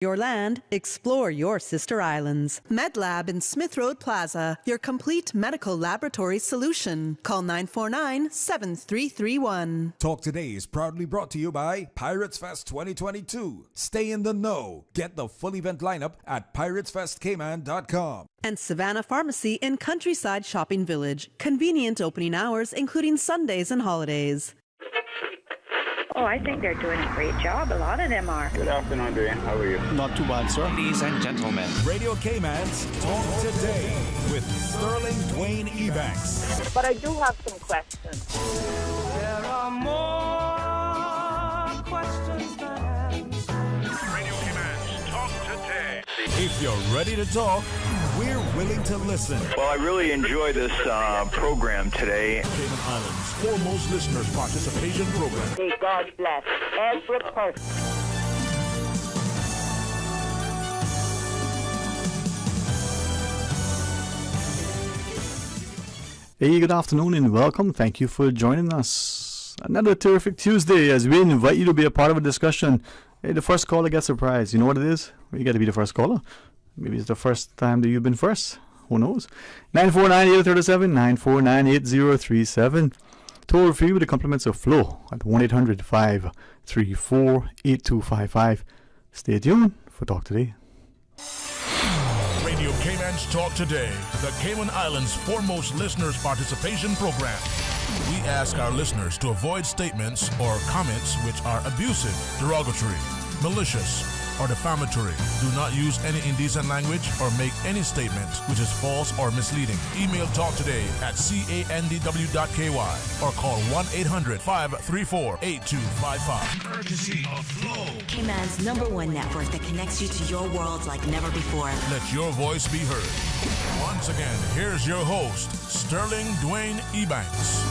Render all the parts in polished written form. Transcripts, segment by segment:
Your land, explore your sister islands. MedLab in Smith Road Plaza, your complete medical laboratory solution. Call 949-7331. Talk Today is proudly brought to you by Pirates Fest 2022. Stay in the know. Get the full event lineup at piratesfestcayman.com. And Savannah Pharmacy in Countryside Shopping Village. Convenient opening hours, including Sundays and holidays. Oh, I think they're doing a great job. A lot of them are. Good afternoon, Dwayne. How are you? Not too bad, sir. Ladies and gentlemen, Radio Cayman's Talk Today with Sterling Dwayne EBANKS. But I do have some questions. There are more questions than answers. Radio Cayman's Talk Today. If you're ready to talk, we're willing to listen. Well, I really enjoy this program today. Cayman Islands' foremost listeners participation program. May God bless every person. Hey, good afternoon and welcome. Thank you for joining us. Another terrific Tuesday as we invite you to be a part of a discussion. Hey, the first caller gets a prize. You know what it is? Well, you got to be the first caller. Maybe it's the first time that you've been first. Who knows? 949-8037, 949-8037. Toll free with the compliments of Flo at 1-800-534-8255. Stay tuned for Talk Today. Radio Cayman's Talk Today, the Cayman Islands' foremost listeners participation program. We ask our listeners to avoid statements or comments which are abusive, derogatory, malicious, or defamatory. Do not use any indecent language or make any statement which is false or misleading. Email talktoday@candw.ky or call 1-800-534-8255. Courtesy of Flow. Cayman's #1 network that connects you to your world like never before. Let your voice be heard. Once again, here's your host, Sterling Dwayne EBANKS.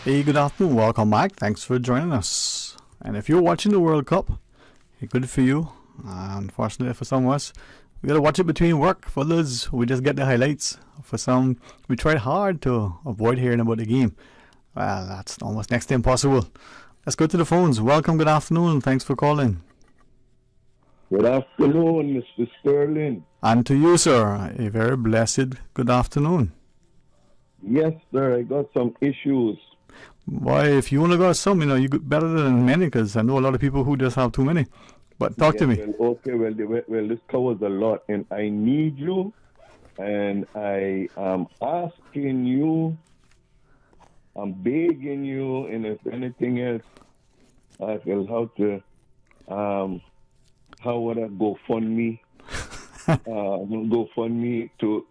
Hey, good afternoon. Welcome back. Thanks for joining us. And if you're watching the World Cup, hey, good for you. Unfortunately for some of us, we gotta watch it between work. For others, we just get the highlights. For some, we try hard to avoid hearing about the game. Well, that's almost next to impossible. Let's go to the phones. Welcome, good afternoon. Thanks for calling. Good afternoon, Mr. Sterling. And to you, sir, a very blessed good afternoon. Yes, sir, I got some issues. Boy, if you only got some, you got better than many, because I know a lot of people who just have too many. But talk to me. Well, okay, well, this covers a lot, and I need you, and I am asking you, I'm begging you, and if anything else, I will have to, how would I GoFundMe? GoFundMe to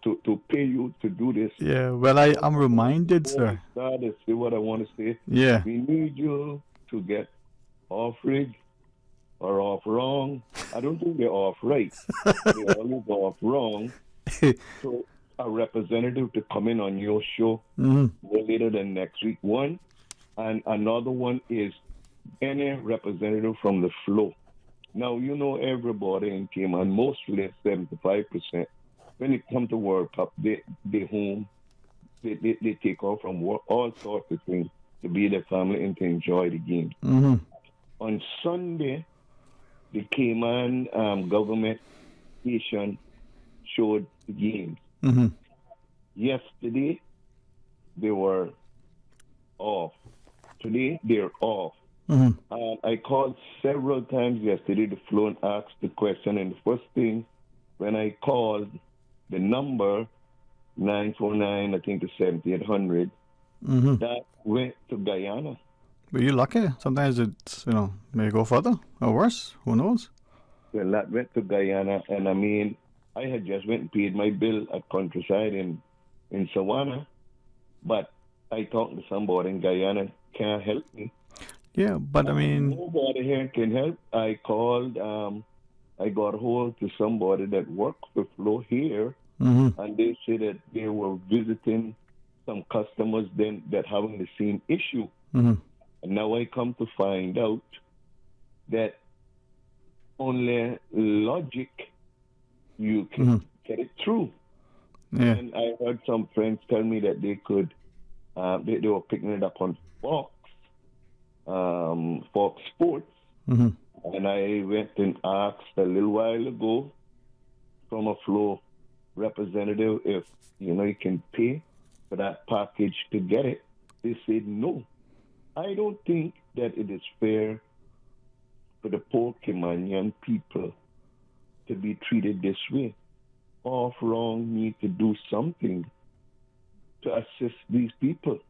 pay you to do this. Yeah, well, I'm reminded, sir. That is what I want to say. Yeah. We need you to get off rig or off wrong. I don't think they're off right. They're always off wrong. So a representative to come in on your show no later than next week. One. And another one is any representative from the flow. Now, everybody in Cayman, mostly 75%, when it comes to World Cup, they home, they take off from work, all sorts of things to be their family and to enjoy the game. Mm-hmm. On Sunday, the Cayman government station showed the games. Mm-hmm. Yesterday, they were off. Today, they're off. Mm-hmm. I called several times yesterday to flow and asked the question, and the first thing, when I called the number 949, I think the 7800, that went to Guyana. But you're lucky. Sometimes it's, may go further or worse. Who knows? Well, that went to Guyana, and I had just went and paid my bill at Countryside in Savannah, but I talked to somebody in Guyana, can't help me. Yeah, but nobody here can help. I called, I got hold to somebody that worked for Flow here, and they said that they were visiting some customers then that having the same issue. And now I come to find out that only logic you can get it through. Yeah. And I heard some friends tell me that they could, they were picking it up on Fox. Fox Sports, Mm-hmm. and I went and asked a little while ago from a Flow representative if you can pay for that package to get it. They said no. I don't think that it is fair for the poor Caymanian people to be treated this way. Off wrong need to do something to assist these people,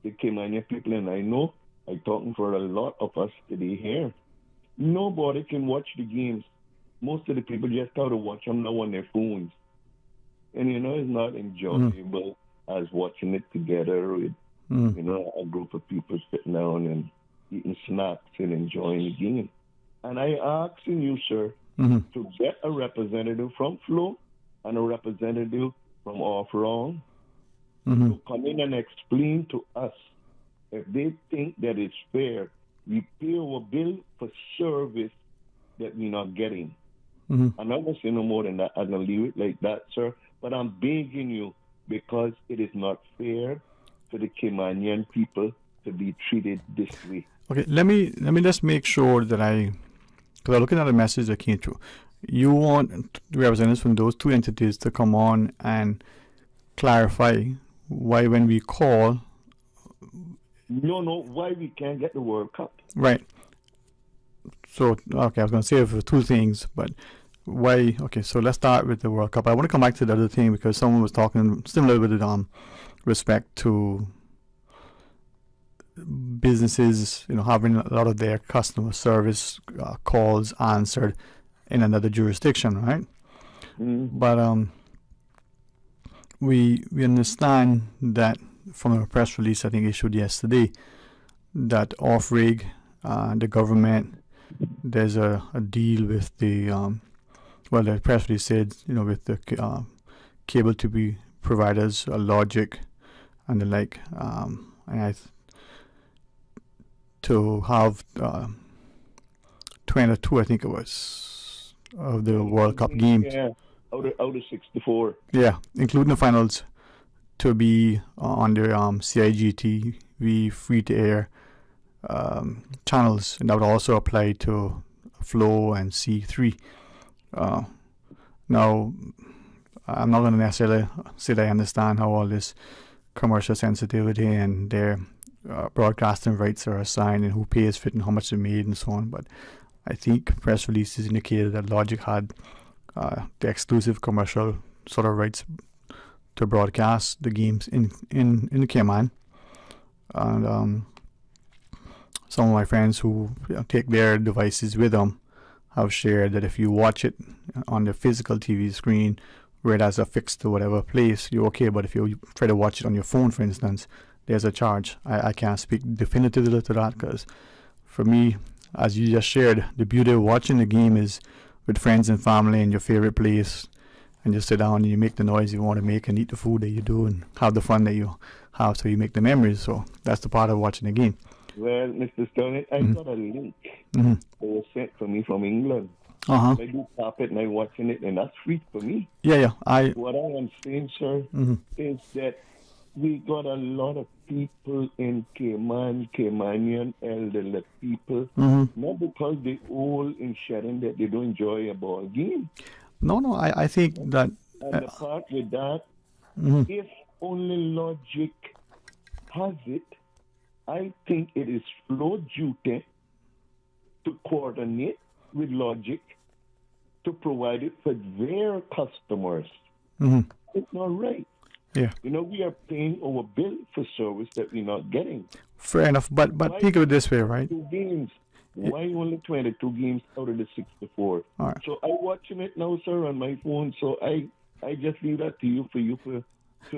the Caymanian people, and I know I'm talking for a lot of us today here. Nobody can watch the games. Most of the people just have to watch them now on their phones. And it's not enjoyable as watching it together with a group of people sitting down and eating snacks and enjoying the game. And I asking you, sir, to get a representative from Flow and a representative from Off Wrong to come in and explain to us if they think that it's fair. We pay our bill for service that we're not getting. I'm not going to say no more than that. I'm going to leave it like that, sir. But I'm begging you because it is not fair for the Caymanian people to be treated this way. Okay, let me just make sure that because I'm looking at the message that came through. You want representatives from those two entities to come on and clarify why when we call... No, why we can't get the World Cup. Right. So, okay, I was going to say for two things, but why... Okay, so let's start with the World Cup. I want to come back to the other thing because someone was talking similar with respect to businesses, having a lot of their customer service calls answered in another jurisdiction, right? But we understand that from a press release I think issued yesterday that off-rig, the government, there's a deal with the the press release said with the cable TV providers, Logic and the like, and to have 22, I think it was, of the World Cup games. Yeah, out of 64. Yeah, including the finals, to be on their CIGTV free-to-air channels, and that would also apply to Flow and C3. Now, I'm not going to necessarily say that I understand how all this commercial sensitivity and their broadcasting rights are assigned and who pays for it and how much they made and so on, but I think press releases indicated that Logic had the exclusive commercial sort of rights to broadcast the games in the Cayman. And some of my friends who take their devices with them have shared that if you watch it on the physical TV screen where it has affixed to whatever place, you're okay, but if you try to watch it on your phone, for instance, there's a charge. I can't speak definitively to that because for me, as you just shared, the beauty of watching the game is with friends and family in your favorite place, and you sit down and you make the noise you want to make and eat the food that you do and have the fun that you have, so you make the memories. So that's the part of watching the game. Well, Mr. Stone, I got a link that was sent for me from England. I do tap it and I'm watching it, and that's free for me. Yeah. What I am saying, sir, is that we got a lot of people in Caymanian elderly people, not because they old and shedding that they don't enjoy a ball game. No, I think that... And the part with that, if only Logic has it, I think it is Flow duty to coordinate with Logic to provide it for their customers. It's not right. Yeah. We are paying our bill for service that we're not getting. Fair enough, but think of it this way, right? 2 games. Why only 22 games out of the 64? All right. So I'm watching it now, sir, on my phone. So I just leave that to you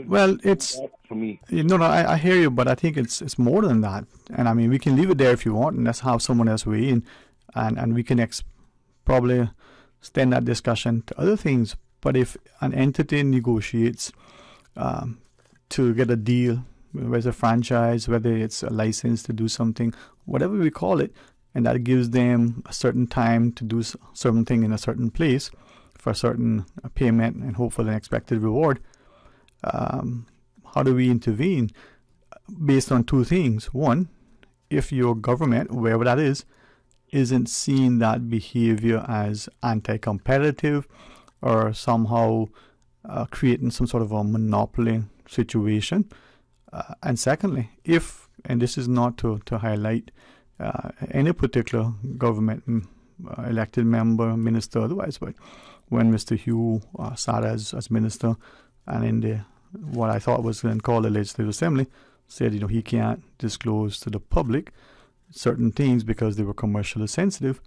well, it's for me. No, I hear you, but I think it's more than that. And I mean, we can leave it there if you want, and let's have someone else weigh in, and we can probably extend that discussion to other things. But if an entity negotiates to get a deal, whether it's a franchise, whether it's a license to do something, whatever we call it, and that gives them a certain time to do certain thing in a certain place for a certain payment and hopefully an expected reward, how do we intervene? Based on two things. One, if your government, wherever that is, isn't seeing that behavior as anti-competitive or somehow creating some sort of a monopoly situation. And secondly, if, and this is not to highlight any particular government elected member, minister, otherwise, but when Mr. Hugh sat as minister and in the what I thought was then called the Legislative Assembly, said, he can't disclose to the public certain things because they were commercially sensitive.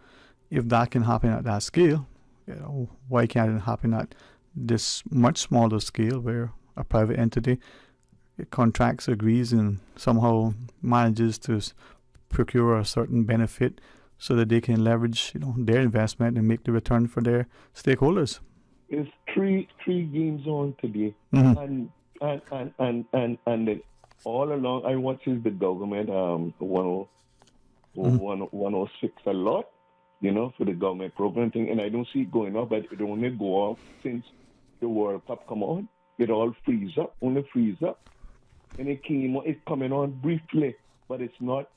If that can happen at that scale, why can't it happen at this much smaller scale where a private entity contracts, agrees, and somehow manages to procure a certain benefit so that they can leverage, their investment and make the return for their stakeholders? It's three games on today, Mm-hmm. and all along I watches the government 106 a lot, for the government program thing, and I don't see it going up, but it only go off since the World Cup come on. It all freeze up, and it's coming on briefly, but it's not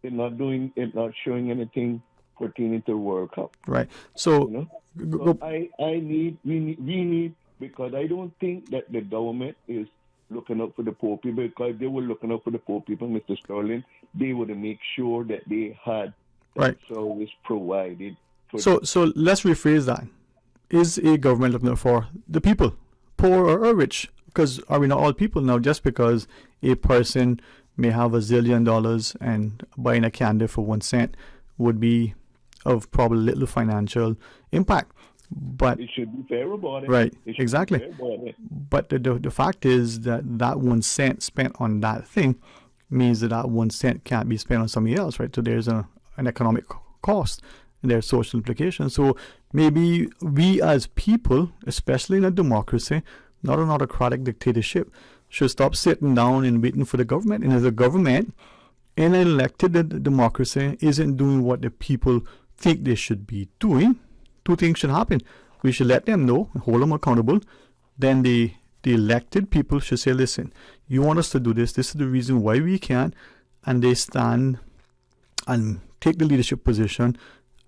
showing anything pertaining to the World Cup. Right. So, we need, because I don't think that the government is looking out for the poor people. Because if they were looking out for the poor people, Mr. Sterling, they would make sure that they had that service provided. So let's rephrase that. Is a government looking out for the people, poor or rich? Because are we not all people now? Just because a person may have $1 zillion and buying a candle for 1 cent would be of probably little financial impact. But it should be fair about it. Right, exactly. But the fact is that 1 cent spent on that thing means that 1 cent can't be spent on something else, right? So there's an economic cost and there's social implications. So maybe we as people, especially in a democracy, not an autocratic dictatorship, should stop sitting down and waiting for the government. And if the government in an elected democracy isn't doing what the people think they should be doing, two things should happen. We should let them know, hold them accountable. Then the elected people should say, listen, you want us to do this. This is the reason why we can't. And they stand and take the leadership position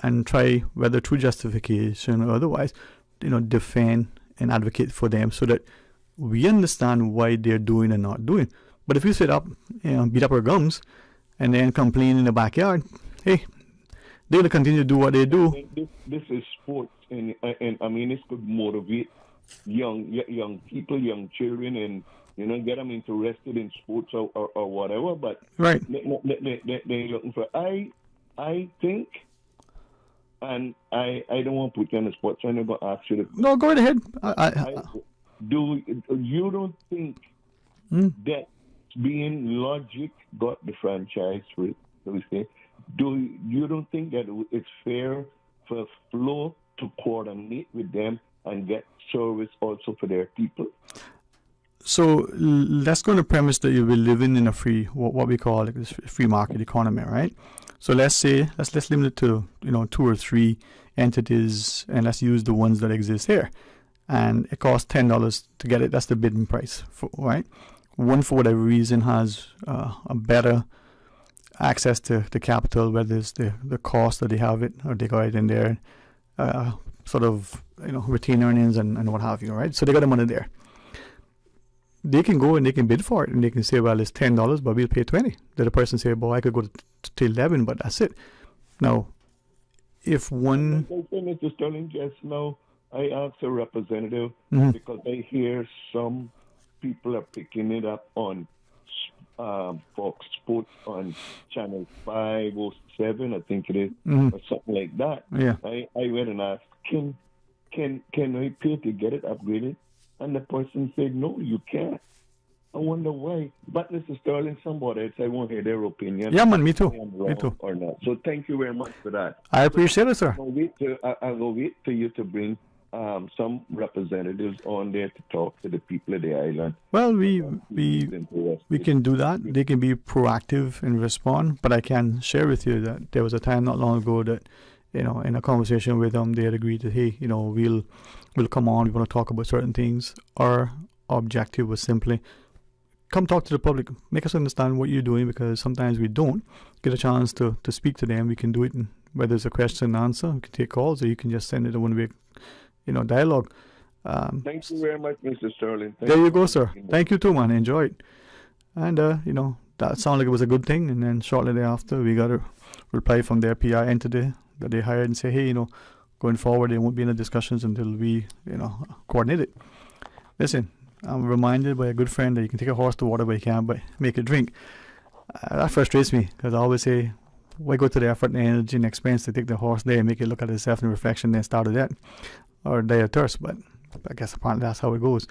and try, whether through justification or otherwise, defend and advocate for them so that we understand why they're doing and not doing. But if we sit up, beat up our gums and then complain in the backyard, hey, they're going to continue to do what they do. This is sports, and I mean, this could motivate young people, young children, and get them interested in sports or whatever. But right, they're looking for. I think, and I don't want to put you on the spot, so I'm not going to ask you. No, go right ahead. You don't think that being Logic got the franchise for it? So we say. You don't think that it's fair for Flow to coordinate with them and get service also for their people? So let's go on the premise that you will living in a free, what we call a free market economy, right? So let's limit it to 2 or 3 entities, and let's use the ones that exist here. And it costs $10 to get it. That's the bidding price, right? One, for whatever reason, has a better access to the capital, whether it's the cost that they have it or they got it in their sort of retain earnings and what have you, right? So they got the money there. They can go and they can bid for it and they can say, well, it's $10, but we'll pay $20. Then the person say, well, I could go to 11, but that's it. Now, if one, Mr. Sterling, just now I asked a representative because I hear some people are picking it up on Fox Sports on Channel 507, I think it is, or something like that. Yeah. I went and asked, can I pay to get it upgraded? And the person said, no, you can't. I wonder why. But Mr. Sterling, somebody else, I won't hear their opinion. Yeah, man, me too. Me too. Or not. So thank you very much for that. I appreciate it, sir. I'll wait for you to bring some representatives on there to talk to the people of the island. Well, we can do that. They can be proactive and respond. But I can share with you that there was a time not long ago that, in a conversation with them, they had agreed that, hey, we'll come on. We want to talk about certain things. Our objective was simply come talk to the public. Make us understand what you're doing, because sometimes we don't get a chance to speak to them. We can do it, whether it's a question and answer, we can take calls, or you can just send it a one-way, dialogue. Thank you very much, Mr. Sterling. There you go, sir. Thank you too, man. Enjoy it. And, that sounded like it was a good thing. And then shortly thereafter, we got a reply from their PR entity that they hired and say, hey, going forward, there won't be any discussions until we, coordinate it. Listen, I'm reminded by a good friend that you can take a horse to water, but you can't make it drink. That frustrates me, because I always say, why go to the effort and energy and expense to take the horse there and make it look at itself in reflection, then start with that, or die of thirst? But I guess apparently that's how it goes.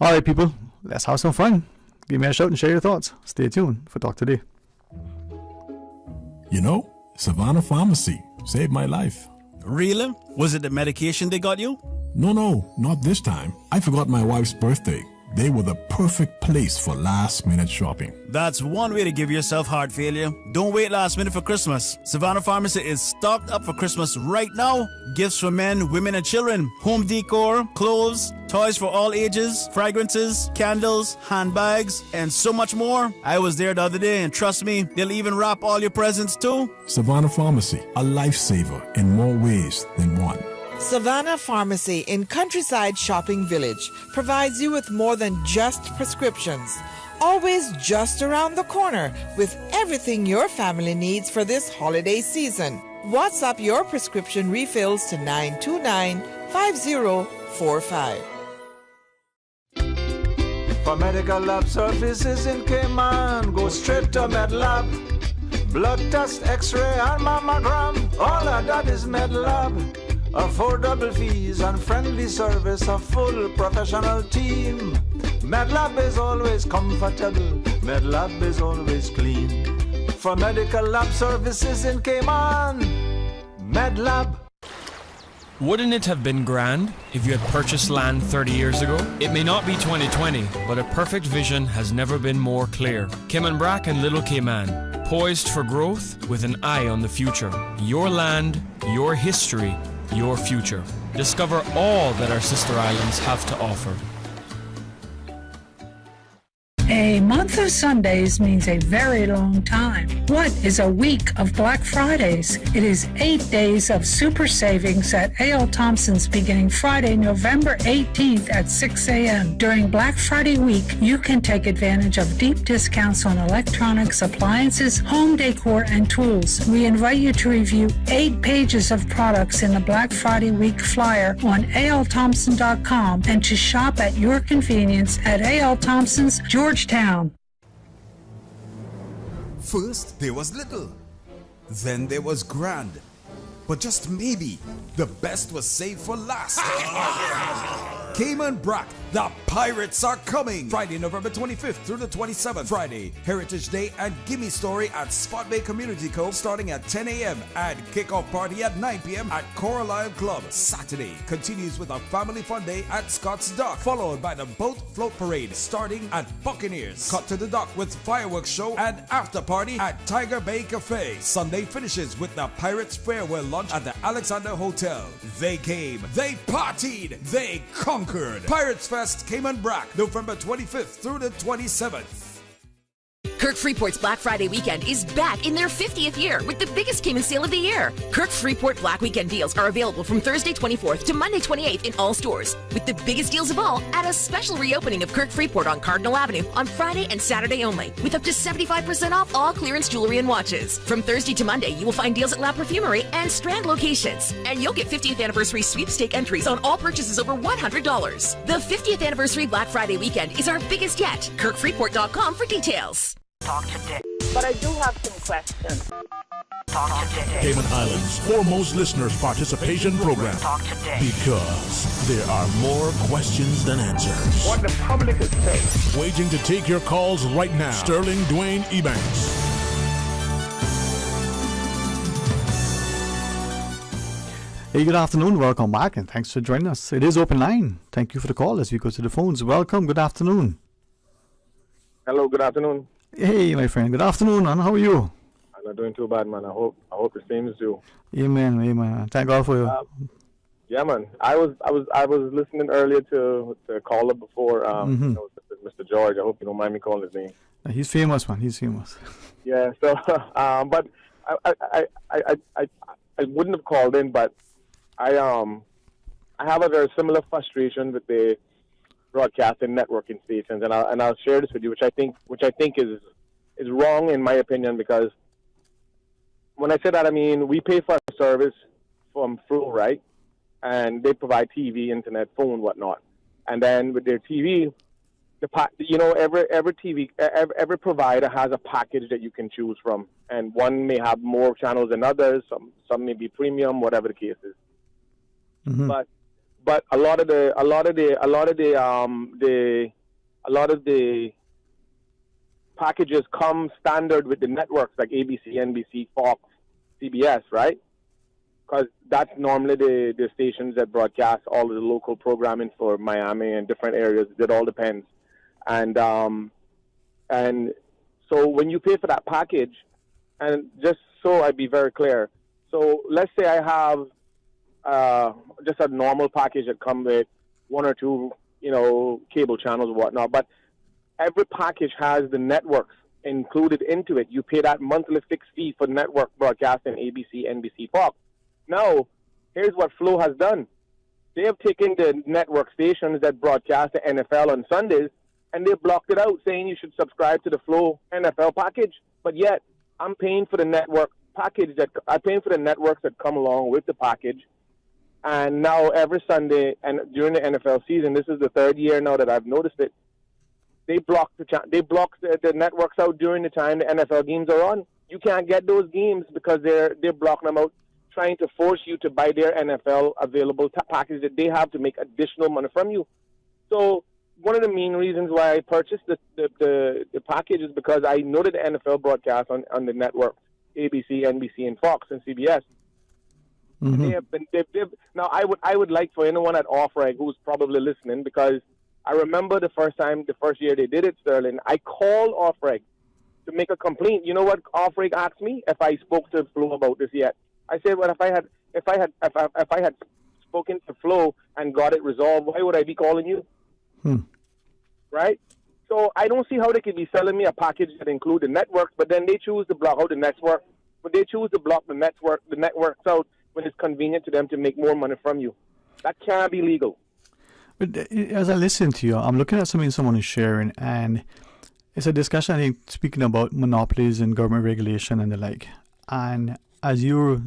All right, people, let's have some fun. Give me a shout and share your thoughts. Stay tuned for Talk Today. Savannah Pharmacy saved my life. Really? Was it the medication they got you? No, not this time. I forgot my wife's birthday. They were the perfect place for last-minute shopping. That's one way to give yourself heart failure. Don't wait last minute for Christmas. Savannah Pharmacy is stocked up for Christmas right now. Gifts for men, women, and children. Home decor, clothes, toys for all ages, fragrances, candles, handbags, and so much more. I was there the other day, and trust me, they'll even wrap all your presents too. Savannah Pharmacy, a lifesaver in more ways than one. Savannah Pharmacy in Countryside Shopping Village provides you with more than just prescriptions. Always just around the corner with everything your family needs for this holiday season. WhatsApp your prescription refills to 929-5045. For medical lab services in Cayman, go straight to MedLab. Blood test, x-ray, and mammogram, all of that is MedLab. Affordable fees and friendly service, a full professional team. MedLab is always comfortable, MedLab is always clean. For medical lab services in Cayman, MedLab. Wouldn't it have been grand if you had purchased land 30 years ago? It may not be 2020, but a perfect vision has never been more clear. Kim & Brack and Little Cayman, poised for growth with an eye on the future. Your land, your history, your future. Discover all that our sister islands have to offer. A month of Sundays means a very long time. What is a week of Black Fridays? It is 8 days of super savings at A.L. Thompson's beginning Friday, November 18th at 6 a.m. During Black Friday week, you can take advantage of deep discounts on electronics, appliances, home decor, and tools. We invite you to review 8 pages of products in the Black Friday week flyer on althompson.com and to shop at your convenience at A.L. Thompson's, Georgetown. First, there was little. Then there was grand. But just maybe, the best was saved for last. Cayman Brack, the Pirates are coming! Friday, November 25th through the 27th. Friday, Heritage Day and Gimme Story at Spot Bay Community Cove starting at 10 a.m. and kickoff party at 9 p.m. at Coral Isle Club. Saturday continues with a family fun day at Scott's Dock, followed by the boat float parade starting at Buccaneers. Cut to the dock with fireworks show and after party at Tiger Bay Cafe. Sunday finishes with the Pirates Farewell lunch at the Alexander Hotel. They came, they partied, they conquered. Pirates Fest Cayman Brack, November 25th through the 27th. Kirk Freeport's Black Friday weekend is back in their 50th year with the biggest Cayman sale of the year. Kirk Freeport Black Weekend deals are available from Thursday 24th to Monday 28th in all stores, with the biggest deals of all at a special reopening of Kirk Freeport on Cardinal Avenue on Friday and Saturday only, with up to 75% off all clearance jewelry and watches. From Thursday to Monday, you will find deals at La Perfumery and Strand locations, and you'll get 50th anniversary sweepstake entries on all purchases over $100. The 50th anniversary Black Friday weekend is our biggest yet. KirkFreeport.com for details. Talk today. But I do have some questions. Talk today. Cayman Islands' foremost listeners participation program. Talk today. Because there are more questions than answers. What the public is saying. Waging to take your calls right now. Sterling DWAYNE EBANKS. Hey, good afternoon. Welcome back and thanks for joining us. It is open line. Thank you for the call as we go to the phones. Welcome. Good afternoon. Hello. Good afternoon. Hey, my friend. Good afternoon, man. How are you? I'm not doing too bad, man. I hope the same as you. Amen. Amen. Thank God for you. Yeah, man. I was listening earlier to a caller before, Mr. Mr. George. I hope you don't mind me calling his name. He's famous, man. He's famous. Yeah. So, but I wouldn't have called in, but I have a very similar frustration with the broadcasting networking stations, and I'll share this with you, which I think is wrong in my opinion, because when I say that, I mean we pay for a service from Flow, right? And they provide TV, internet, phone, whatnot. And then with their TV, every provider has a package that you can choose from, and one may have more channels than others. Some may be premium, whatever the case is. Mm-hmm. But a lot of the packages come standard with the networks like ABC, NBC, Fox, CBS, right? Because that's normally the stations that broadcast all of the local programming for Miami and different areas. It all depends. And so when you pay for that package, and just so I be very clear, so let's say I have just a normal package that comes with one or two, cable channels or whatnot, but every package has the networks included into it. You pay that monthly fixed fee for network broadcasting, ABC, NBC, Fox. Now, here's what Flow has done. They have taken the network stations that broadcast the NFL on Sundays, and they blocked it out, saying you should subscribe to the Flow NFL package. But yet, I'm paying for the network package I'm paying for the networks that come along with the package. And now every Sunday and during the NFL season, this is the third year now that I've noticed it, they block the networks out during the time the NFL games are on. You can't get those games because they're blocking them out, trying to force you to buy their NFL available package that they have to make additional money from you. So one of the main reasons why I purchased the package is because I know that the NFL broadcasts on the network, ABC, NBC, and Fox and CBS. Mm-hmm. Now I would like for anyone at Offreg who's probably listening, because I remember the first year they did it, Sterling, I called Offreg to make a complaint. You know what Offreg asked me if I spoke to Flo about this yet? I said, well, if I had spoken to Flo and got it resolved, why would I be calling you? Right? So I don't see how they could be selling me a package that includes the networks, but then they choose to block out the network. But they choose to block the networks out when it's convenient to them to make more money from you. That can't be legal. But as I listen to you, I'm looking at something someone is sharing, and it's a discussion, I think, speaking about monopolies and government regulation and the like. And as you're,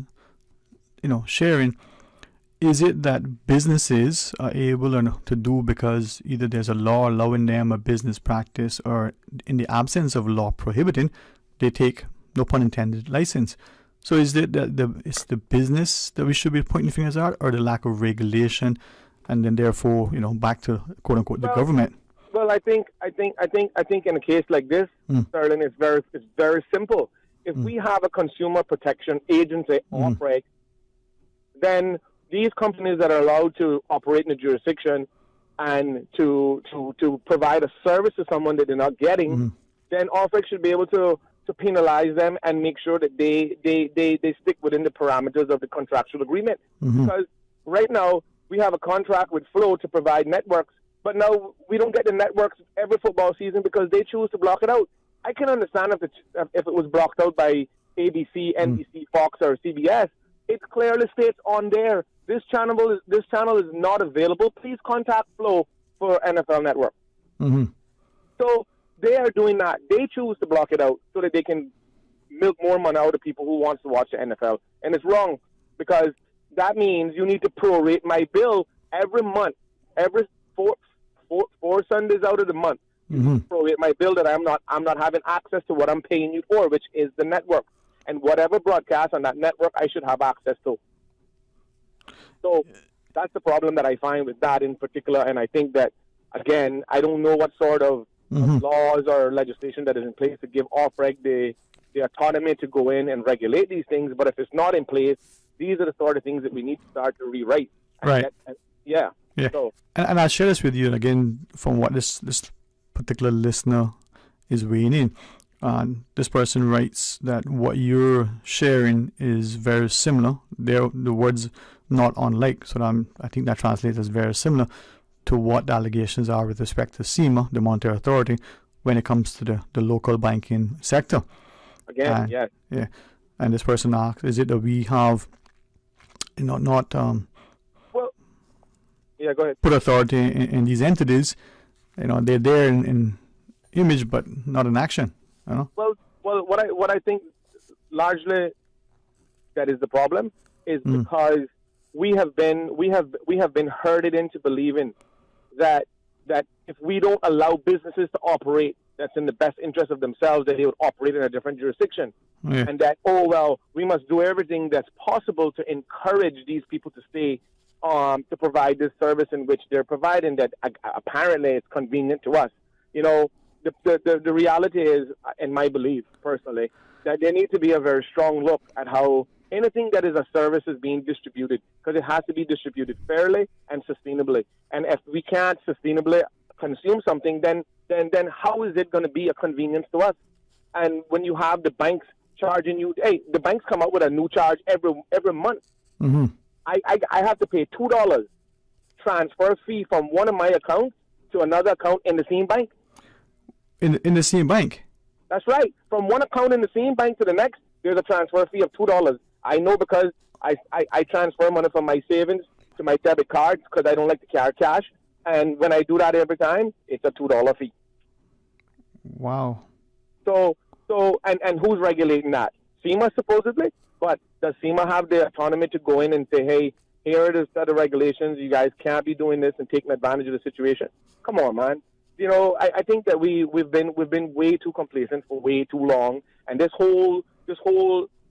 sharing, is it that businesses are able to do because either there's a law allowing them a business practice, or in the absence of law prohibiting, they take, no pun intended, license? So is it that it's the business that we should be pointing fingers at, or the lack of regulation, and then therefore, back to quote unquote the government? Well, I think in a case like this, Sterling, it's very simple. If we have a consumer protection agency, Offreg, then these companies that are allowed to operate in the jurisdiction and to provide a service to someone that they're not getting, then Offreg should be able to penalize them and make sure that they stick within the parameters of the contractual agreement. Because right now, we have a contract with Flow to provide networks, but now we don't get the networks every football season because they choose to block it out. I can understand if it was blocked out by ABC, NBC, Fox, or CBS. It clearly states on there, this channel is not available. Please contact Flow for NFL Network. So they are doing that. They choose to block it out so that they can milk more money out of people who wants to watch the NFL. And it's wrong, because that means you need to prorate my bill every month, every four Sundays out of the month. Prorate my bill that I'm not having access to what I'm paying you for, which is the network. And whatever broadcast on that network, I should have access to. So that's the problem that I find with that in particular. And I think that, again, I don't know what sort of laws or legislation that is in place to give Offreg the autonomy to go in and regulate these things. But if it's not in place, these are the sort of things that we need to start to rewrite. Right. Yeah. So, and I'll share this with you again from what this particular listener is weighing in. This person writes that what you're sharing is very similar. The words not unlike, so I think that translates as very similar to what the allegations are with respect to SEMA, the Monetary Authority, when it comes to the local banking sector. Again, yes. Yeah. And this person asks, is it that we have, not well, yeah, go ahead. put authority in these entities? They're there in image, but not in action. Well, what I think largely that is the problem is because we have been herded into believing that if we don't allow businesses to operate that's in the best interest of themselves, that they would operate in a different jurisdiction. Yeah. And that, we must do everything that's possible to encourage these people to stay, to provide this service in which they're providing, that apparently it's convenient to us. The reality is, in my belief, personally, that there needs to be a very strong look at how anything that is a service is being distributed, because it has to be distributed fairly and sustainably. And if we can't sustainably consume something, then how is it going to be a convenience to us? And when you have the banks charging you, the banks come up with a new charge every month. Mm-hmm. I have to pay $2 transfer fee from one of my accounts to another account in the same bank. In the same bank? That's right. From one account in the same bank to the next, there's a transfer fee of $2. I know because I transfer money from my savings to my debit card because I don't like to carry cash. And when I do that every time, it's a $2 fee. Wow. So and who's regulating that? SEMA supposedly, but does SEMA have the autonomy to go in and say, hey, here are the set of regulations, you guys can't be doing this and taking advantage of the situation? Come on, man. I think that we've been way too complacent for way too long, and this whole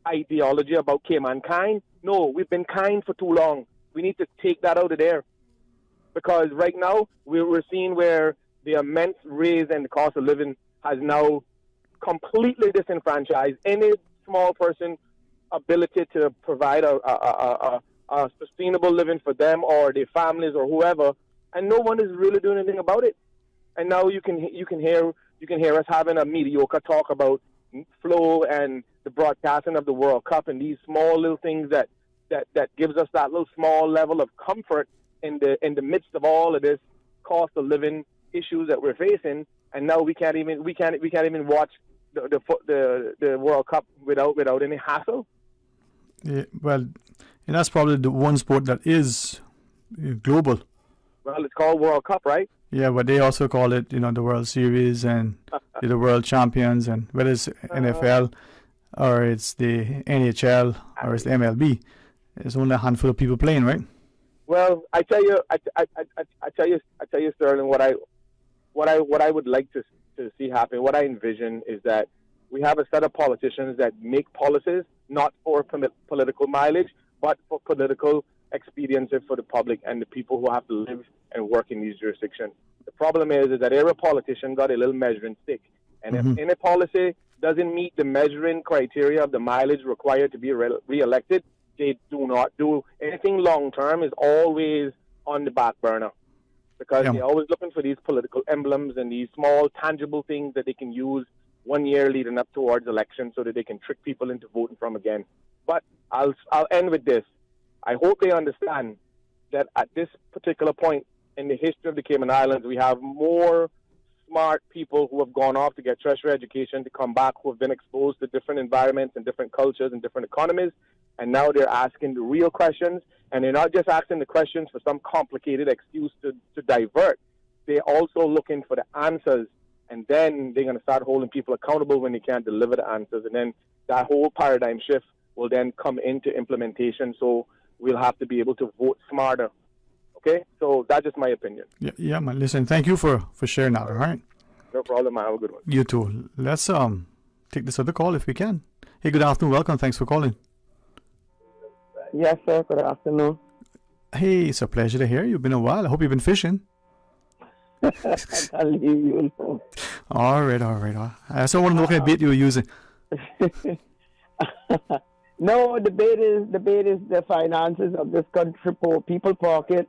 ideology about Cayman kind, no, we've been kind for too long. We need to take that out of there, because right now we're seeing where the immense raise in the cost of living has now completely disenfranchised any small person ability to provide a sustainable living for them or their families or whoever, and no one is really doing anything about it. And now you can hear us having a mediocre talk about flow and the broadcasting of the World Cup and these small little things that gives us that little small level of comfort in the midst of all of this cost of living issues that we're facing. And now we can't even watch the World Cup without any hassle. Yeah, well, and that's probably the one sport that is global. Well, it's called World Cup, right? Yeah, but they also call it, the World Series and the World Champions, and whether it's NFL or it's the NHL or it's the MLB, there's only a handful of people playing, right? Well, I tell you, Sterling, what I would like to see happen, what I envision is that we have a set of politicians that make policies not for political mileage, but for political expediency for the public and the people who have to live and work in these jurisdictions. The problem is that every politician got a little measuring stick. And if any policy doesn't meet the measuring criteria of the mileage required to be re-elected, they do not do anything long-term, is always on the back burner. Because they're always looking for these political emblems and these small, tangible things that they can use 1 year leading up towards election so that they can trick people into voting from again. But I'll end with this. I hope they understand that at this particular point in the history of the Cayman Islands, we have more smart people who have gone off to get tertiary education to come back, who have been exposed to different environments and different cultures and different economies, and now they're asking the real questions, and they're not just asking the questions for some complicated excuse to divert. They're also looking for the answers, and then they're going to start holding people accountable when they can't deliver the answers, and then that whole paradigm shift will then come into implementation, so we'll have to be able to vote smarter. Okay? So that's just my opinion. Yeah, man. Listen, thank you for sharing that, all right? No problem, man. Have a good one. You too. Let's take this other call if we can. Hey, good afternoon. Welcome. Thanks for calling. Yes, sir. Good afternoon. Hey, it's a pleasure to hear you. Been a while. I hope you've been fishing. I can't leave you alone. All right. I also want to know what kind of bait you were using. No, the bait is the finances of this country, people pocket.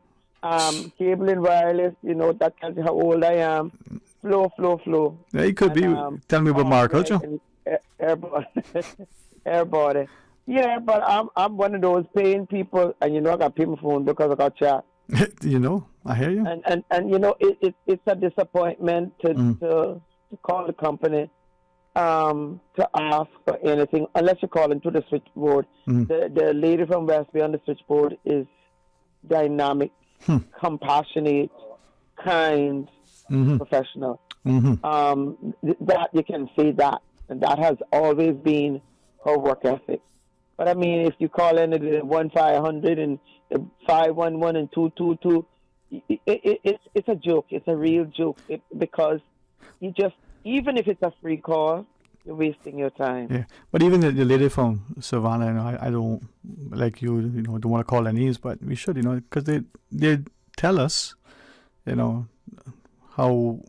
Cable and wireless, that tells you how old I am. Flow. Yeah, it could be. Tell me about mariculture. Airbody. Yeah, but I'm one of those paying people, and I got pay my phone because I got chat. You know, I hear you. And you know, it's a disappointment to call the company to ask for anything, unless you call into the switchboard. The lady from West Bay on the switchboard is dynamic, compassionate, kind, professional. That you can say that, and that has always been her work ethic. But I mean, if you call in the 1-500 and the 511 and 222, it's a joke. It's a real joke because you just, even if it's a free call, you're wasting your time. Yeah, but even the lady from Savannah, you know, I don't, like you know, don't want to call their names, but we should, you know, because they tell us, you know, how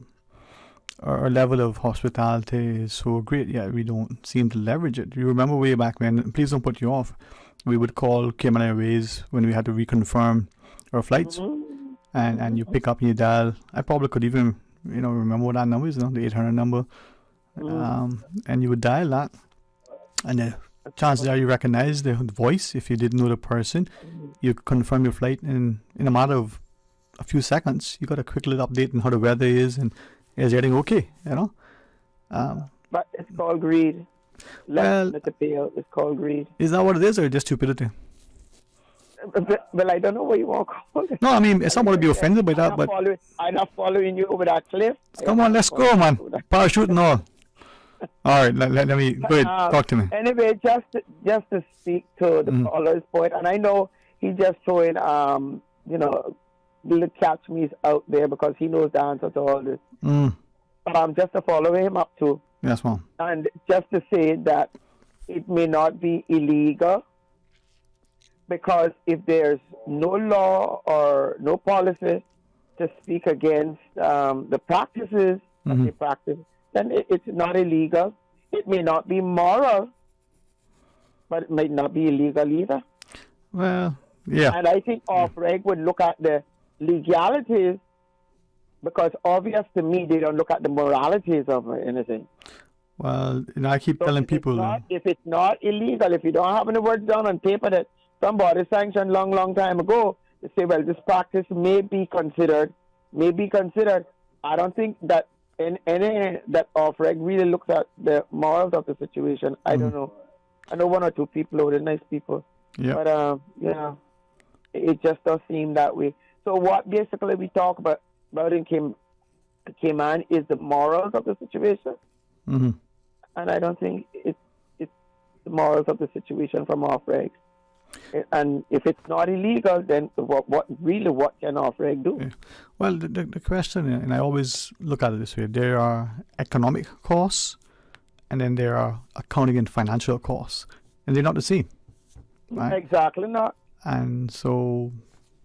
our level of hospitality is so great, yet we don't seem to leverage it. You remember way back when, please don't put you off, we would call Cayman Airways when we had to reconfirm our flights, and you pick up and you dial. I probably could even, you know, remember what that number is, you know, the 800 number, and you would dial that, and the chances are you recognize the voice. If you didn't know the person, you confirm your flight in a matter of a few seconds. You got a quick little update on how the weather is and is everything okay, you know? But it's called greed. Let the payout. It's called greed. Is that what it is, or just stupidity? Well, I don't know what you want to call it. No, I mean, it's someone to be offended by that, but I'm not following you over that cliff. Come on, let's go, man. Parachute and all. All right, let me go ahead. Talk to me. Anyway, just to speak to the caller's point, and I know he's just throwing, you know, little catch me's out there because he knows the answer to all this. But just to follow him up too. Yes, ma'am. And just to say that it may not be illegal, because if there's no law or no policy to speak against the practices that they practice, then it's not illegal. It may not be moral, but it might not be illegal either. Well, yeah. And I think off-reg would look at the legalities, because obvious to me they don't look at the moralities of anything. Well, you know, I keep telling people, if it's not illegal, if you don't have any words down on paper that somebody sanctioned long time ago, they say, well, this practice may be considered. I don't think that that off-reg really looks at the morals of the situation. I don't know. I know one or two people who are nice people. Yeah. But yeah, it just does seem that way. So what basically we talk about in Cayman is the morals of the situation. And I don't think it's the morals of the situation from off-reg. And if it's not illegal, then what can off-reg do? Yeah. Well, the question, and I always look at it this way, there are economic costs, and then there are accounting and financial costs, and they're not the same. Right? Exactly not. And so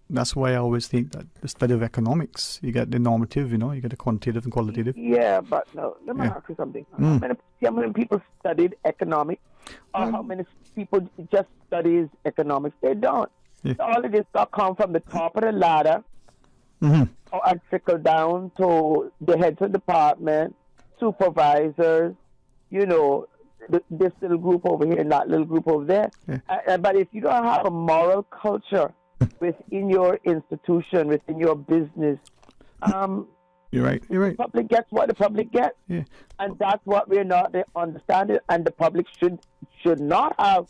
that's why I always think that the study of economics, you get the normative, you know, you get the quantitative and qualitative. Yeah, but no, let me ask you something. How many people studied economics? Or how many people just studies economics? They don't. Yeah. All of this stuff come from the top of the ladder and trickle down to the heads of department, supervisors, you know, this little group over here and that little group over there. Yeah. But if you don't have a moral culture within your institution, within your business, You're right. the public gets what the public gets. Yeah. And that's what we're not understanding. And the public should not have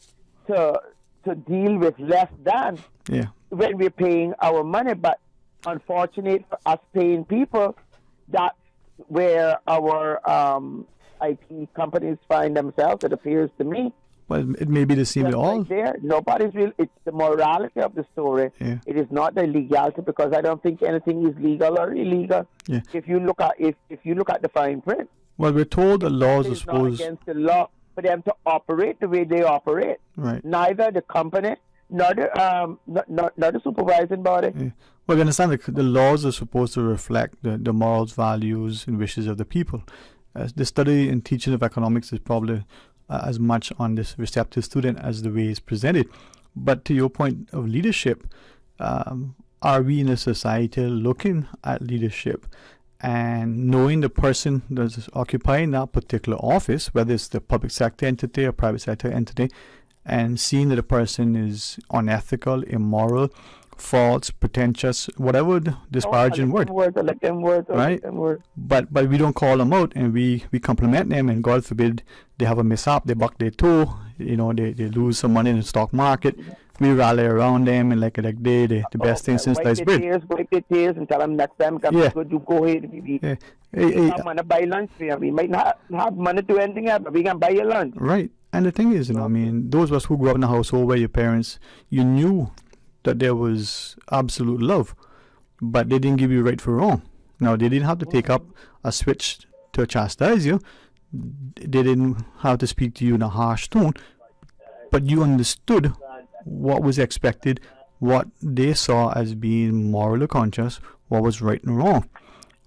to deal with less than when we're paying our money. But unfortunate for us paying people, that's where our IT companies find themselves, it appears to me. Well, it may be the same with all. Right there, nobody's real. It's the morality of the story. Yeah. It is not the legality, because I don't think anything is legal or illegal. Yeah. If you look at the fine print. Well, we're told the laws are It's not supposed. against the law for them to operate the way they operate. Right. Neither the company nor the supervising body. Yeah. Well, we understand the laws are supposed to reflect the morals, values, and wishes of the people. The study and teaching of economics is probably as much on this receptive student as the way it's presented. But to your point of leadership, are we in a society looking at leadership and knowing the person that's occupying that particular office, whether it's the public sector entity or private sector entity, and seeing that the person is unethical, immoral, false, pretentious, whatever disparaging word. Right? But we don't call them out, and we compliment them, and God forbid they have a mishap, they buck their toe, they lose some money in the stock market. We rally around them and like they the best thing since sliced bread. Wipe their tears and tell them next time good, you go ahead. We want to buy lunch for you. We might not have money to do anything else, but we can buy you lunch. Right. And the thing is, I mean, those of us who grew up in a household where your parents, you knew that there was absolute love, but they didn't give you right for wrong. Now, they didn't have to take up a switch to chastise you. They didn't have to speak to you in a harsh tone, but you understood what was expected, what they saw as being morally conscious, what was right and wrong.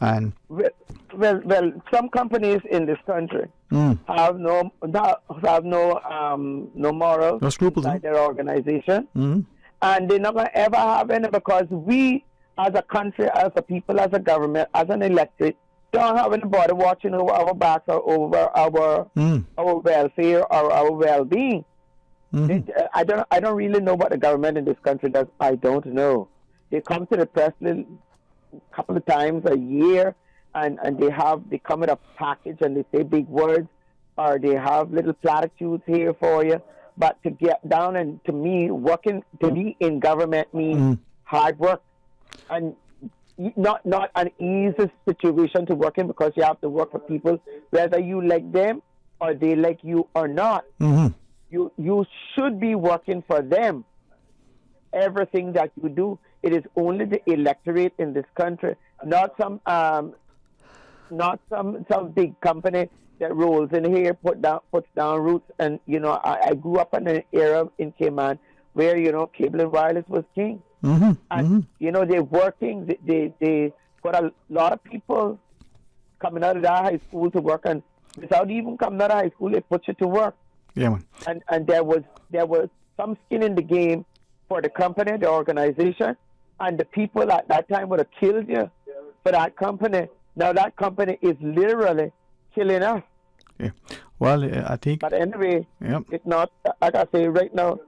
And well, some companies in this country have no morals, no scruples inside their organization, Mm-hmm. and they're not going to ever have any, because we, as a country, as a people, as a government, as an electorate, don't have anybody watching over our backs or over our welfare or our well-being. Mm-hmm. I don't really know what the government in this country does. I don't know. They come to the press a couple of times a year, and they come with a package and they say big words, or they have little platitudes here for you. But to get down, and to me, to be in government means hard work, and not an easy situation to work in, because you have to work for people, whether you like them or they like you or not. Mm-hmm. You should be working for them. Everything that you do, it is only the electorate in this country, not some big company that rolls in here, puts down roots. And I grew up in an era in Cayman where cable and wireless was king. Mm-hmm. And they're working. They got a lot of people coming out of that high school to work, and without even coming out of high school, they put you to work. Yeah, man. And there was some skin in the game for the company, the organization, and the people at that time would have killed you for that company. Now that company is literally killing us. Yeah. Well, I think. But anyway, yep. It's not, like I say right now,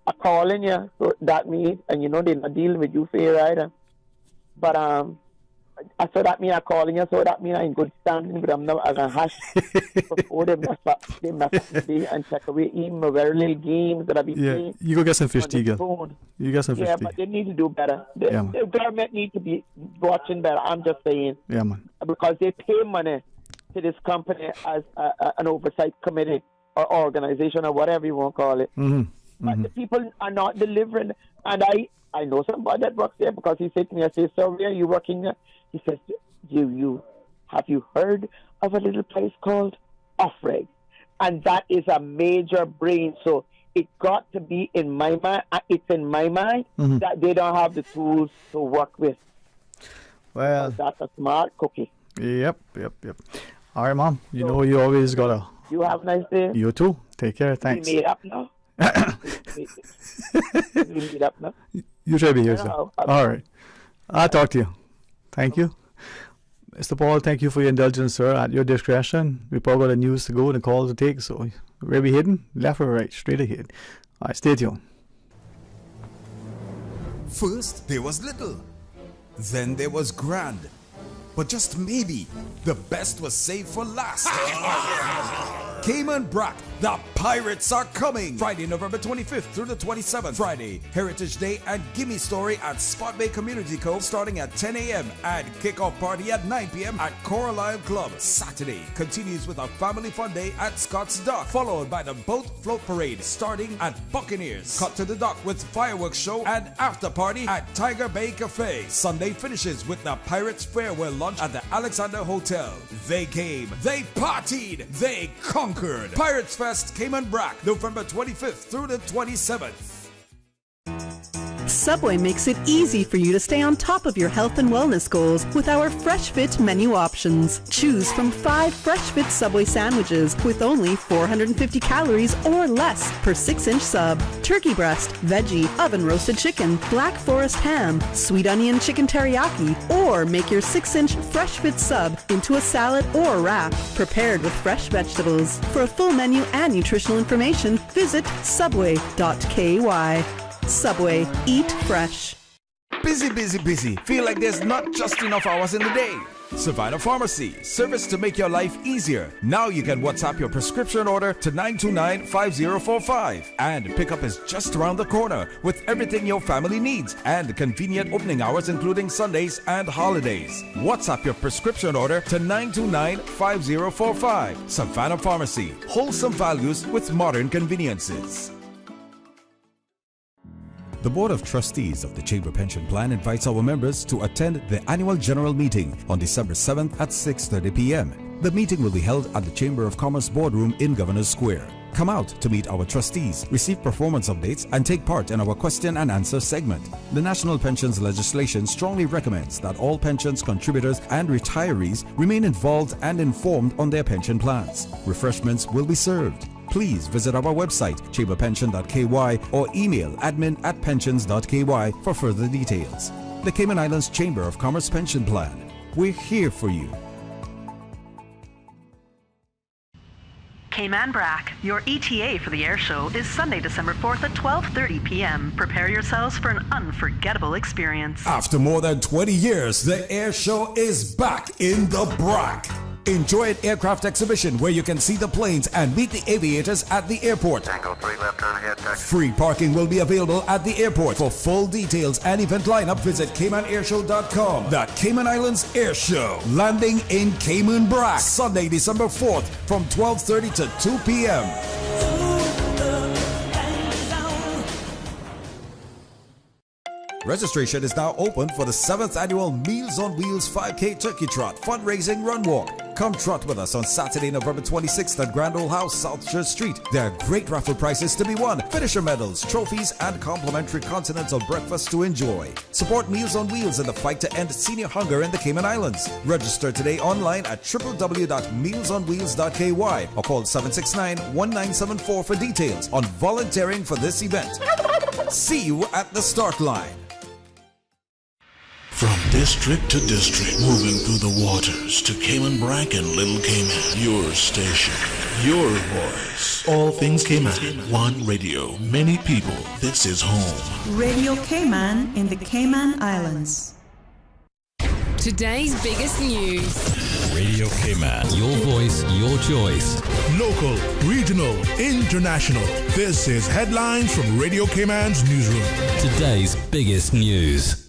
I'm calling you, so that means, and they're not dealing with you fair either. But so that means I'm calling you, so that means I'm in good standing with them now. I can hash before they mess up me and take away even my very little games that I've been playing. You go get some fish, Teagle. You get some fish. Yeah, but they need to do better. The government need to be watching better. I'm just saying. Yeah, man. Because they pay money to this company as an oversight committee or organization or whatever you want to call it. Mm-hmm. But the people are not delivering. And I know somebody that works there, because he said to me, I say, so where are you working there? He says, have you heard of a little place called Offreg? And that is a major brain. So it got to be in my mind. It's in my mind that they don't have the tools to work with. Well, that's a smart cookie. Yep. All right, Mom. You know you always gotta. You have a nice day. You too. Take care. Thanks. We made up now. We made up now. You should be here, sir. All right. I'll talk to you. Thank you. Mr. Paul, thank you for your indulgence, sir. At your discretion. We probably got the news to go and the calls to take. So where we heading? Left or right? Straight ahead. All right, stay tuned. First, there was little. Then there was grand. But just maybe, the best was saved for last. Cayman Brack, the Pirates are coming! Friday, November 25th through the 27th. Friday, Heritage Day and Gimme Story at Spot Bay Community Cove starting at 10 a.m. and kickoff party at 9 p.m. at Coral Isle Club. Saturday continues with a family fun day at Scott's Dock, followed by the boat float parade starting at Buccaneers. Cut to the dock with fireworks show and after party at Tiger Bay Cafe. Sunday finishes with the Pirates Farewell lunch at the Alexander Hotel. They came, they partied, they conquered. Pirates Fest Cayman Brack, November 25th through the 27th. Subway makes it easy for you to stay on top of your health and wellness goals with our Fresh Fit menu options. Choose from 5 Fresh Fit Subway sandwiches with only 450 calories or less per 6-inch sub. Turkey breast, veggie, oven roasted chicken, black forest ham, sweet onion chicken teriyaki, or make your 6-inch Fresh Fit sub into a salad or wrap prepared with fresh vegetables. For a full menu and nutritional information, visit subway.ky. Subway, eat fresh. Busy, busy, busy. Feel like there's not just enough hours in the day. Savannah Pharmacy, service to make your life easier. Now you can WhatsApp your prescription order to 929-5045. And pickup is just around the corner with everything your family needs and convenient opening hours including Sundays and holidays. WhatsApp your prescription order to 929-5045. Savannah Pharmacy, wholesome values with modern conveniences. The Board of Trustees of the Chamber Pension Plan invites our members to attend the annual general meeting on December 7th at 6:30 p.m. The meeting will be held at the Chamber of Commerce Boardroom in Governors Square. Come out to meet our trustees, receive performance updates, and take part in our question and answer segment. The National Pensions legislation strongly recommends that all pensions contributors and retirees remain involved and informed on their pension plans. Refreshments will be served. Please visit our website, chamberpension.ky, or email admin@pensions.ky for further details. The Cayman Islands Chamber of Commerce Pension Plan. We're here for you. Cayman Brack, your ETA for the air show is Sunday, December 4th at 12:30 p.m. Prepare yourselves for an unforgettable experience. After more than 20 years, the air show is back in the Brack. Enjoy an aircraft exhibition where you can see the planes and meet the aviators at the airport. Tango 3 left turn ahead, taxi. Free parking will be available at the airport. For full details and event lineup, visit CaymanAirShow.com. The Cayman Islands Air Show, landing in Cayman Brack, Sunday, December 4th from 12:30 to 2 p.m. Registration is now open for the 7th annual Meals on Wheels 5K Turkey Trot fundraising run walk. Come trot with us on Saturday, November 26th at Grand Ole House, South Church Street. There are great raffle prizes to be won, finisher medals, trophies, and complimentary continental breakfast to enjoy. Support Meals on Wheels in the fight to end senior hunger in the Cayman Islands. Register today online at www.mealsonwheels.ky or call 769-1974 for details on volunteering for this event. See you at the start line. From district to district, moving through the waters to Cayman Brack and Little Cayman. Your station, your voice. All things Cayman. One radio, many people. This is home. Radio Cayman in the Cayman Islands. Today's biggest news. Radio Cayman, your voice, your choice. Local, regional, international. This is headlines from Radio Cayman's newsroom. Today's biggest news.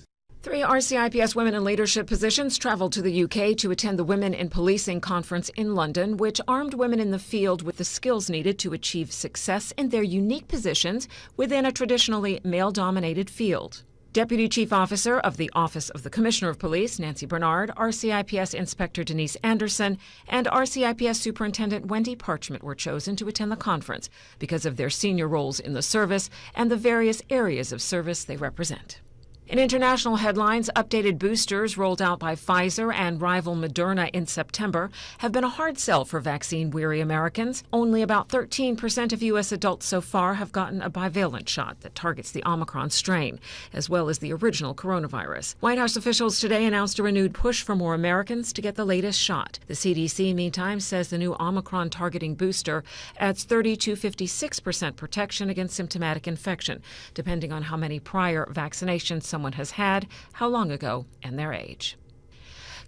3 RCIPS women in leadership positions traveled to the UK to attend the Women in Policing Conference in London, which armed women in the field with the skills needed to achieve success in their unique positions within a traditionally male-dominated field. Deputy Chief Officer of the Office of the Commissioner of Police, Nancy Bernard, RCIPS Inspector Denise Anderson, and RCIPS Superintendent Wendy Parchment were chosen to attend the conference because of their senior roles in the service and the various areas of service they represent. In international headlines, updated boosters rolled out by Pfizer and rival Moderna in September have been a hard sell for vaccine-weary Americans. Only about 13% of U.S. adults so far have gotten a bivalent shot that targets the Omicron strain, as well as the original coronavirus. White House officials today announced a renewed push for more Americans to get the latest shot. The CDC, meantime, says the new Omicron-targeting booster adds 30 to 56% protection against symptomatic infection, depending on how many prior vaccinations someone has had, how long ago, and their age.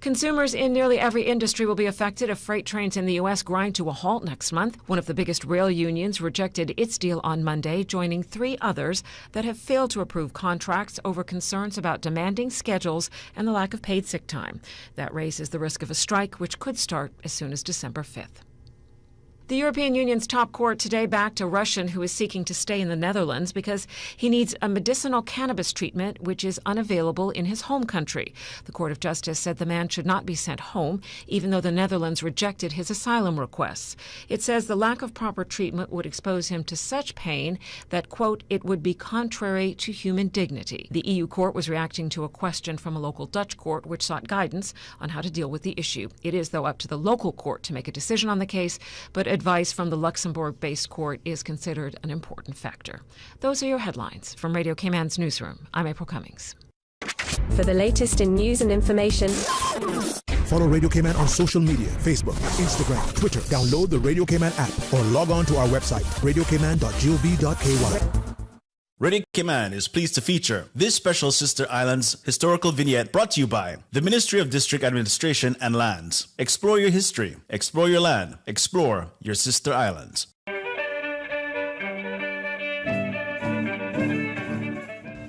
Consumers in nearly every industry will be affected if freight trains in the U.S. grind to a halt next month. One of the biggest rail unions rejected its deal on Monday, joining 3 others that have failed to approve contracts over concerns about demanding schedules and the lack of paid sick time. That raises the risk of a strike, which could start as soon as December 5th. The European Union's top court today backed a Russian who is seeking to stay in the Netherlands because he needs a medicinal cannabis treatment which is unavailable in his home country. The Court of Justice said the man should not be sent home, even though the Netherlands rejected his asylum requests. It says the lack of proper treatment would expose him to such pain that, quote, it would be contrary to human dignity. The EU court was reacting to a question from a local Dutch court which sought guidance on how to deal with the issue. It is, though, up to the local court to make a decision on the case, but advice from the Luxembourg-based court is considered an important factor. Those are your headlines from Radio Cayman's newsroom. I'm April Cummings. For the latest in news and information, follow Radio Cayman on social media, Facebook, Instagram, Twitter. Download the Radio Cayman app or log on to our website, radiocayman.gov.ky. Radio Cayman is pleased to feature this special Sister Islands historical vignette brought to you by the Ministry of District Administration and Lands. Explore your history, explore your land, explore your Sister Islands.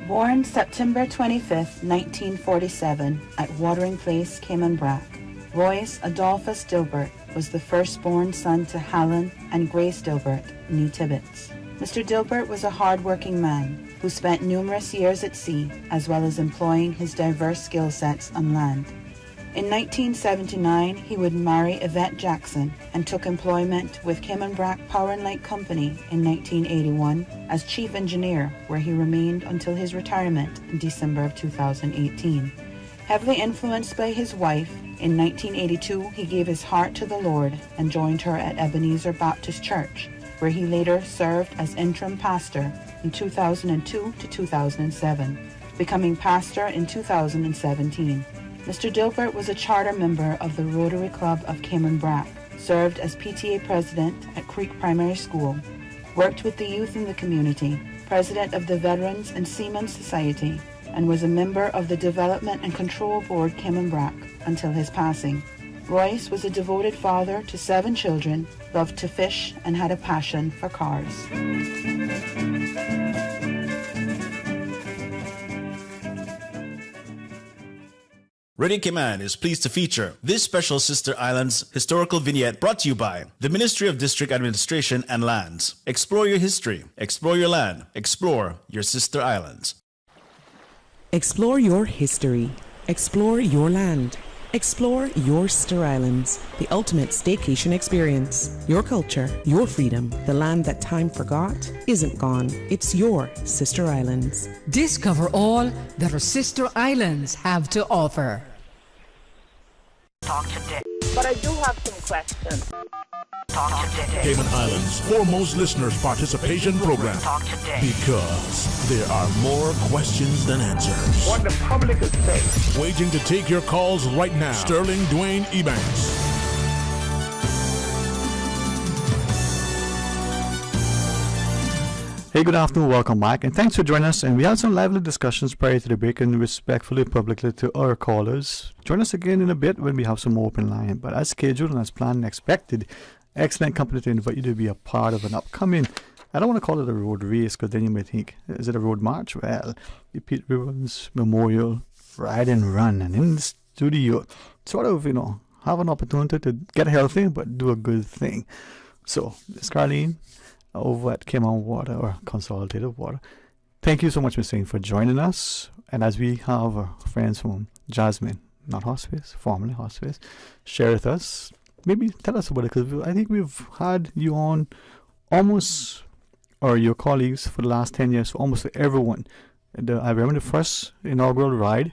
Born September 25th, 1947, at Watering Place, Cayman Brac, Royce Adolphus Dilbert was the firstborn son to Helen and Grace Dilbert, née Tibbets. Mr. Dilbert was a hard-working man who spent numerous years at sea, as well as employing his diverse skill sets on land. In 1979, he would marry Yvette Jackson and took employment with Cayman Brac Power and Light Company in 1981 as chief engineer, where he remained until his retirement in December of 2018. Heavily influenced by his wife, in 1982 he gave his heart to the Lord and joined her at Ebenezer Baptist Church, where he later served as interim pastor in 2002 to 2007, becoming pastor in 2017. Mr. Dilbert was a charter member of the Rotary Club of Cayman Brac, served as PTA president at Creek Primary School, worked with the youth in the community, president of the Veterans and Seamen Society, and was a member of the Development and Control Board Cayman Brac until his passing. Royce was a devoted father to 7 children, loved to fish, and had a passion for cars. Radio Cayman is pleased to feature this special Sister Islands historical vignette brought to you by the Ministry of District Administration and Lands. Explore your history, explore your land, explore your Sister Islands. Explore your history, explore your land. Explore your Sister Islands, the ultimate staycation experience. Your culture, your freedom, the land that time forgot isn't gone. It's your Sister Islands. Discover all that our Sister Islands have to offer. Talk today. But I do have some questions. Talk today. Cayman Islands' foremost listeners participation program. Talk today. Because there are more questions than answers. What the public is saying. Waging to take your calls right now. Sterling Dwayne EBANKS. Hey, good afternoon, welcome back, and thanks for joining us. And we had some lively discussions prior to the break, and respectfully, publicly to our callers. Join us again in a bit when we have some open line. But as scheduled and as planned and expected, excellent company to invite you to be a part of an upcoming, I don't want to call it a road race, because then you may think, is it a road march? Well, the Pete Rivers Memorial Ride and Run, and in the studio, sort of, have an opportunity to get healthy, but do a good thing. So, it's Carlene over at Cayman Water, or Consolidated Water. Thank you so much, Ms. Singh, for joining us. And as we have our friends from Jasmine, not Hospice, formerly Hospice, share with us, maybe tell us about it, because I think we've had you on almost, or your colleagues for the last 10 years, for almost everyone. I remember the first inaugural ride,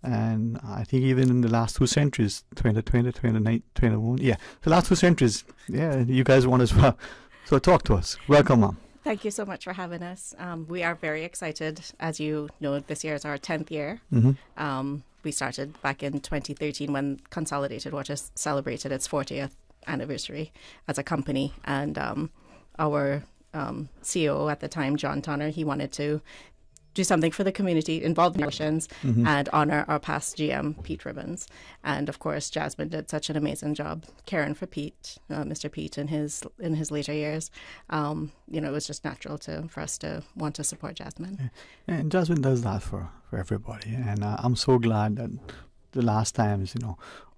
and I think even in the last 2 centuries, 2020, 2019, 21, yeah, the last 2 centuries, yeah, you guys won as well. So talk to us. Welcome, Mom. Thank you so much for having us. We are very excited. As you know, this year is our 10th year. Mm-hmm. We started back in 2013 when Consolidated Water celebrated its 40th anniversary as a company. And our CEO at the time, John Tonner, he wanted to do something for the community, involve the nations, and honor our past GM, Pete Ribbons. And of course, Jasmine did such an amazing job caring for Pete, Mr. Pete, in his later years. It was just natural for us to want to support Jasmine. Yeah. And Jasmine does that for everybody. And I'm so glad that the last times,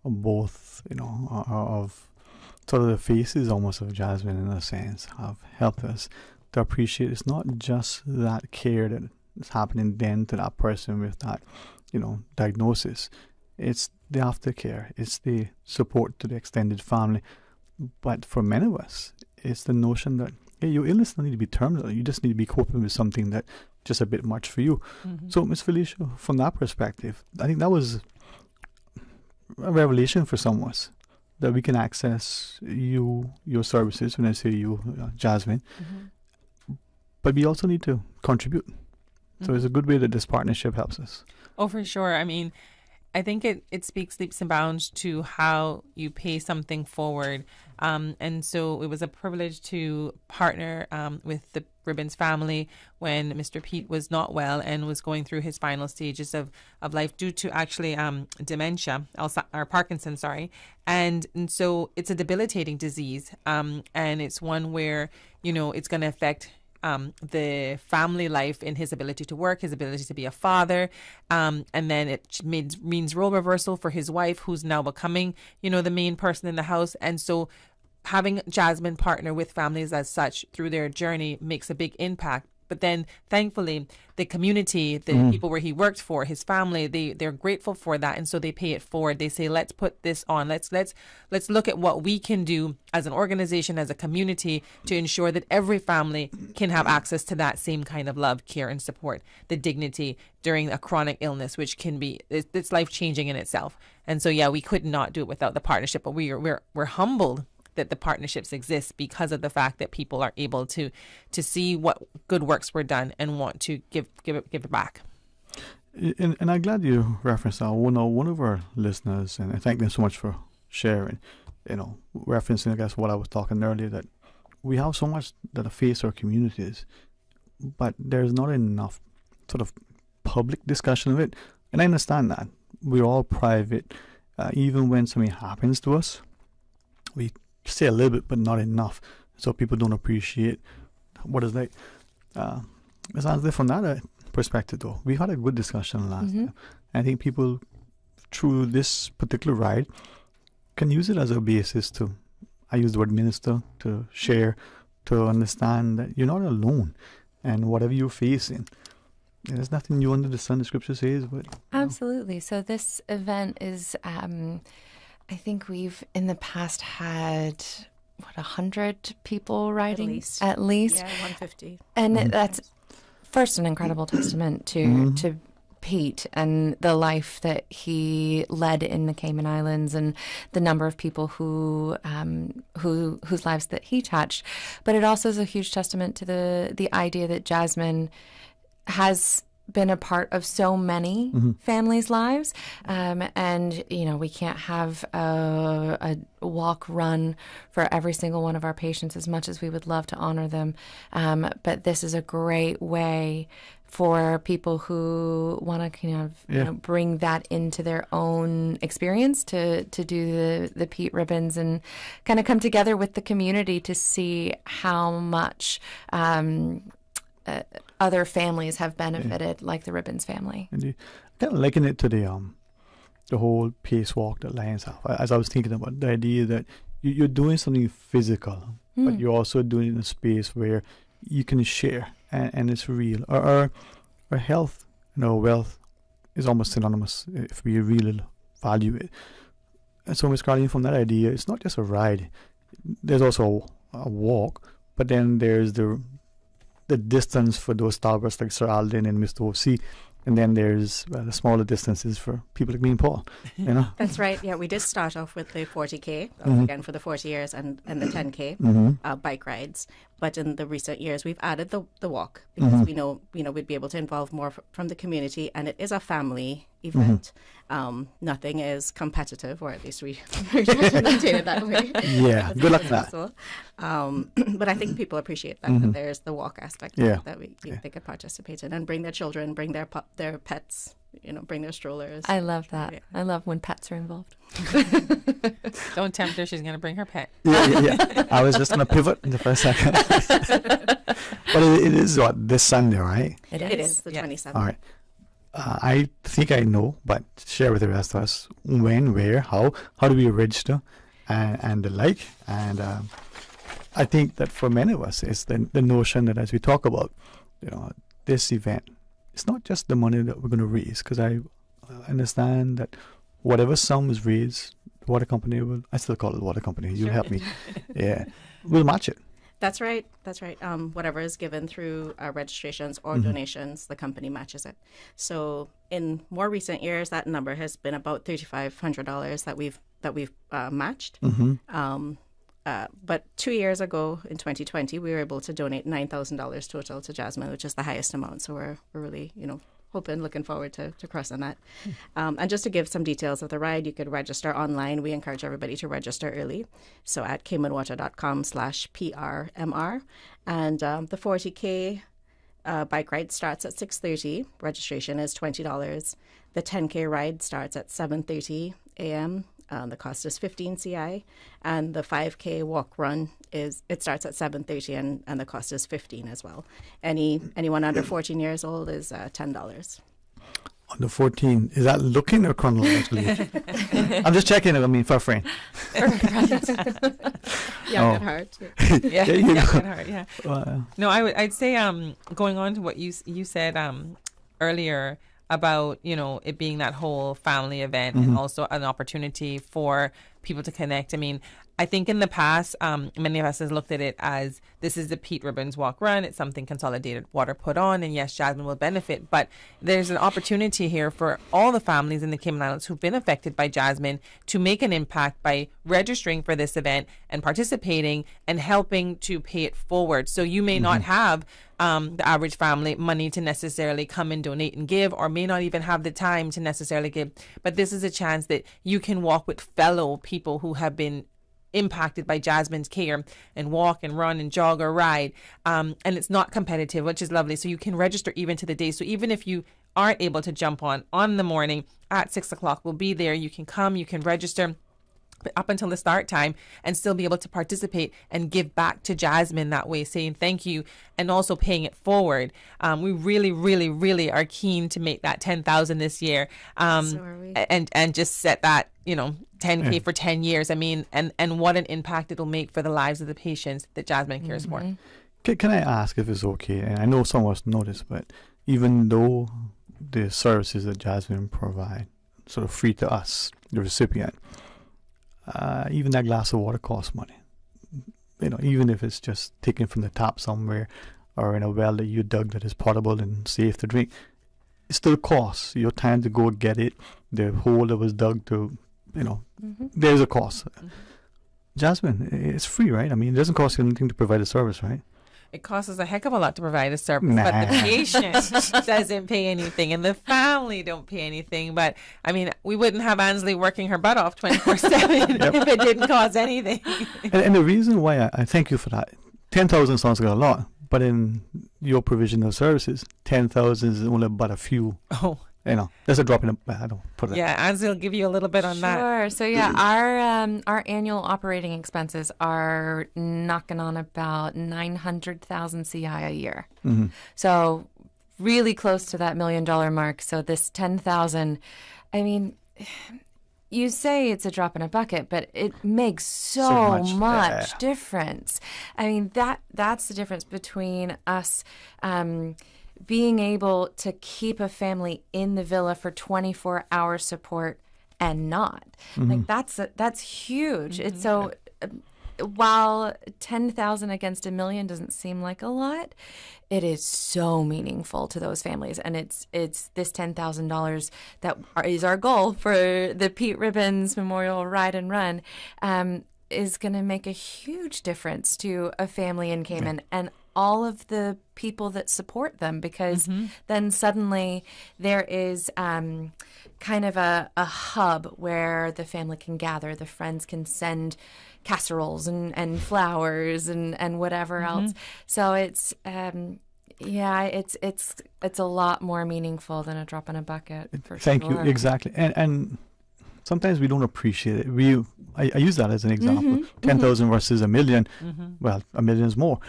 both, of sort of the faces almost of Jasmine in a sense have helped us to appreciate it's not just that care that is happening then to that person with that, diagnosis. It's the aftercare. It's the support to the extended family. But for many of us, it's the notion that, hey, your illness doesn't need to be terminal. You just need to be coping with something that just a bit much for you. Mm-hmm. So, Ms. Felicia, from that perspective, I think that was a revelation for some of us, that we can access your services, when I say you, Jasmine, but we also need to contribute. So it's a good way that this partnership helps us. Oh, for sure. I mean, I think it speaks leaps and bounds to how you pay something forward. And so it was a privilege to partner with the Ribbons family when Mr. Pete was not well and was going through his final stages of life due to actually dementia, or Parkinson's, sorry. And so it's a debilitating disease. And it's one where, it's going to affect the family life in his ability to work, his ability to be a father. And then it means role reversal for his wife, who's now becoming, the main person in the house. And so having Jasmine partner with families as such through their journey makes a big impact. But then thankfully the community, the people where he worked for, his family, they're grateful for that. And so they pay it forward. They say, let's put this on. Let's look at what we can do as an organization, as a community, to ensure that every family can have access to that same kind of love, care, and support, the dignity during a chronic illness, which can be, it's life-changing in itself. And so, we could not do it without the partnership, but we're humbled that the partnerships exist because of the fact that people are able to see what good works were done and want to give it back. And I'm glad you referenced one of our listeners, and I thank them so much for sharing, referencing, I guess, what I was talking earlier, that we have so much that affects our communities, but there's not enough sort of public discussion of it. And I understand that. We're all private. Even when something happens to us, we say a little bit, but not enough. So people don't appreciate what it's like. From that perspective, though, we had a good discussion last time. I think people, through this particular ride, can use it as a basis to, I use the word minister, to share, to understand that you're not alone. And whatever you're facing, there's nothing new under the sun, the scripture says. But absolutely. So this event is, I think we've in the past had 100 people riding at least. Yeah, 150. And that's first an incredible testament to Pete and the life that he led in the Cayman Islands and the number of people whose lives that he touched. But it also is a huge testament to the idea that Jasmine has been a part of so many families' lives, and we can't have a walk run for every single one of our patients, as much as we would love to honor them, but this is a great way for people who want to kind of bring that into their own experience to do the Pete Ribbons and kind of come together with the community to see how much other families have benefited, like the Ribbons family. And you kind of liken it to the whole pace walk that Lions have. As I was thinking about the idea that you're doing something physical, but you're also doing it in a space where you can share and it's real. Our health and our wealth is almost synonymous if we really value it. And so, Ms. Carlene, from that idea, it's not just a ride. There's also a walk, but then there's the distance for those stalwarts like Sir Alden and Mr. O.C., and then there's the smaller distances for people like me and Paul. That's right. Yeah, we did start off with the 40K, again for the 40 years, and the 10K bike rides. But in the recent years, we've added the walk because we know we'd be able to involve more from the community, and it is a family event. Nothing is competitive, or at least we try to maintain it that way. Yeah, good luck with that. But I think people appreciate that there's the walk aspect that they could participate in and bring their children, bring their pets, bring their strollers. I love that. Yeah. I love when pets are involved. Don't tempt her. She's going to bring her pet. Yeah. I was just going to pivot in the first second. But it is this Sunday, right? It is the 27th. All right. I think I know, but share with the rest of us when, where, how do we register and the like. And I think that for many of us, it's the notion that as we talk about, this event, it's not just the money that we're going to raise, because I understand that whatever sum is raised, the water company will, I still call it water company, you'll help me. Yeah, we'll match it. That's right. Whatever is given through registrations or donations, the company matches it. So in more recent years, that number has been about $3,500 that we've matched. But 2 years ago, in 2020, we were able to donate $9,000 total to Jasmine, which is the highest amount. So we're really, looking forward to crossing that. And just to give some details of the ride, you could register online. We encourage everybody to register early. So at caymanwater.com/PRMR. And the 40K bike ride starts at 6:30. Registration is $20. The 10K ride starts at 7:30 a.m. The cost is 15 CI, and the 5K walk run starts at 7:30, and the cost is 15 as well. Anyone under 14 years old is $10. Under 14, is that looking or chronologically? I'm just checking. I mean, for a friend. Young at heart. Yeah, There you young go. at heart. Yeah. No, I'd say going on to what you said earlier about, you know, it being that whole family event and also an opportunity for people to connect. I mean, I think in the past, many of us has looked at it as this is the Pete Ribbons Walk Run. It's something Consolidated Water put on, and yes, Jasmine will benefit. But there's an opportunity here for all the families in the Cayman Islands who've been affected by Jasmine to make an impact by registering for this event and participating and helping to pay it forward. So you may not have the average family money to necessarily come and donate and give, or may not even have the time to necessarily give. But this is a chance that you can walk with fellow people who have been impacted by Jasmine's care and walk and run and jog or ride. And it's not competitive, which is lovely. So you can register even to the day. So even if you aren't able to jump on the morning at 6 o'clock, we'll be there. You can come, you can register up until the start time and still be able to participate and give back to Jasmine that way, saying thank you and also paying it forward. We really, really, really are keen to make that 10,000 this year, So are we. and just set that, you know, 10K for 10 years. I mean, and what an impact it'll make for the lives of the patients that Jasmine cares for. Can I ask if it's okay? And I know some of us know this, but even though the services that Jasmine provide sort of free to us, the recipient, even that glass of water costs money. You know, even if it's just taken from the tap somewhere or in a well that you dug that is potable and safe to drink, it still costs. Your time to go get it, the hole that was dug to, you know, there's a cost. Jasmine, it's free, right? I mean, it doesn't cost you anything to provide a service, right? It costs us a heck of a lot to provide a service, but the patient doesn't pay anything and the family don't pay anything. But I mean, we wouldn't have Ansley working her butt off 24/7 if it didn't cost anything. And the reason why I thank you for that, 10,000 sounds like a lot, but in your provision of services, 10,000 is only but a few. Oh. You know, there's a drop in I don't put it. Yeah, Ansley will give you a little bit on that. Sure. So yeah, our annual operating expenses are knocking on about 900,000 CI a year. So really close to that $1 million mark. So this 10,000, I mean, you say it's a drop in a bucket, but it makes so much difference. I mean, that's the difference between us being able to keep a family in the villa for 24-hour support and not. Like that's huge. It's so while 10,000 against $1 million doesn't seem like a lot, it is so meaningful to those families. And it's this $10,000 that is our goal for the Pete Ribbons Memorial Ride and Run is going to make a huge difference to a family in Cayman and all of the people that support them, because then suddenly there is kind of a hub where the family can gather, the friends can send casseroles and flowers and whatever else. So it's it's a lot more meaningful than a drop in a bucket. Thank you. Exactly. And sometimes we don't appreciate it. I use that as an example. 10,000 versus $1 million. Well, $1 million is more.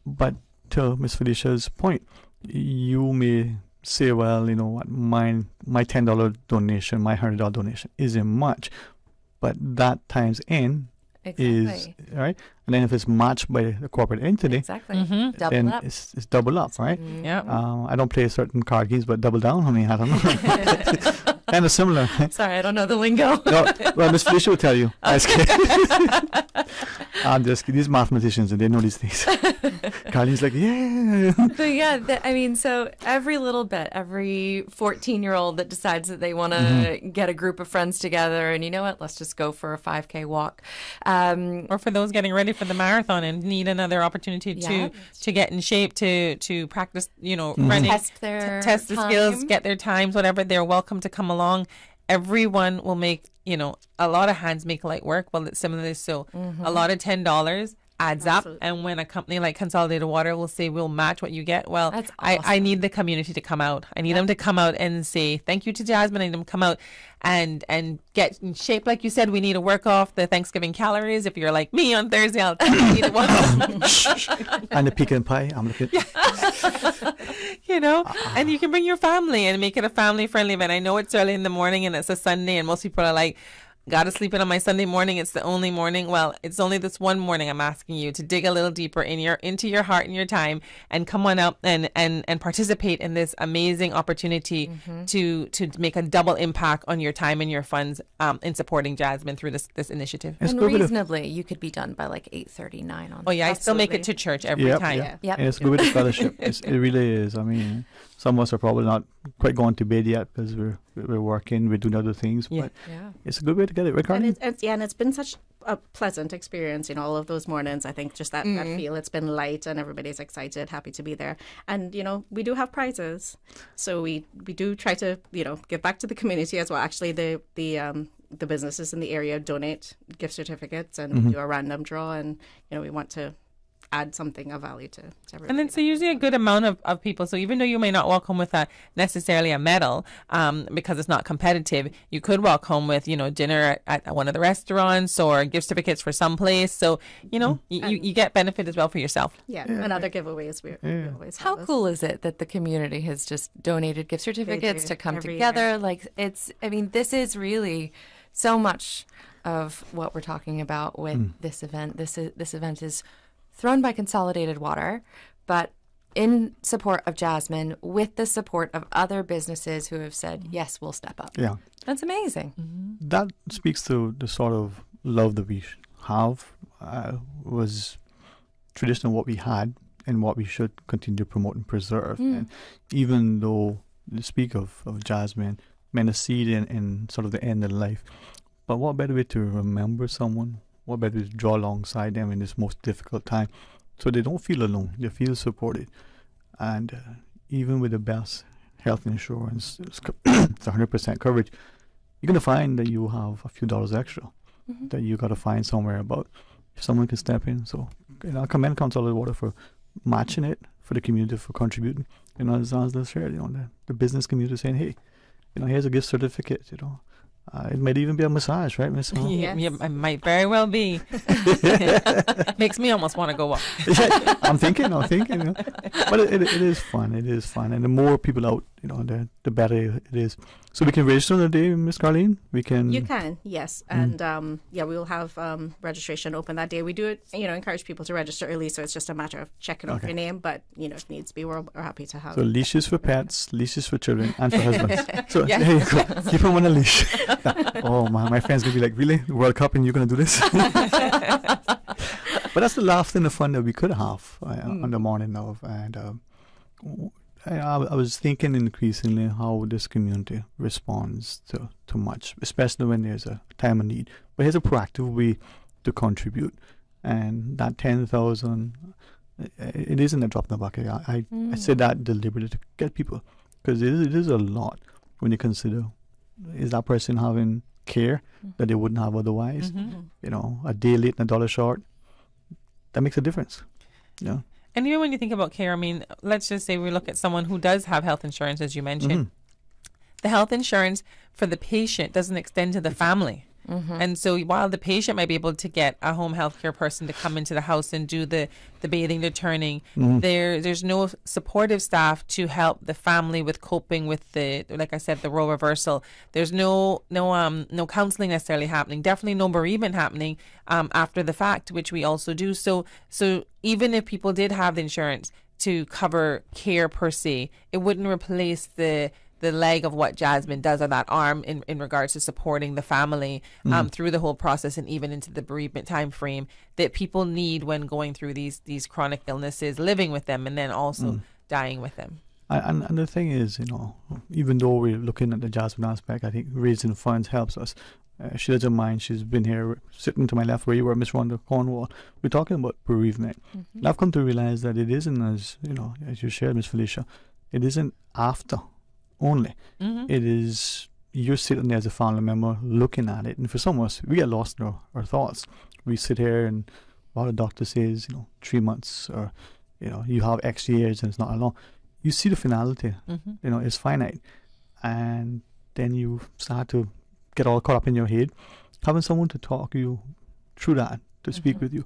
But to Miss Felicia's point, you may say, well, you know what, my $10 donation, my $100 donation isn't much, but that times N is right. And then if it's matched by the corporate entity, double then up. it's double up, right? Yeah. I don't play certain card games, but double down. I mean, I don't know. Kind of similar. Sorry, I don't know the lingo. No, well, Miss Felicia will tell you. I'm just kidding. These mathematicians, and they know these things. Carlene's like, yeah. But yeah, I mean, so every little bit, every 14-year-old that decides that they want to get a group of friends together and, you know what, let's just go for a 5K walk. Or for those getting ready for the marathon and need another opportunity to get in shape, to practice, running, test their test the skills, get their times, whatever, they're welcome to come along. Everyone will make, a lot of hands make light work. Well, it's similarly so. A lot of $10 adds up, and when a company like Consolidated Water will say we'll match what you get, well, That's awesome. I need the community to come out. I need them to come out and say thank you to Jasmine. I need them to come out and get in shape. Like you said, we need to work off the Thanksgiving calories. If you're like me on Thursday, I'll tell you need to work And the pecan pie. I'm looking. And you can bring your family and make it a family friendly event. I know it's early in the morning and it's a Sunday, and most people are like, gotta sleep in on my Sunday morning. It's the only morning. Well, it's only this one morning. I'm asking you to dig a little deeper into your heart and your time, and come on out and participate in this amazing opportunity to make a double impact on your time and your funds in supporting Jasmine through this initiative. And reasonably, you could be done by like 8:39 on. Oh yeah, I still make it to church every time. Yep. And it's good with the fellowship. It really is. I mean, some of us are probably not quite going to bed yet because we're working, we're doing other things, but it's a good way to get it. Right, Carlene? And it's been such a pleasant experience, all of those mornings. I think just that feel, it's been light and everybody's excited, happy to be there. And, we do have prizes. So we do try to, give back to the community as well. Actually, the businesses in the area donate gift certificates, and we do a random draw, and, we want to add something of value to everybody. And it's usually a good amount of people. So even though you may not walk home with necessarily a medal, because it's not competitive, you could walk home with, dinner at one of the restaurants or gift certificates for some place. So, you get benefit as well for yourself. And other giveaways. We always have How those. cool is it that the community has just donated gift certificates to come every together? year. Like, this is really so much of what we're talking about with this event. This event is thrown by Consolidated Water, but in support of Jasmine, with the support of other businesses who have said, yes, we'll step up. Yeah. That's amazing. That speaks to the sort of love that we have, was traditional what we had and what we should continue to promote and preserve. And even though you speak of Jasmine, meant a seed in sort of the end of life, but what better way to remember someone? What better way to draw alongside them in this most difficult time, so they don't feel alone, they feel supported. And even with the best health insurance, it's 100% coverage, you're going to find that you have a few dollars extra that you got to find somewhere about. If someone can step in, so I commend Consolidated Water for matching it, for the community for contributing. As Ansel shared, the business community saying, hey, here's a gift certificate. It might even be a massage, right, Miss? Yeah, it might very well be. Makes me almost want to go up. I'm thinking. But it is fun. It is fun. And the more people out, the better it is. So we can register on the day, Miss Carlene? We can. You can, yes. And we will have registration open that day. We do it, encourage people to register early, so it's just a matter of checking off your name. But, if needs be, we're happy to have. So leashes for pets, leashes for children, and for husbands. So there you go. Keep them on a leash. Oh, my friends going to be like, really? The World Cup and you're going to do this? But that's the laughter and the fun that we could have on the morning of. And I was thinking increasingly how this community responds to much, especially when there's a time of need. But here's a proactive way to contribute. And that 10,000, it isn't a drop in the bucket. I said that deliberately to get people, because it is a lot when you consider, is that person having care that they wouldn't have otherwise? A day late and $1 short, that makes a difference. Yeah. And even when you think about care, let's just say we look at someone who does have health insurance, as you mentioned. The health insurance for the patient doesn't extend to the family. And so while the patient might be able to get a home health care person to come into the house and do the bathing, the turning, there's no supportive staff to help the family with coping with like I said, the role reversal. There's no counseling necessarily happening. Definitely no bereavement happening after the fact, which we also do. So even if people did have the insurance to cover care per se, it wouldn't replace the leg of what Jasmine does, or that arm in regards to supporting the family through the whole process and even into the bereavement time frame that people need when going through these chronic illnesses, living with them, and then also dying with them. And the thing is, you know, even though we're looking at the Jasmine aspect, I think raising funds helps us. She doesn't mind. She's been here sitting to my left where you were, Miss Rhonda Cornwall. We're talking about bereavement. And I've come to realize that it isn't, as you know, as you shared, Miss Felicia, it isn't after only. It is you're sitting there as a family member looking at it. And for some of us, we get lost in our thoughts. We sit here and while the doctor says, you know, 3 months, or, you know, you have X years and it's not long. You see the finality, you know, it's finite. And then you start to get all caught up in your head. Having someone to talk you through that, to speak with you.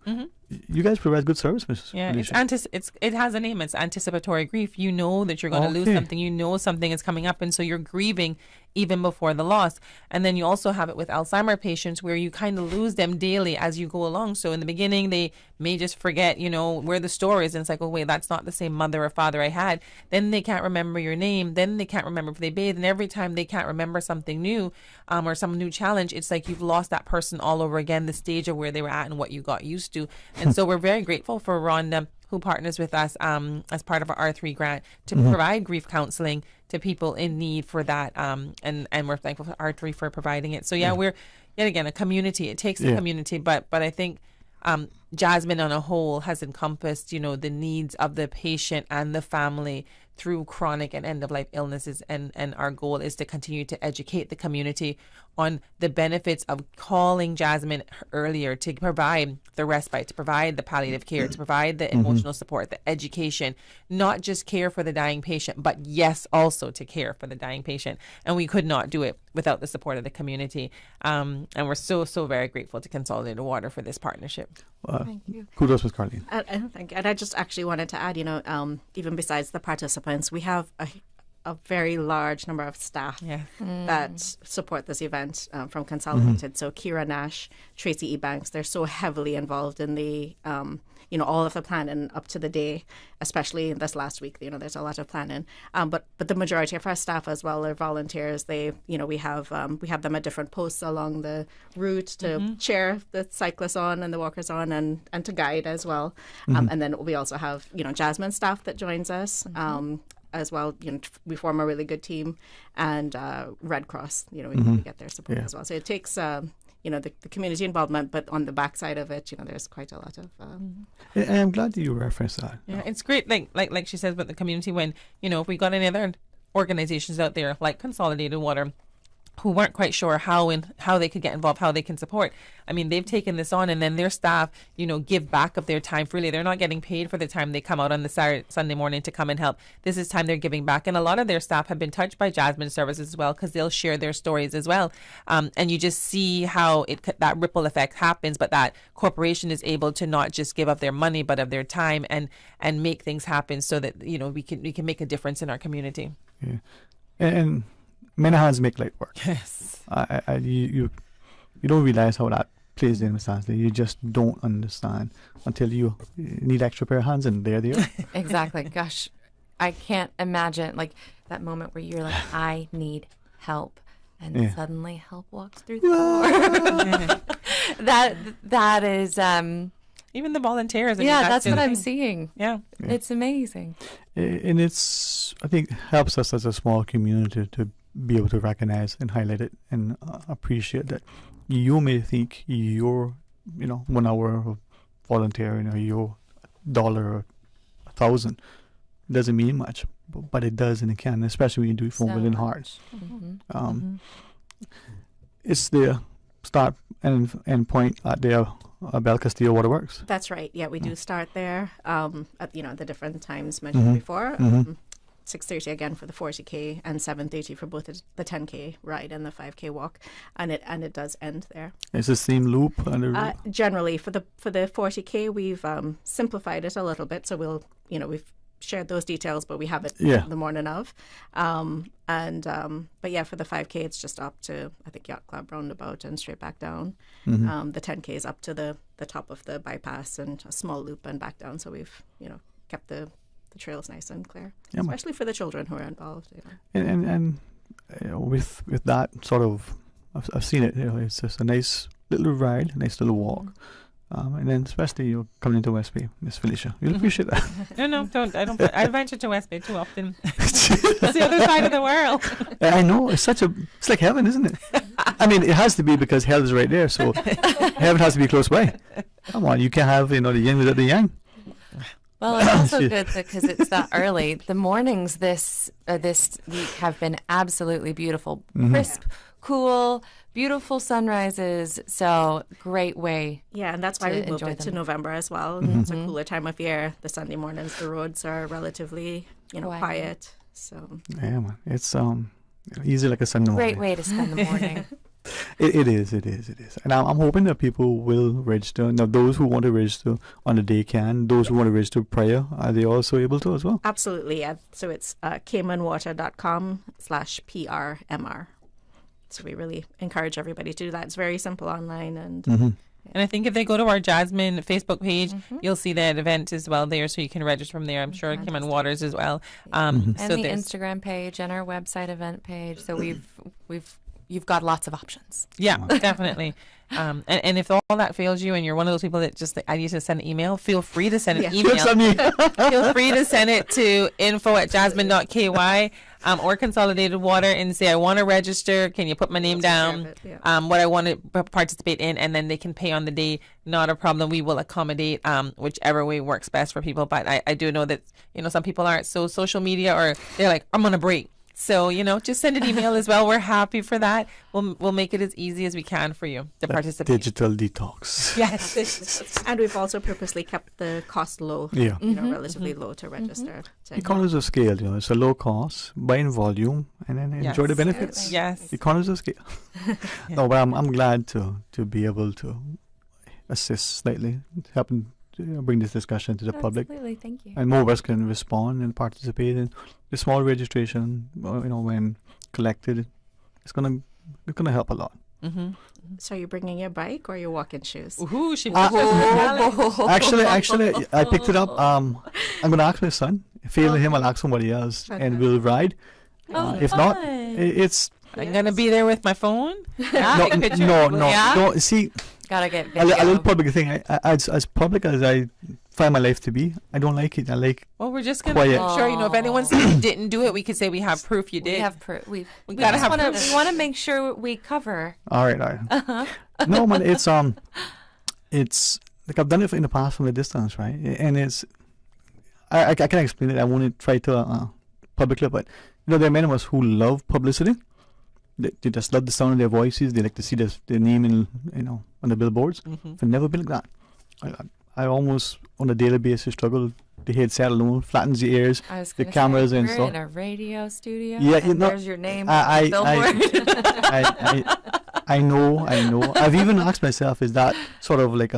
You guys provide good service, Mrs. Yeah, Felicia. it has a name. It's anticipatory grief. You know that you're going to lose something. You know something is coming up, and so you're grieving even before the loss. And then you also have it with Alzheimer patients where you kind of lose them daily as you go along. So in the beginning, they may just forget, you know, where the store is, and it's like, oh wait, that's not the same mother or father I had. Then they can't remember your name. Then they can't remember if they bathed. And every time they can't remember something new, or some new challenge, it's like you've lost that person all over again, the stage of where they were at and what you got used to. And so we're very grateful for Rhonda, who partners with us as part of our R3 grant to provide grief counseling to people in need for that. And we're thankful for R3 for providing it. So we're yet again a community. It takes a community, but I think Jasmine on a whole has encompassed, you know, the needs of the patient and the family through chronic and end-of-life illnesses, and our goal is to continue to educate the community on the benefits of calling Jasmine earlier, to provide the respite, to provide the palliative care, to provide the emotional support, the education, not just care for the dying patient, but yes, also to care for the dying patient. And we could not do it without the support of the community. And we're so very grateful to Consolidated Water for this partnership. Thank you. Kudos, Ms. Carleen. And I just actually wanted to add, you know, even besides the participants, we have a very large number of staff that support this event from Consolidated. So Kira Nash, Tracy EBANKS, they're so heavily involved in the, you know, all of the planning up to the day, especially this last week. You know, there's a lot of planning. But the majority of our staff as well are volunteers. They, you know, we have them at different posts along the route to cheer the cyclists on and the walkers on, and to guide as well. And then we also have, you know, Jasmine staff that joins us. As well, you know, we form a really good team, and Red Cross, you know, we get their support as well. So it takes, you know, the community involvement, but on the backside of it, you know, there's quite a lot of. And I'm glad that you referenced that. Yeah, it's great. Like she says, about the community, when, you know, if we got any other organizations out there like Consolidated Water, who weren't quite sure how they could get involved, how they can support. I mean, they've taken this on, and then their staff, you know, give back of their time freely. They're not getting paid for the time they come out on the Sunday morning to come and help. This is time they're giving back. And a lot of their staff have been touched by Jasmine services as well, because they'll share their stories as well. And you just see how that ripple effect happens, but that corporation is able to not just give up their money, but of their time, and make things happen so that, you know, we can make a difference in our community. Yeah. And many hands make light work. Yes. You don't realize how that plays in, Ms. Ansley. You just don't understand until you need extra pair of hands, and there they are. Exactly. Gosh, I can't imagine like that moment where you're like, I need help, and suddenly help walks through the door. that is even the volunteers. That's what I'm seeing. Yeah, it's amazing. And it's, I think, helps us as a small community to be able to recognize and highlight it and appreciate that you may think your, you know, 1 hour of volunteering or your $1 or 1,000 doesn't mean much, but it does, and it can, especially when you do it from within heart. It's the start and end point at the Bel Castillo Waterworks. That's right. Yeah, we do start there at, you know, the different times mentioned before. 6:30 again for the 40K, and 7:30 for both the 10K ride and the 5K walk, and it does end there. It's the same loop. Generally, for the 40K, we've simplified it a little bit, so we've shared those details, but we have it the morning of. But yeah, for the 5K, it's just up to, I think, Yacht Club roundabout and straight back down. The 10K is up to the top of the bypass and a small loop and back down. So we've, you know, kept the the trail's nice and clear, Yeah, man. especially for the children who are involved. You know. And with that sort of, I've seen it. It's just a nice little ride, a nice little walk. And then especially you're coming into West Bay, Miss Felicia. You'll appreciate that. No, don't. I don't. I venture to West Bay too often. It's the other side of the world. I know. It's like heaven, isn't it? I mean, it has to be because hell is right there. So heaven has to be close by. Come on, you can't have the yin without the yang. Well, it's also good because it's that early. The mornings this week have been absolutely beautiful, crisp, cool, beautiful sunrises. So great way. Yeah, and that's why we moved it to November as well. It's a cooler time of year. The Sunday mornings, the roads are relatively quiet. So yeah, man, it's easy like a Sunday morning. Great way to spend the morning. It is. And I'm hoping that people will register. Now, those who want to register on the day can. Those who want to register prior, are they also able to as well? Absolutely. Yeah. So it's caymanwater.com/PRMR. So we really encourage everybody to do that. It's very simple online. And and I think if they go to our Jasmine Facebook page, you'll see that event as well there, so you can register from there. I'm sure Cayman Waters as well. And so the Instagram page and our website event page. So you've got lots of options. Yeah, definitely. And if all that fails you and you're one of those people that just I need to send an email, feel free to send an email. Feel free to send it to info@jasmine.ky or Consolidated Water and say, I want to register. Can you put my name down? What I want to participate in, and then they can pay on the day. Not a problem. We will accommodate whichever way works best for people. But I do know that some people aren't so social media, or they're like, I'm on a break. So, just send an email as well. We're happy for that. We'll make it as easy as we can for you to participate. Digital detox. Yes. And we've also purposely kept the cost low, relatively low to register. Economies of scale, it's a low cost, buy in volume, and then enjoy the benefits. Yes. Economies of scale. No, but I'm glad to be able to assist slightly, helping bring this discussion to the public. Absolutely, thank you. And more of us can respond and participate in the small registration. When collected, it's gonna help a lot. So you're bringing your bike or your walking shoes? Actually, I picked it up. I'm gonna ask my son. Failing him, I'll ask somebody else, and we'll ride. If not, it's. I'm gonna be there with my phone. No. See. Gotta get a little public thing. As public as I find my life to be, I don't like it. I like. Well, we're just gonna make sure if anyone said you didn't do it, we could say we have proof you did. We have proof. We gotta have proof. We want to make sure we cover. All right. No, man, it's like I've done it in the past from a distance, right? And it's I can explain it. I won't try to publicly, but there are many of us who love publicity. They just love the sound of their voices. They like to see their name in on the billboards. I've never been like that. I almost on a daily basis struggle. The headset alone flattens the ears, the cameras and stuff. We're in a radio studio. Yeah, there's your name. I know. I've even asked myself, is that sort of like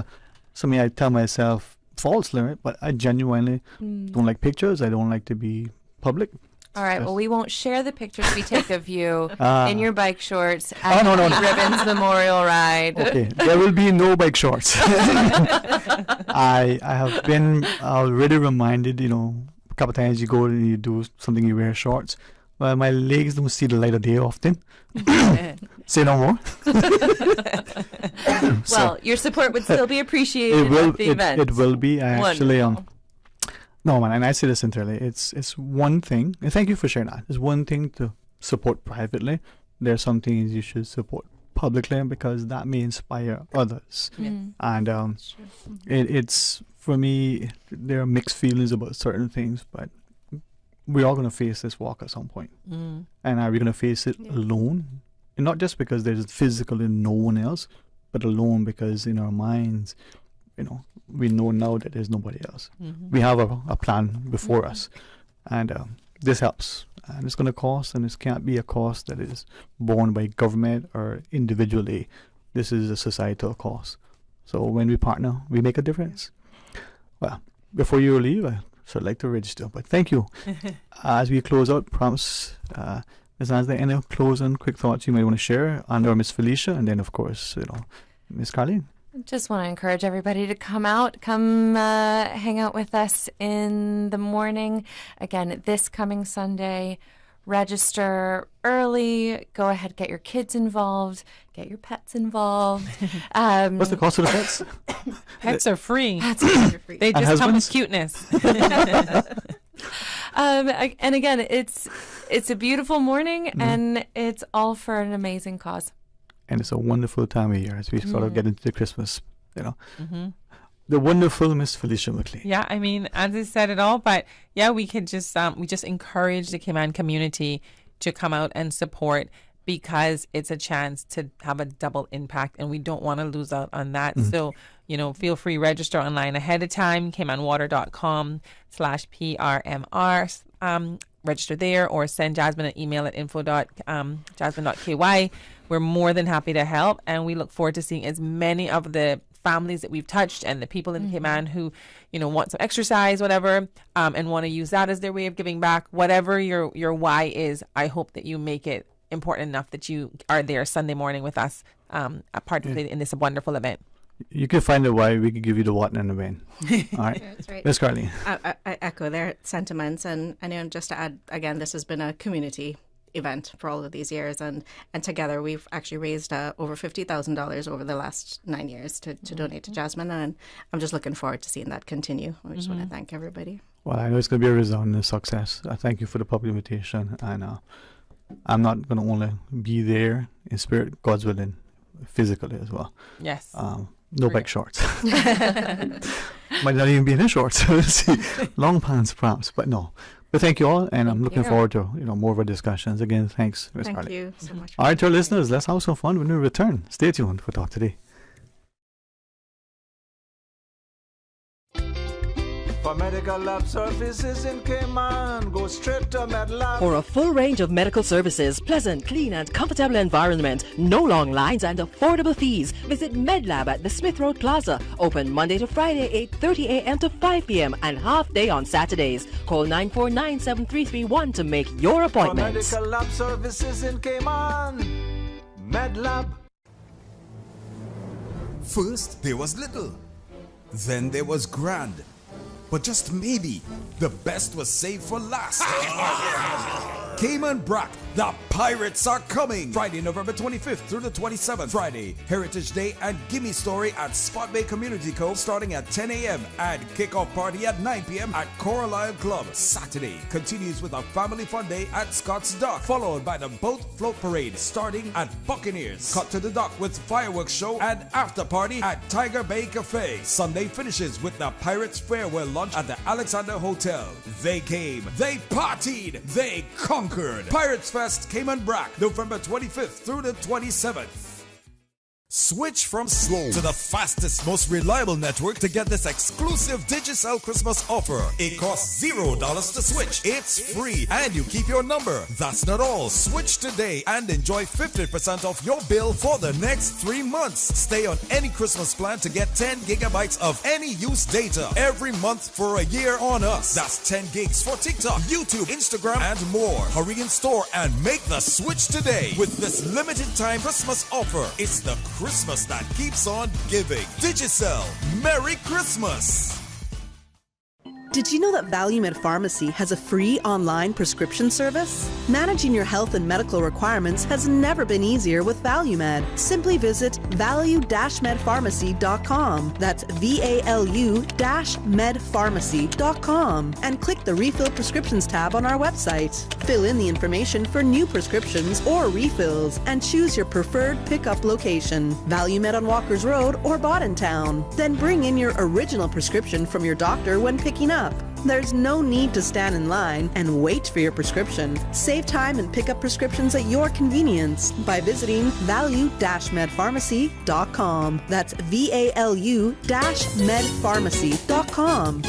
something I tell myself falsely, right? But I genuinely don't like pictures. I don't like to be public. All right. Well, we won't share the pictures we take of you in your bike shorts at no. Ribbons Memorial Ride. Okay, there will be no bike shorts. I have been already reminded. A couple of times you go and you do something, you wear shorts. Well, my legs don't see the light of day often. Say no more. Well, your support would still be appreciated at the event. It will be. I actually No, man, and I say this sincerely. It's one thing, and thank you for sharing that. It's one thing to support privately. There are some things you should support publicly because that may inspire others. And it's for me, there are mixed feelings about certain things, but we're all going to face this walk at some point. And are we going to face it alone? And not just because there's physically no one else, but alone because in our minds, we know now that there's nobody else. We have a plan before us, and this helps. And it's going to cost, and this can't be a cost that is borne by government or individually. This is a societal cost. So when we partner, we make a difference. Well, before you leave, I should like to register, but thank you. As we close out, perhaps Ms. Ansday, any closing quick thoughts you might want to share under Miss Felicia, and then of course, Miss Carleen. Just want to encourage everybody to come hang out with us in the morning. Again, this coming Sunday, register early. Go ahead, get your kids involved, get your pets involved. What's the cost of the pets? Pets are free. Pets are free. They just come with cuteness. And again, it's a beautiful morning, and it's all for an amazing cause. And it's a wonderful time of year as we sort of get into the Christmas, The wonderful Miss Felicia McLean. Yeah, I mean, as I said it all, but yeah, we could just we just encourage the Cayman community to come out and support, because it's a chance to have a double impact, and we don't want to lose out on that. So, feel free, register online ahead of time, caymanwater.com/PRMR. Register there, or send Jasmine an email at info.jasmine.ky. We're more than happy to help, and we look forward to seeing as many of the families that we've touched and the people in Cayman who, want some exercise, whatever, and want to use that as their way of giving back. Whatever your why is, I hope that you make it important enough that you are there Sunday morning with us, participating in this wonderful event. You can find out why. We can give you the what and the when. All right. That's right. Miss Carly. I echo their sentiments, and just to add again, this has been a community event for all of these years, and together we've actually raised over $50,000 over the last 9 years to donate to Jasmine, and I'm just looking forward to seeing that continue. I just want to thank everybody. Well, I know it's going to be a resounding success. I thank you for the public invitation, and I'm not going to only be there in spirit, God's willing, physically as well. Yes. No bike shorts. Might not even be in the shorts. Long pants perhaps, but no. But thank you all, and I'm looking forward to more of our discussions. Again, thanks, Ms. Thank Carly. you so much. All right, to our listeners, let's have some fun when we return. Stay tuned for Talk Today. For medical lab services in Cayman, go straight to MedLab. For a full range of medical services, pleasant, clean and comfortable environment, no long lines and affordable fees, visit MedLab at the Smith Road Plaza. Open Monday to Friday, 8:30 a.m. to 5 p.m. and half day on Saturdays. Call 949-7331 to make your appointment. For medical lab services in Cayman, MedLab. First, there was little. Then there was grand. But just maybe, the best was saved for last. Cayman Brac, the Pirates are coming! Friday, November 25th through the 27th. Friday, Heritage Day and Gimme Story at Spot Bay Community Cove starting at 10 a.m. and kickoff party at 9 p.m. at Coral Isle Club. Saturday continues with a family fun day at Scott's Dock, followed by the boat float parade starting at Buccaneers. Cut to the dock with fireworks show and after party at Tiger Bay Cafe. Sunday finishes with the Pirates Farewell lunch at the Alexander Hotel. They came, they partied, they conquered. Pirates Fest Cayman Brac, November 25th through the 27th. Switch from slow to the fastest, most reliable network to get this exclusive Digicel Christmas offer. It costs $0 to switch. It's free and you keep your number. That's not all. Switch today and enjoy 50% off your bill for the next 3 months. Stay on any Christmas plan to get 10 gigabytes of any use data every month for a year on us. That's 10 gigs for TikTok, YouTube, Instagram, and more. Hurry in store and make the switch today with this limited time Christmas offer. It's the Christmas that keeps on giving. Digicel, Merry Christmas! Did you know that ValueMed Pharmacy has a free online prescription service? Managing your health and medical requirements has never been easier with ValueMed. Simply visit value-medpharmacy.com. That's VALU-medpharmacy.com and click the Refill Prescriptions tab on our website. Fill in the information for new prescriptions or refills and choose your preferred pickup location. ValueMed on Walkers Road or Town. Then bring in your original prescription from your doctor when picking up. There's no need to stand in line and wait for your prescription. Save time and pick up prescriptions at your convenience by visiting value-medpharmacy.com. That's VALU-medpharmacy.com.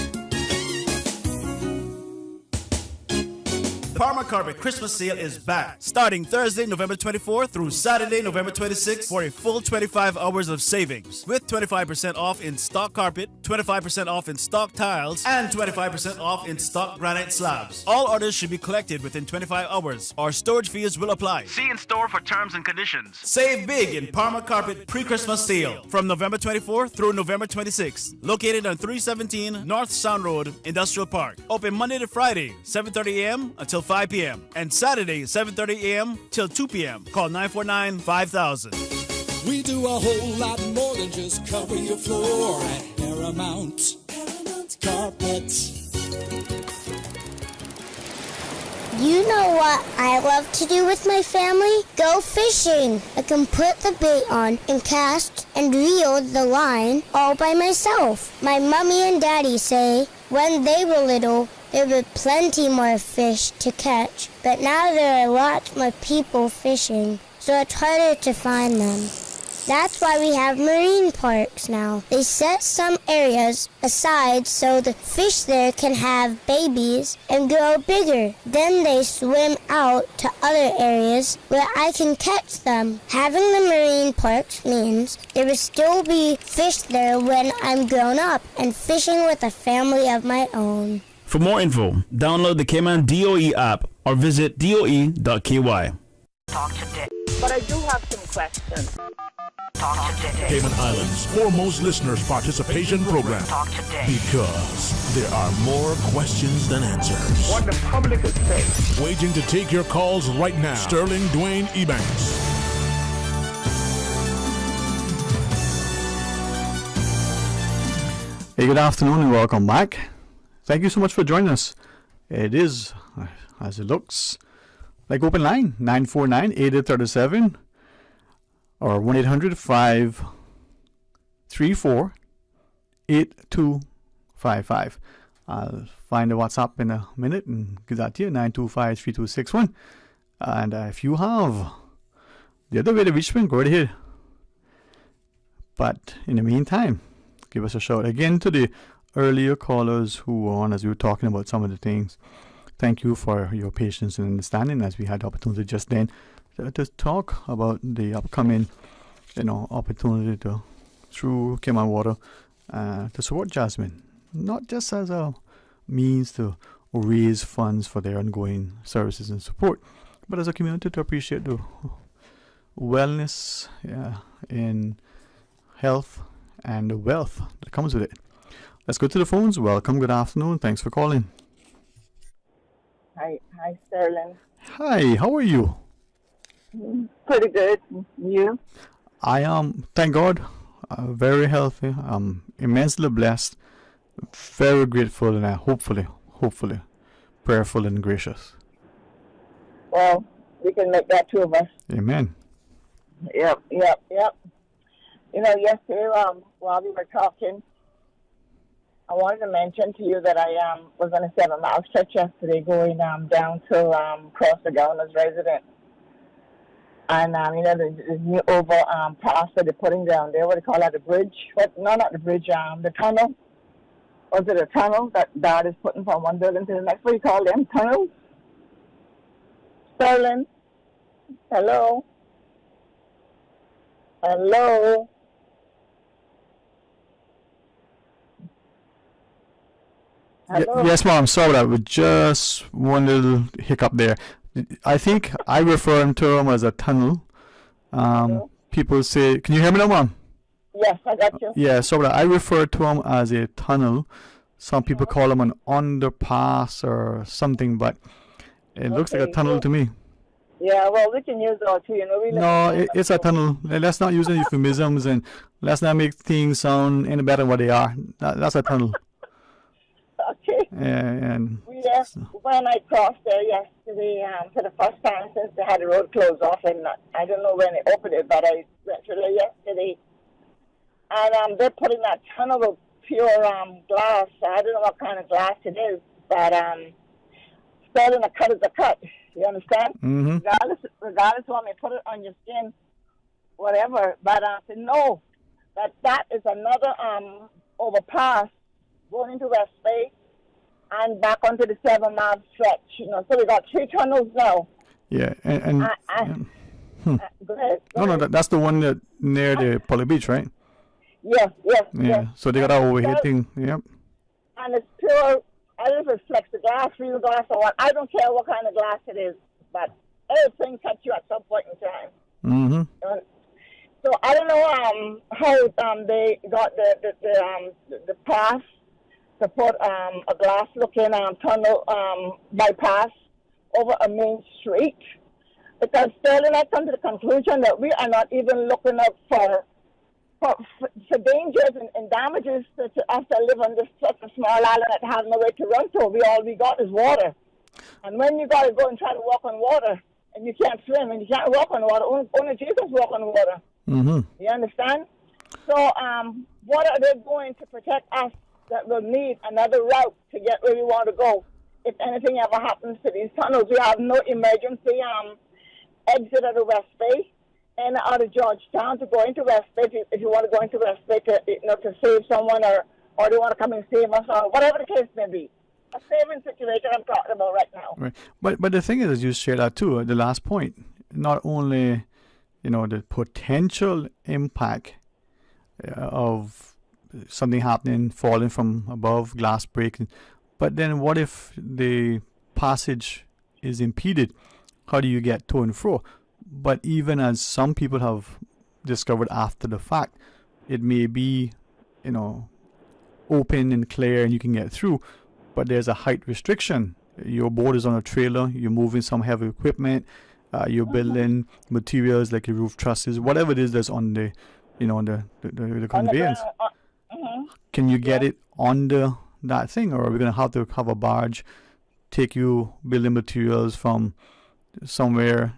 Parma Carpet Christmas sale is back, starting Thursday, November 24th through Saturday, November 26th for a full 25 hours of savings, with 25% off in stock carpet, 25% off in stock tiles, and 25% off in stock granite slabs. All orders should be collected within 25 hours, or storage fees will apply. See in store for terms and conditions. Save big in Parma Carpet pre-Christmas sale from November 24th through November 26th. Located on 317 North Sound Road, Industrial Park. Open Monday to Friday, 7:30 a.m. until 5 p.m. and Saturday, 7:30 a.m. till 2 p.m. Call 949-5000. We do a whole lot more than just cover your floor at Paramount Carpet. You know what I love to do with my family? Go fishing. I can put the bait on and cast and reel the line all by myself. My mommy and daddy say when they were little, there were plenty more fish to catch, but now there are a lot more people fishing, so it's harder to find them. That's why we have marine parks now. They set some areas aside so the fish there can have babies and grow bigger. Then they swim out to other areas where I can catch them. Having the marine parks means there will still be fish there when I'm grown up and fishing with a family of my own. For more info, download the Cayman DOE app or visit doe.ky. Talk today. But I do have some questions. Talk today. Cayman Islands' foremost listeners participation program. Talk today. Because there are more questions than answers. What the public is saying. Waging to take your calls right now. Sterling DWAYNE EBANKS. Hey, good afternoon and welcome back. Thank you so much for joining us. It is, as it looks, like open line, 949-8837 or 1-800-534-8255. I'll find the WhatsApp in a minute and give that to you, 925-3261. And if you have the other way to reach me, go right ahead. But in the meantime, give us a shout. Again, to the earlier callers who were on as we were talking about some of the things, thank you for your patience and understanding as we had the opportunity just then to talk about the upcoming, opportunity to, through Cayman Water, to support Jasmine, not just as a means to raise funds for their ongoing services and support, but as a community to appreciate the wellness in health and the wealth that comes with it. Let's go to the phones. Welcome. Good afternoon. Thanks for calling. Hi, Sterling. Hi. How are you? Pretty good. You? I am, thank God, very healthy. I'm immensely blessed, very grateful, and hopefully, prayerful and gracious. Well, we can make that two of us. Amen. Yep. Yesterday while we were talking, I wanted to mention to you that I was on a 7-mile stretch yesterday going down to cross the governor's residence. And, the new pass that they're putting down there, what do you call that, the bridge? Not the bridge, the tunnel. Was it a tunnel that Dad is putting from one building to the next? What do you call them, tunnels? Sterling? Hello? Hello? Yes, Mom. Sorry, that was just one little hiccup there. I think I refer to them as a tunnel. People say, can you hear me now, Mom? Yes, I got you. Yeah, sorry, I refer to them as a tunnel. Some people call them an underpass or something, but it looks like a tunnel to me. Yeah, well, we can use that too, It's a tunnel. Let's not use any euphemisms and let's not make things sound any better than what they are. That's a tunnel. Okay. And when I crossed there yesterday, for the first time since they had the road closed off, and I don't know when they opened it, but I went through there yesterday, and they're putting that tunnel of pure glass. I don't know what kind of glass it is, but starting a cut is a cut. You understand? Mm-hmm. Regardless of when you put it on your skin, whatever. But to know that is another overpass going into West Bay, and back onto the 7-mile stretch. So we got 3 tunnels now. Yeah, Go ahead. No, that's the one that near the Poly Beach, right? Yes. So they got that overheating. Yep. And it's pure. I don't know if it's plexiglass, real glass, or what. I don't care what kind of glass it is, but everything touch you at some point in time. Mm-hmm. So I don't know how they got the pass to put a glass-looking tunnel bypass over a main street, because Sterling, I come to the conclusion that we are not even looking up for dangers and damages to us that live on this such a small island that has nowhere to run to. All we got is water. And when you got to go and try to walk on water, and you can't swim, and you can't walk on water, only Jesus walk on water. Mm-hmm. You understand? So what are they doing to protect us that will need another route to get where we want to go? If anything ever happens to these tunnels, we have no emergency exit at the West Bay and out of Georgetown to go into West Bay if you want to go into West Bay to save someone or they want to come and save us or whatever the case may be. A saving situation I'm talking about right now. Right. But the thing is, as you shared that too, the last point, not only, the potential impact of something happening, falling from above, glass breaking, but then what if the passage is impeded? How do you get to and fro? But even as some people have discovered after the fact, it may be, open and clear and you can get through, but there's a height restriction. Your boat is on a trailer, you're moving some heavy equipment, you're building materials like your roof trusses, whatever it is that's on the, the conveyance. Can you get it under that thing, or are we going to have a barge take you building materials from somewhere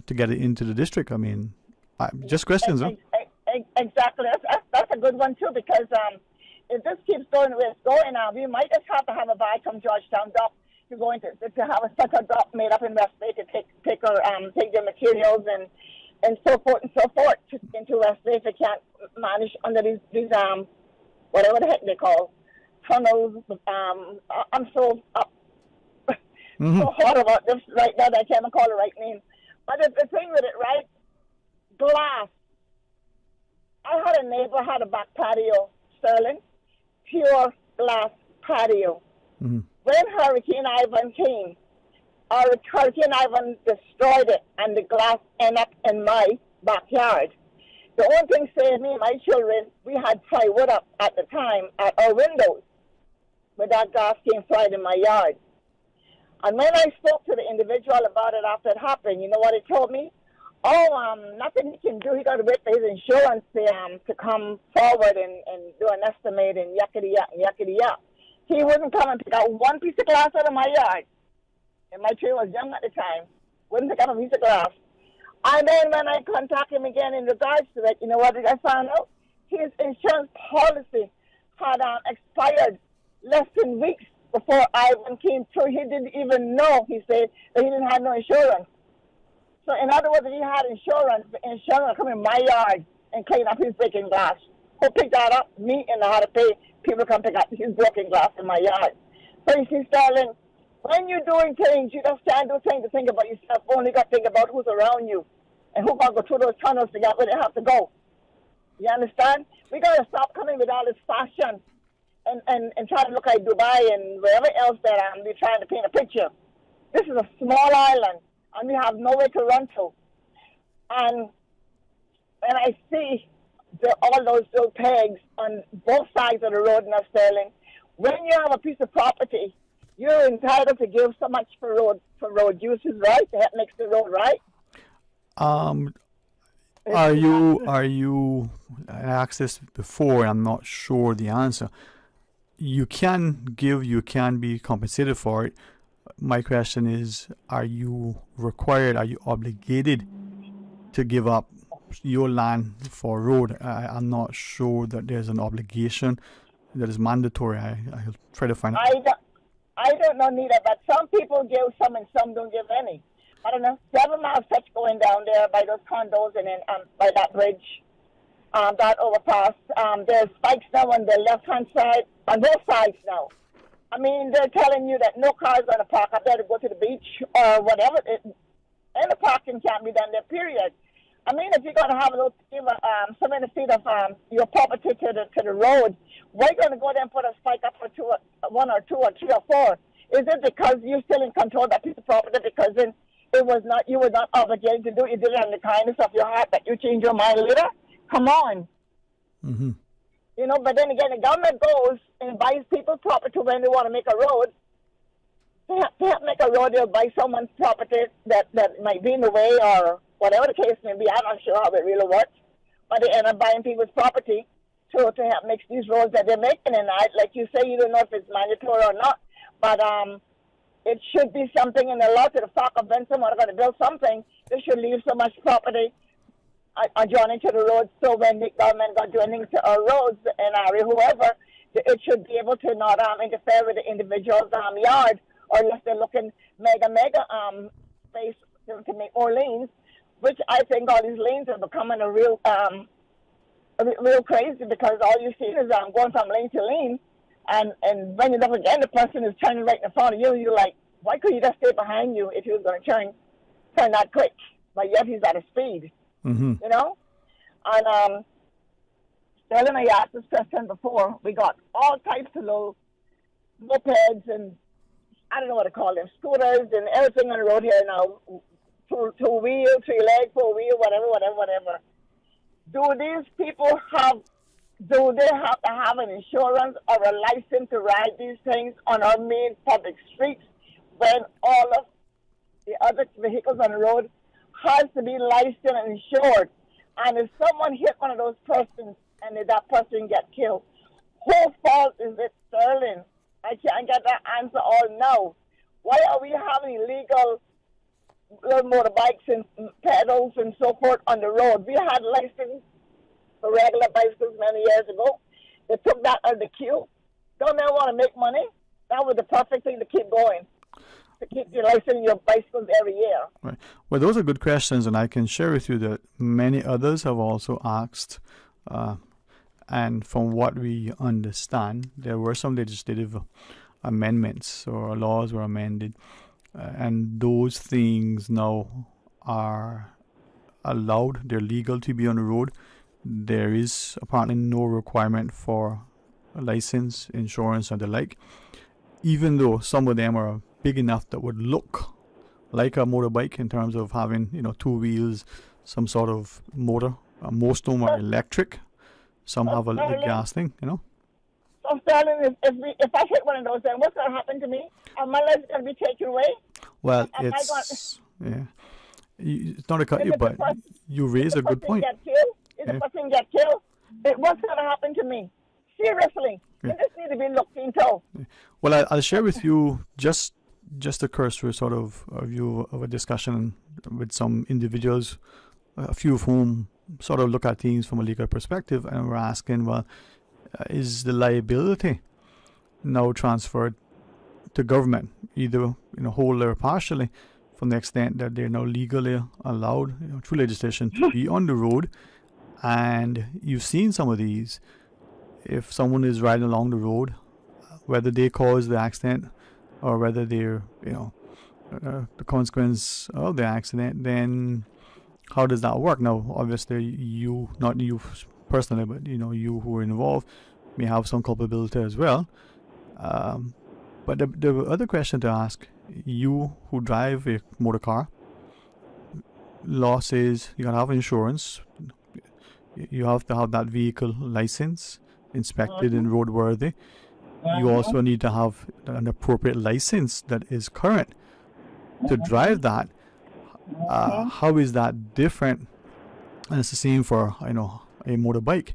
to get it into the district? I mean, just questions. Exactly. That's a good one too, because if this keeps going where it's going now, we might just have to have a barge from Georgetown dock to go into to have such a dock made up in West Bay to take the materials and so forth into West Bay if they can't manage under these whatever the heck they call tunnels. I'm so so hot about this right now that I can't even call the right name. But the thing with it, right? Glass. I had a neighbor had a back patio, Sterling, pure glass patio. Mm-hmm. When Hurricane Ivan came, Hurricane Ivan destroyed it, and the glass ended up in my backyard. The only thing saved me and my children, we had plywood up at the time at our windows, but that glass came flying in my yard. And when I spoke to the individual about it after it happened, you know what he told me? Nothing he can do. He got to wait for his insurance to come forward and do an estimate and yakety-yak and yakety-yak. He wouldn't come and pick out one piece of glass out of my yard. And my tree was young at the time. Wouldn't pick up a piece of glass. And then when I contact him again in regards to it, you know what did I find out? His insurance policy had expired less than weeks before Ivan came through. He didn't even know, he said, that he didn't have no insurance. So in other words, if he had insurance, the insurance would come in my yard and clean up his breaking glass. Who picked that up? Me, and I had to pay people to come pick up his broken glass in my yard. So you see, Sterling, when you're doing things, you just can't do things to think about yourself. Only got to think about who's around you and who got to go through those tunnels to get where they have to go. You understand? We got to stop coming with all this fashion and try to look like Dubai and wherever else that we're trying to paint a picture. This is a small island, and we have nowhere to run to. And when I see all those little pegs on both sides of the road in Sterling, when you have a piece of property, you're entitled to give so much for road uses, right? That makes the road right. Are you? I asked this before. I'm not sure the answer. You can be compensated for it. My question is, are you required? Are you obligated to give up your land for road? I'm not sure that there's an obligation that is mandatory. I'll try to find out. I don't know neither, but some people give some and some don't give any. I don't know, 7 miles touch going down there by those condos and then by that bridge, that overpass. There's spikes now on the left-hand side, on both sides now. I mean, they're telling you that no cars going to park up there to go to the beach or whatever. And the parking can't be done there, period. I mean, if you're going to have a little, so many feet of your property to the road, why are you going to go there and put a spike up for one or two or three or four? Is it because you're still in control of that piece of property because then you were not obligated to do it? You did it on the kindness of your heart that you change your mind later? Come on. Mm-hmm. But then again, the government goes and buys people's property when they want to make a road. They have to make a road, they'll buy someone's property that might be in the way or whatever the case may be. I'm not sure how it really works. But they end up buying people's property to help make these roads that they're making. And like you say, you don't know if it's mandatory or not. But it should be something in the law to the fact of when someone is going to build something, they should leave so much property adjoining to the roads, so when the government got doing things to our roads and whoever, it should be able to not interfere with the individual's yard, or unless they're looking mega space to make more lanes, which I think all these lanes are becoming a real crazy, because all you see is going from lane to lane, and when you look again, the person is turning right in front of you, you're like, why could you just stay behind you if he was going to turn that quick? But yet he's at a speed. Mm-hmm. And Sterling, I asked this question before. We got all types of little mopeds and I don't know what to call them, scooters and everything on the road here now. Two wheel, 3 leg, 4 wheel, whatever. Do these people have to have an insurance or a license to ride these things on our main public streets when all of the other vehicles on the road has to be licensed and insured? And if someone hit one of those persons and that person get killed, whose fault is it, Sterling? I can't get that answer all now. Why are we having illegal little motorbikes and pedals and so forth on the road? We had license for regular bicycles many years ago. They took that out of the queue. Don't they want to make money? That was the perfect thing to keep going, to keep your license your bicycles every year. Right. Well, those are good questions, and I can share with you that many others have also asked, and from what we understand, there were some legislative amendments or laws were amended, and those things now are allowed. They're legal to be on the road. There is apparently no requirement for a license, insurance, and the like, even though some of them are big enough that would look like a motorbike in terms of having, 2 wheels, some sort of motor. Most of them are electric. Some have a little gas thing, So, Sterling, if I hit one of those, then what's going to happen to me? Are my legs going to be taken away? Well, it's not a cut you, but you raise a good point. If the person get killed, what's going to happen to me? Seriously, this needs to be looked into. Well, I'll share with you just a cursory sort of view of a discussion with some individuals, a few of whom sort of look at things from a legal perspective, and we're asking, well, is the liability now transferred to government, either wholly or partially, from the extent that they're now legally allowed through legislation to be on the road? And you've seen some of these. If someone is riding along the road, whether they caused the accident or whether they're, the consequence of the accident, then how does that work? Now, obviously, you, not you personally, but, you who are involved may have some culpability as well. But the other question to ask, you who drive a motor car, law says you gotta have insurance. You have to have that vehicle license, inspected and roadworthy. You also need to have an appropriate license that is current to drive that. How is that different? And it's the same for a motorbike.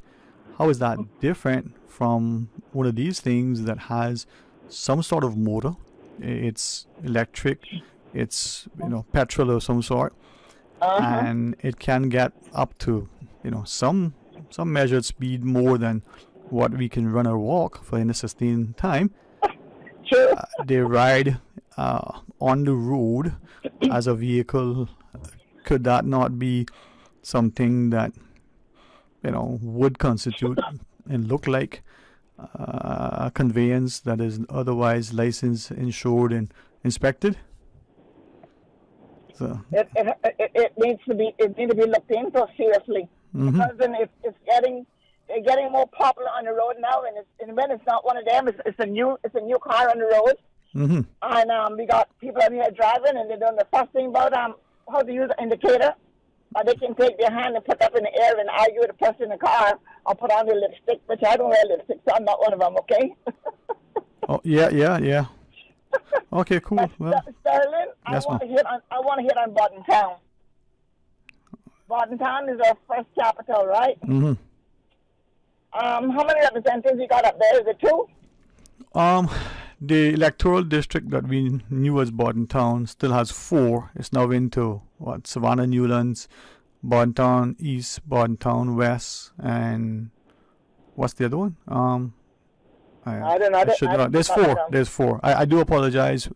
How is that different from one of these things that has some sort of motor? It's electric, it's petrol of some sort, and it can get up to some measured speed more than what we can run or walk for any sustained time. They ride on the road as a vehicle. Could that not be something that would constitute and look like conveyance that is otherwise licensed, insured, and inspected? So It needs to be looked into seriously, because then it's getting more popular on the road now, and when it's not one of them, it's a new car on the road. And we got people out here driving, and they're doing the first thing about how to use an indicator. Or they can take their hand and put up in the air and argue with the person in the car, or put on their lipstick, which I don't wear lipstick, so I'm not one of them, okay? Oh, yeah. Okay, cool. Well, Sterling, yes, I want to hit on Borden Town. Borden Town is our first capital, right? How many representatives you got up there? Is it 2? The electoral district that we knew as Borden Town still has 4. It's now into Savannah Newlands, Borden Town East, Borden Town West, and what's the other one? I don't know. There's 4. I do apologize.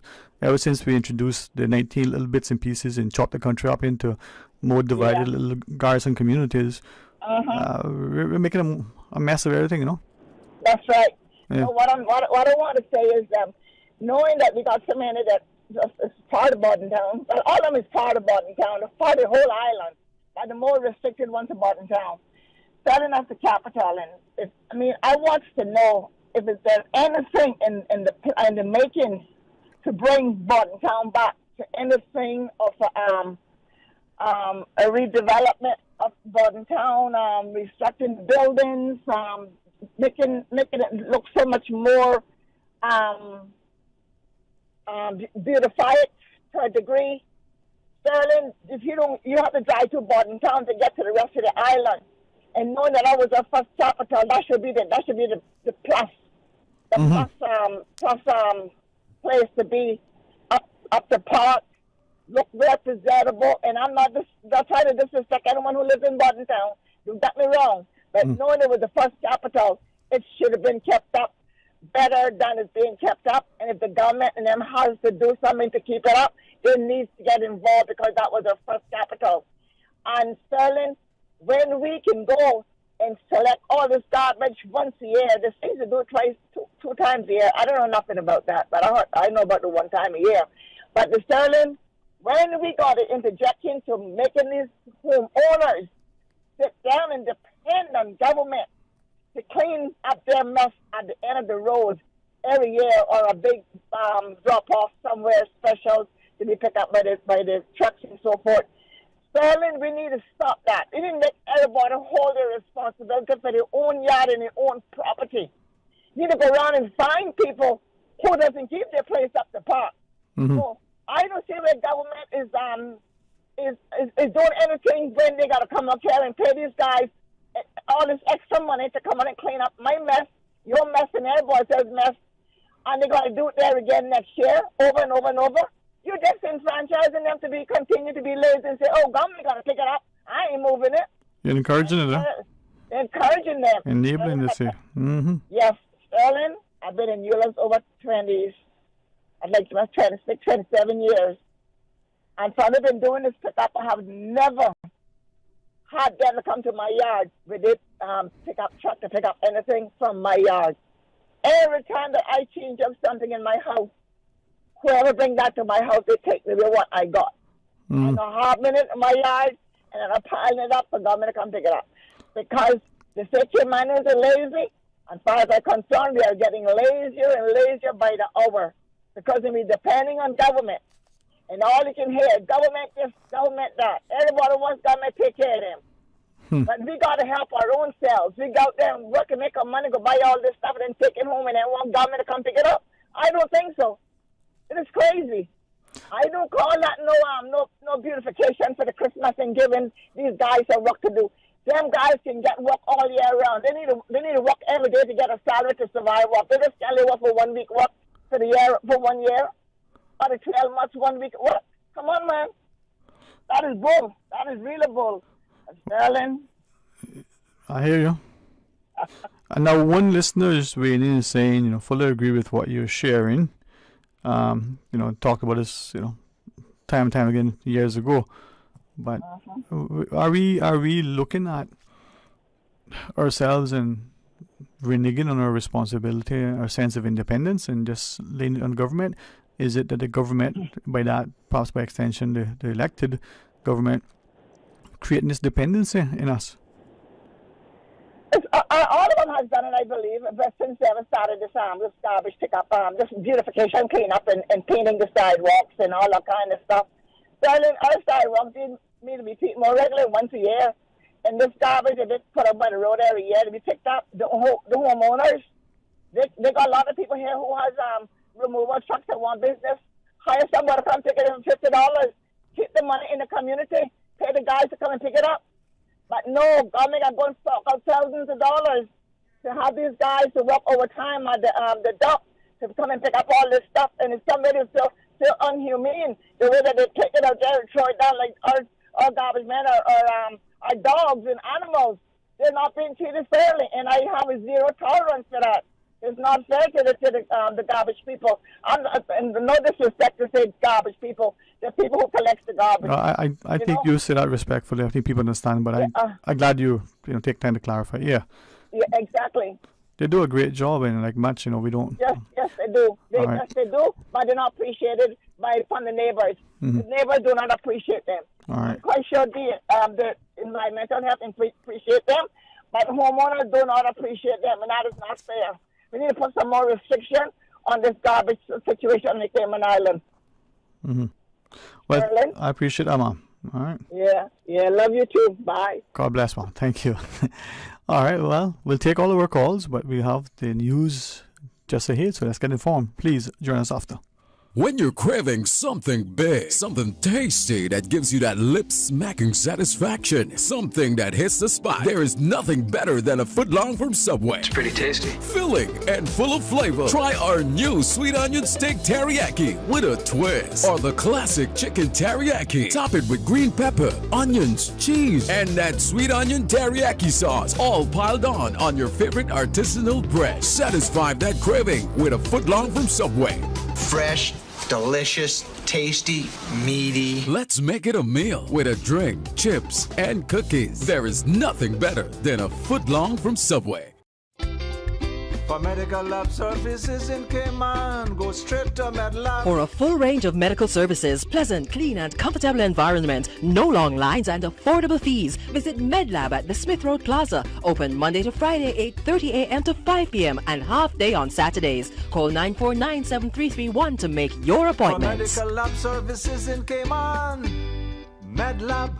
Ever since we introduced the 19 little bits and pieces and chopped the country up into more divided little garrison communities, we're making a mess of everything, you know. That's right. Yeah. So what I want to say is, knowing that we got so many that is part of Borden Town, but all of them is part of Borden Town, it's part of the whole island, but the more restricted ones are Borden Town. Starting as the capital, and I want to know if there's anything in the making to bring Borden Town back to anything of a redevelopment of Borden Town, restructuring buildings, making it look so much more beautify it to a degree. Sterling, if you have to drive to Borden Town to get to the rest of the island. And knowing that I was our first capital, that should be the plus, place to be up the park, look very presentable. And I'm not trying to disrespect anyone who lives in Borden Town. You got me wrong. But knowing it was the first capital, it should have been kept up better than it's being kept up. And if the government and them has to do something to keep it up, they need to get involved, because that was our first capital. And Sterling, when we can go and select all this garbage once a year, the things to do it two times a year. I don't know nothing about that, but I know about the one time a year. But the Sterling, when we got to interject into making these homeowners sit down and depend on government to clean up their mess at the end of the road every year, or a big drop-off somewhere special to be picked up by the trucks and so forth. Sterling, we need to stop that. We need to make everybody hold their responsibility for their own yard and their own property. We need to go around and find people who doesn't keep their place up the park. So I don't see where government is doing anything when they got to come up here and pay these guys all this extra money to come on and clean up my mess, your mess, and everybody else's mess, and they're going to do it there again next year, over and over and over. You're disenfranchising them to continue to be lazy and say, oh, government got to pick it up. I ain't moving it. You're encouraging it, huh? Encouraging them. Enabling this here. Yes, Sterling, I've been in Newlands over 26, 27 years. And so I've been doing this pickup. I have never had them to come to my yard with it pickup truck to pick up anything from my yard. Every time that I change up something in my house, whoever bring that to my house, they take me with what I got. I'm having it in my yard, and then I'm piling it up for government to come pick it up. Because the city miners are lazy. As far as I'm concerned, we are getting lazier and lazier by the hour, because we're depending on government. And all you can hear, government this, government that. Everybody wants government to take care of them. But we got to help our own selves. We go out there and work and make our money, go buy all this stuff, and then take it home, and then want government to come pick it up. I don't think so. It is crazy. I don't call that no beautification for the Christmas and giving these guys a work to do. Them guys can get work all year round. They need to work every day to get a salary to survive. They just can't live for 1 week work for 1 year. Or the 12 months, 1 week work. Come on, man. That is bull. That is really bull. Sterling. I hear you. And now one listener is weighing in and saying, fully agree with what you're sharing. Talk about this, time and time again years ago. But are we looking at ourselves and reneging on our responsibility, our sense of independence, and just laying it on government? Is it that the government, perhaps by extension, the elected government, creating this dependency in us? All of them has done it, I believe, but since they ever started this garbage pickup, this beautification cleanup and painting the sidewalks and all that kind of stuff. So our sidewalks need to be more regular once a year. And this garbage that they put up by the road every year to be picked up, the homeowners, they got a lot of people here who has removal trucks that want business. Hire somebody to come pick it up for $50. Keep the money in the community. Pay the guys to come and pick it up. But no, government are going to fork out thousands of dollars to have these guys to work overtime at the dump to come and pick up all this stuff. And it's somebody so unhumane the way that they take it out there and throw it down like our garbage men or our dogs and animals. They're not being treated fairly, and I have a zero tolerance for that. It's not fair to the garbage people. And no disrespect to say garbage people, the people who collect the garbage. I think you say that respectfully. I think people understand, but I'm glad you take time to clarify. Yeah. Yeah, exactly. They do a great job, and like much, we don't. Yes, they do. Yes, they do, but they're not appreciated from the neighbors. Mm-hmm. The neighbors do not appreciate them. All right. I'm quite sure the environmental health appreciate them, but homeowners do not appreciate them, and that is not fair. We need to put some more restriction on this garbage situation on the Cayman Islands. Mm-hmm. Well, Marilyn? I appreciate that, Mom. All right. Yeah, love you too. Bye. God bless, Mom. Thank you. All right, well, we'll take all of our calls, but we have the news just ahead, so let's get informed. Please join us after. When you're craving something big, something tasty that gives you that lip-smacking satisfaction, something that hits the spot, there is nothing better than a footlong from Subway. It's pretty tasty. Filling and full of flavor. Try our new sweet onion steak teriyaki with a twist. Or the classic chicken teriyaki. Top it with green pepper, onions, cheese, and that sweet onion teriyaki sauce, all piled on your favorite artisanal bread. Satisfy that craving with a footlong from Subway. Fresh, delicious, tasty, meaty. Let's make it a meal with a drink, chips, and cookies. There is nothing better than a footlong from Subway. For medical lab services in Cayman, go straight to MedLab. For a full range of medical services, pleasant, clean and comfortable environment, no long lines and affordable fees, visit MedLab at the Smith Road Plaza. Open Monday to Friday, 8:30 a.m. to 5 p.m. and half day on Saturdays. Call 949-7331 to make your appointment. For medical lab services in Cayman, MedLab.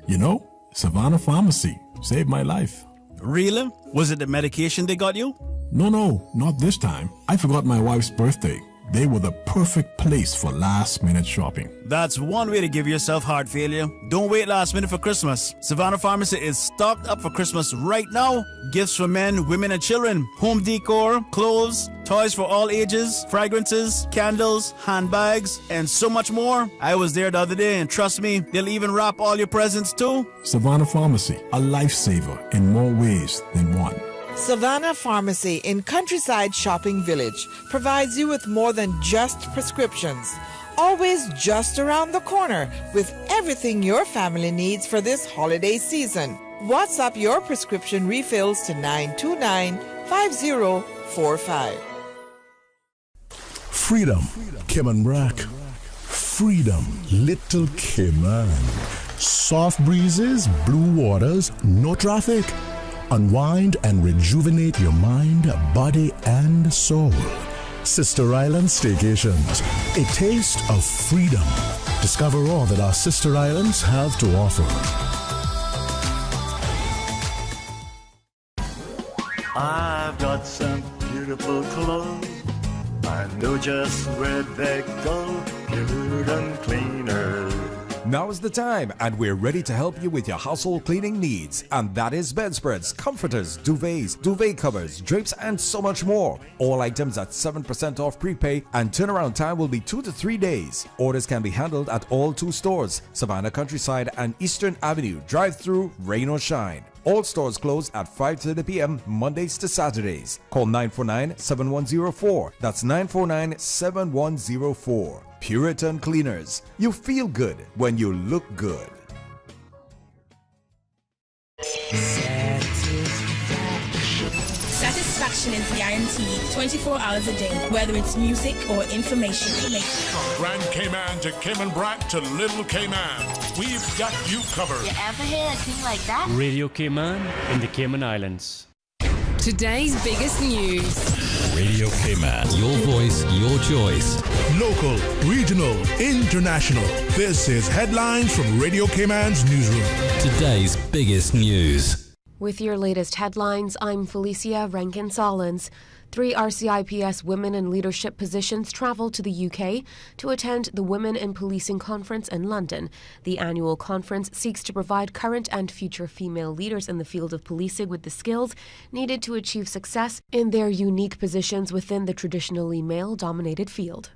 You know, Savannah Pharmacy saved my life. Really? Was it the medication they got you? No, not this time. I forgot my wife's birthday. They were the perfect place for last-minute shopping. That's one way to give yourself heart failure. Don't wait last minute for Christmas. Savannah Pharmacy is stocked up for Christmas right now. Gifts for men, women, and children. Home decor, clothes, toys for all ages, fragrances, candles, handbags, and so much more. I was there the other day, and trust me, they'll even wrap all your presents too. Savannah Pharmacy, a lifesaver in more ways than one. Savannah Pharmacy in Countryside Shopping Village provides you with more than just prescriptions. Always just around the corner with everything your family needs for this holiday season. WhatsApp your prescription refills to 929-5045. Freedom, Cayman Brack. Freedom, Little Cayman. Soft breezes, blue waters, no traffic. Unwind and rejuvenate your mind, body, and soul. Sister Island Staycations, a taste of freedom. Discover all that our sister islands have to offer. I've got some beautiful clothes. I know just where they go. Good and cleaner. Now is the time, and we're ready to help you with your household cleaning needs. And that is bedspreads, comforters, duvets, duvet covers, drapes, and so much more. All items at 7% off prepay, and turnaround time will be 2 to 3 days. Orders can be handled at all 2 stores, Savannah Countryside and Eastern Avenue, drive-through, rain or shine. All stores close at 5:30 p.m. Mondays to Saturdays. Call 949-7104. That's 949-7104. Puritan Cleaners. You feel good when you look good. satisfaction is guaranteed 24 hours a day, whether it's music or information. From Grand Cayman to Cayman Brac to Little Cayman, we've got you covered. You ever hear a thing like that? Radio Cayman in the Cayman Islands. Today's biggest news. Radio Cayman. Your voice, your choice. Local, regional, international. This is Headlines from Radio Cayman's newsroom. Today's biggest news. With your latest headlines, I'm Felicia Rankin-Solins. 3 RCIPS women in leadership positions travel to the UK to attend the Women in Policing Conference in London. The annual conference seeks to provide current and future female leaders in the field of policing with the skills needed to achieve success in their unique positions within the traditionally male-dominated field.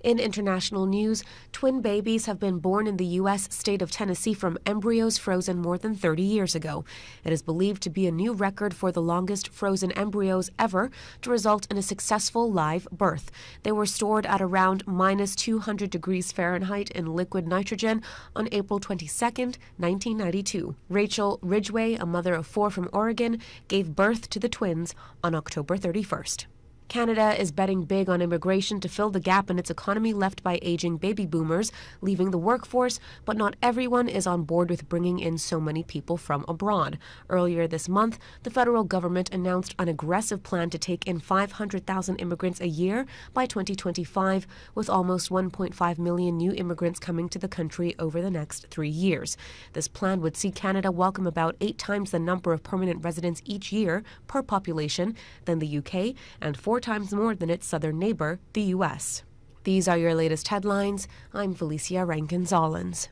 In international news, twin babies have been born in the U.S. state of Tennessee from embryos frozen more than 30 years ago. It is believed to be a new record for the longest frozen embryos ever to result in a successful live birth. They were stored at around minus 200 degrees Fahrenheit in liquid nitrogen on April 22, 1992. Rachel Ridgway, a mother of 4 from Oregon, gave birth to the twins on October 31st. Canada is betting big on immigration to fill the gap in its economy left by aging baby boomers leaving the workforce, but not everyone is on board with bringing in so many people from abroad. Earlier this month, the federal government announced an aggressive plan to take in 500,000 immigrants a year by 2025, with almost 1.5 million new immigrants coming to the country over the next 3 years. This plan would see Canada welcome about 8 times the number of permanent residents each year per population than the UK, and 4 times more than its southern neighbor, the U.S. These are your latest headlines. I'm Felicia Rankin-Solins.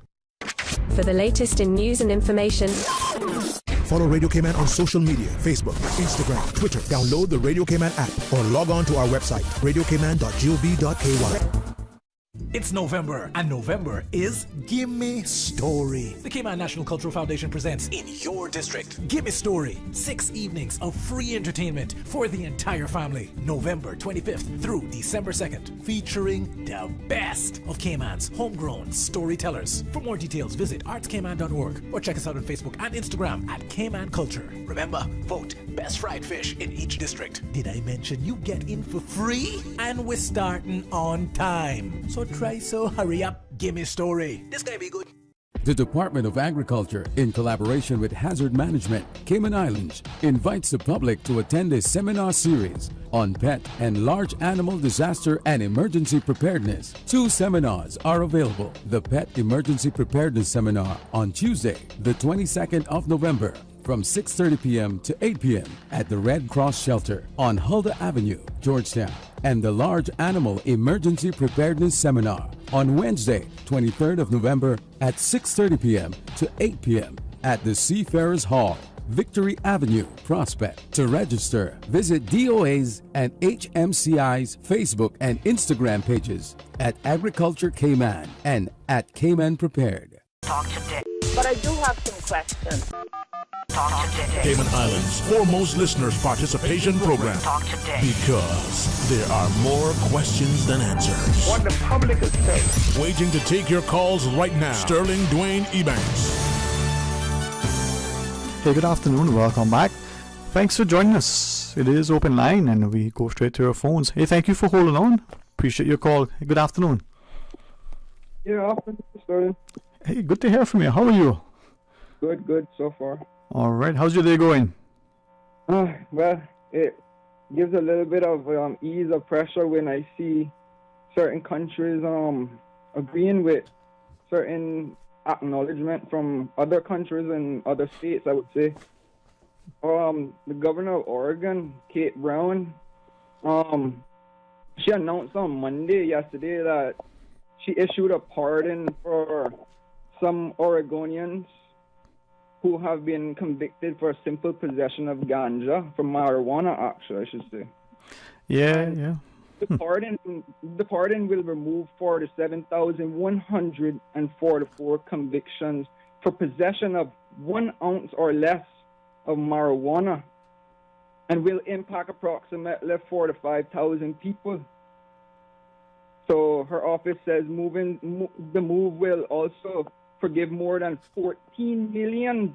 For the latest in news and information, Follow Radio Cayman on social media, Facebook, Instagram, Twitter. Download the Radio Cayman app or log on to our website, radiocayman.gov.ky. It's November, and November is Gimme Story. The Cayman National Cultural Foundation presents in your district Gimme Story. 6 evenings of free entertainment for the entire family. November 25th through December 2nd, featuring the best of Cayman's homegrown storytellers. For more details, visit artscayman.org or check us out on Facebook and Instagram at Cayman Culture. Remember, vote best fried fish in each district. Did I mention you get in for free? And we're starting on time. So hurry up, gimme story. This gonna be good. The Department of Agriculture, in collaboration with Hazard Management, Cayman Islands, invites the public to attend a seminar series on pet and large animal disaster and emergency preparedness. 2 seminars are available. The Pet Emergency Preparedness Seminar on Tuesday, the 22nd of November, from 6:30 p.m. to 8 p.m. at the Red Cross Shelter on Huldah Avenue, Georgetown, and the Large Animal Emergency Preparedness Seminar on Wednesday, 23rd of November at 6:30 p.m. to 8 p.m. at the Seafarers Hall, Victory Avenue, Prospect. To register, visit DOA's and HMCI's Facebook and Instagram pages at Agriculture Cayman and at Cayman Prepared. Talk today. But I do have some questions. Talk today. Cayman Islands' foremost listeners participation program. Talk today. Because there are more questions than answers. What the public is saying. Waiting to take your calls right now. Sterling Dwayne EBANKS. Hey, good afternoon. Welcome back. Thanks for joining us. It is open line and we go straight to your phones. Hey, thank you for holding on. Appreciate your call. Hey, good afternoon. Yeah, afternoon, Sterling. Hey, good to hear from you. How are you? Good so far. All right. How's your day going? Well, it gives a little bit of ease of pressure when I see certain countries agreeing with certain acknowledgement from other countries and other states, I would say. The governor of Oregon, Kate Brown, she announced on yesterday that she issued a pardon for some Oregonians who have been convicted for simple possession of ganja, for marijuana, actually, I should say. Yeah. The pardon will remove 47,144 convictions for possession of 1 ounce or less of marijuana, and will impact approximately 4,000 to 5,000 people. So her office says the move will also forgive more than $14 million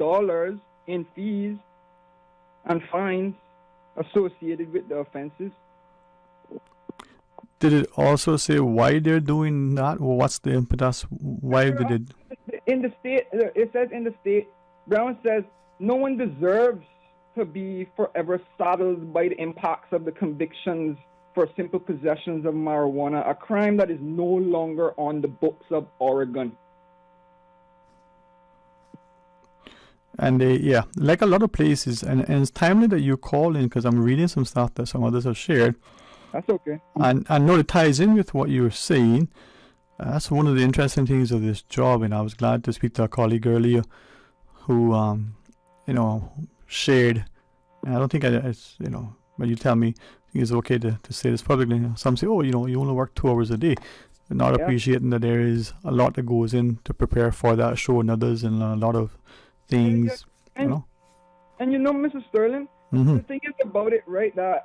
in fees and fines associated with the offenses. Did it also say why they're doing that? Or what's the impetus? Why they did? In the state, it says in the state, Brown says, no one deserves to be forever saddled by the impacts of the convictions for simple possessions of marijuana, a crime that is no longer on the books of Oregon. And yeah, like a lot of places, and it's timely that you call in because I'm reading some stuff that some others have shared. That's okay. And I know it ties in with what you were saying. That's one of the interesting things of this job, and I was glad to speak to a colleague earlier who, shared. And I don't think but you tell me, I think it's okay to say this publicly. Some say, oh, you only work 2 hours a day. Not appreciating that there is a lot that goes in to prepare for that show and others, and a lot of things, And Mr. Sterling, the thing is about it, right, that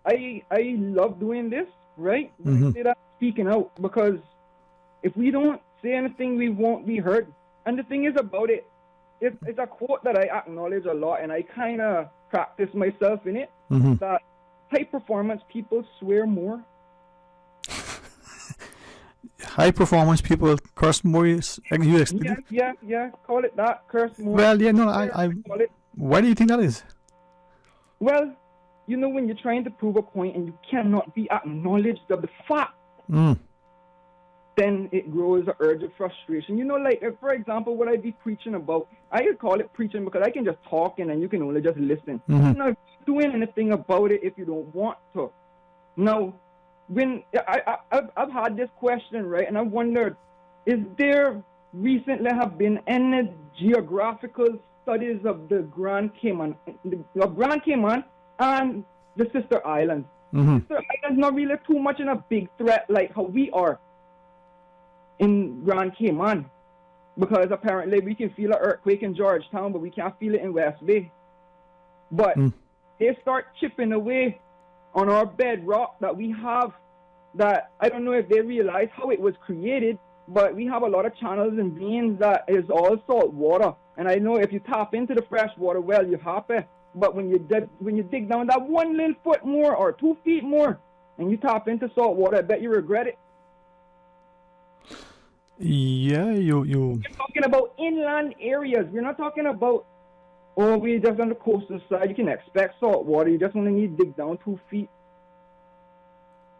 I love doing this, right? I say that speaking out, because if we don't say anything, we won't be heard. And the thing is about it, it's a quote that I acknowledge a lot, and I kind of practice myself in it, that high performance people swear more. High performance people curse more. Yeah, call it that, curse more. Well, yeah, no, I why do you think that is? Well, when you're trying to prove a point and you cannot be acknowledged of the fact, then it grows an urge of frustration. Like, if, for example, what I be preaching about, I could call it preaching because I can just talk and you can only just listen. You're not doing anything about it if you don't want to. Now, when I've had this question, right, and I wondered, is there recently have been any geographical studies of the Grand Cayman and the sister islands? Sister Islands not really too much in a big threat like how we are in Grand Cayman, because apparently we can feel an earthquake in Georgetown, but we can't feel it in West Bay. But they start chipping away on our bedrock that we have, that I don't know if they realize how it was created, but we have a lot of channels and veins that is all salt water. And I know if you tap into the fresh water well, you're happy. But when you dig down that 1 little foot more or 2 feet more, and you tap into salt water, I bet you regret it. Yeah, You're talking about inland areas. We're not talking about, we just on the coastal side. You can expect salt water. You just only need to dig down 2 feet.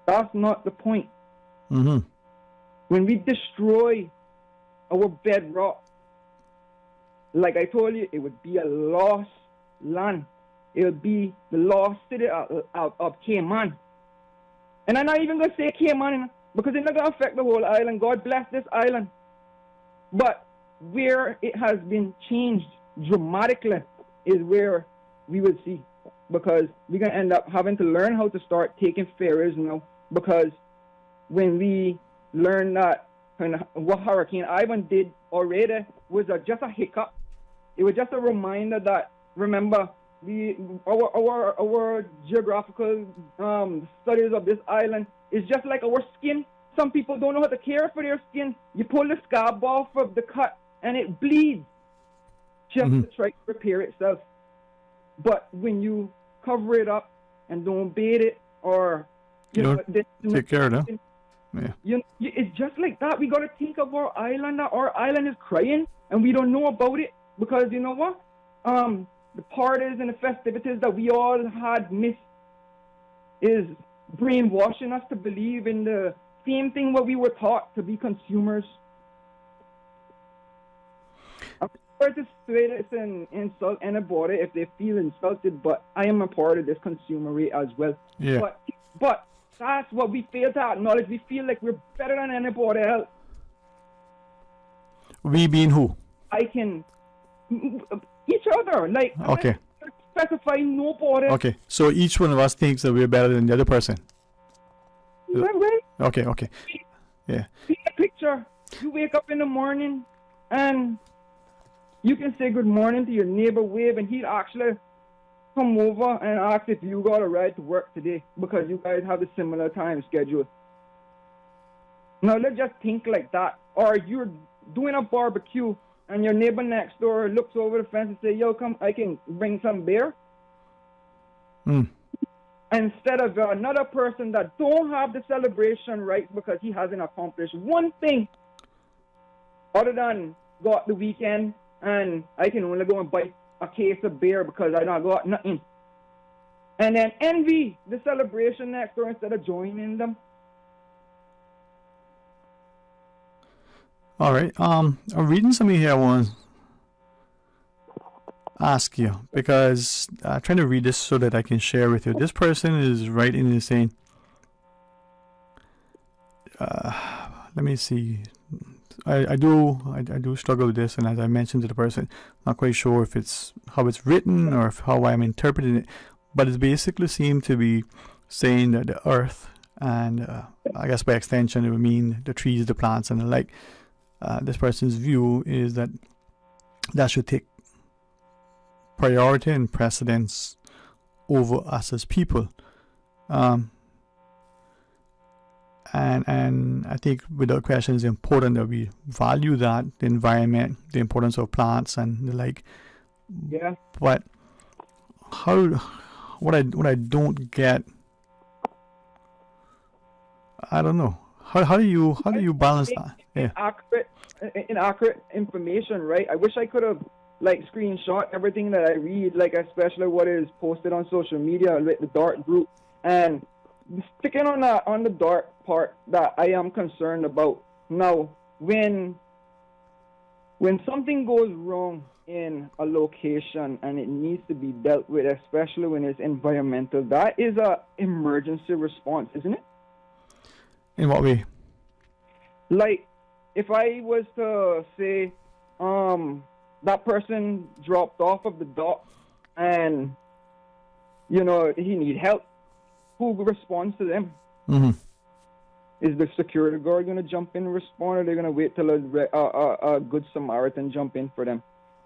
That's not the point. When we destroy our bedrock, like I told you, it would be a lost land. It would be the lost city of Cayman. And I'm not even going to say Cayman, because it's not going to affect the whole island. God bless this island. But where it has been changed dramatically is where we will see. Because we're going to end up having to learn how to start taking ferries now. Because when we learn that what Hurricane Ivan did already was just a hiccup. It was just a reminder that, remember, our geographical studies of this island is just like our skin. Some people don't know how to care for their skin. You pull the scab off of the cut and it bleeds just to try to repair itself. But when you cover it up and don't bathe it, or take care of that. Yeah. It's just like that. We got to think of our island. Our island is crying and we don't know about it, because you know what? The parties and the festivities that we all had missed is brainwashing us to believe in the same thing what we were taught, to be consumers. I'm sorry to say this and insult anybody if they feel insulted, but I am a part of this consumery as well. Yeah. But that's what we fail to acknowledge. We feel like we're better than anybody else. We being who? Each other. Like, okay. Specify nobody. Okay, so each one of us thinks that we're better than the other person. Right. Okay. Yeah. See a picture. You wake up in the morning and you can say good morning to your neighbor, wave, and he'd actually come over and ask if you got a ride to work today, because you guys have a similar time schedule. Now let's just think like that. Or you're doing a barbecue and your neighbor next door looks over the fence and say, yo, come, I can bring some beer. Instead of another person that don't have the celebration right because he hasn't accomplished one thing other than got the weekend and I can only go and buy a case of beer because I don't got nothing. And then envy the celebration next door instead of joining them. All right. I'm reading something here I want to ask you because I'm trying to read this so that I can share with you. This person is writing and saying, let me see. I do struggle with this, and as I mentioned to the person, not quite sure if it's how it's written or how I'm interpreting it, but it basically seemed to be saying that the earth and I guess by extension it would mean the trees, the plants, and the like. This person's view is that should take priority and precedence over us as people. And I think without question it's important that we value that, the environment, the importance of plants and the like. Yeah. But what I don't get, I don't know. How do you balance that? Yeah. Inaccurate information, right? I wish I could have screenshot everything that I read, especially what is posted on social media with the DART group, and sticking on the DART part that I am concerned about. Now, when something goes wrong in a location and it needs to be dealt with, especially when it's environmental, that is a emergency response, isn't it? In what way? If I was to say, that person dropped off of the dock and, he need help, who responds to them? Mm-hmm. Is the security guard going to jump in and respond, or are they going to wait till a good Samaritan jump in for them?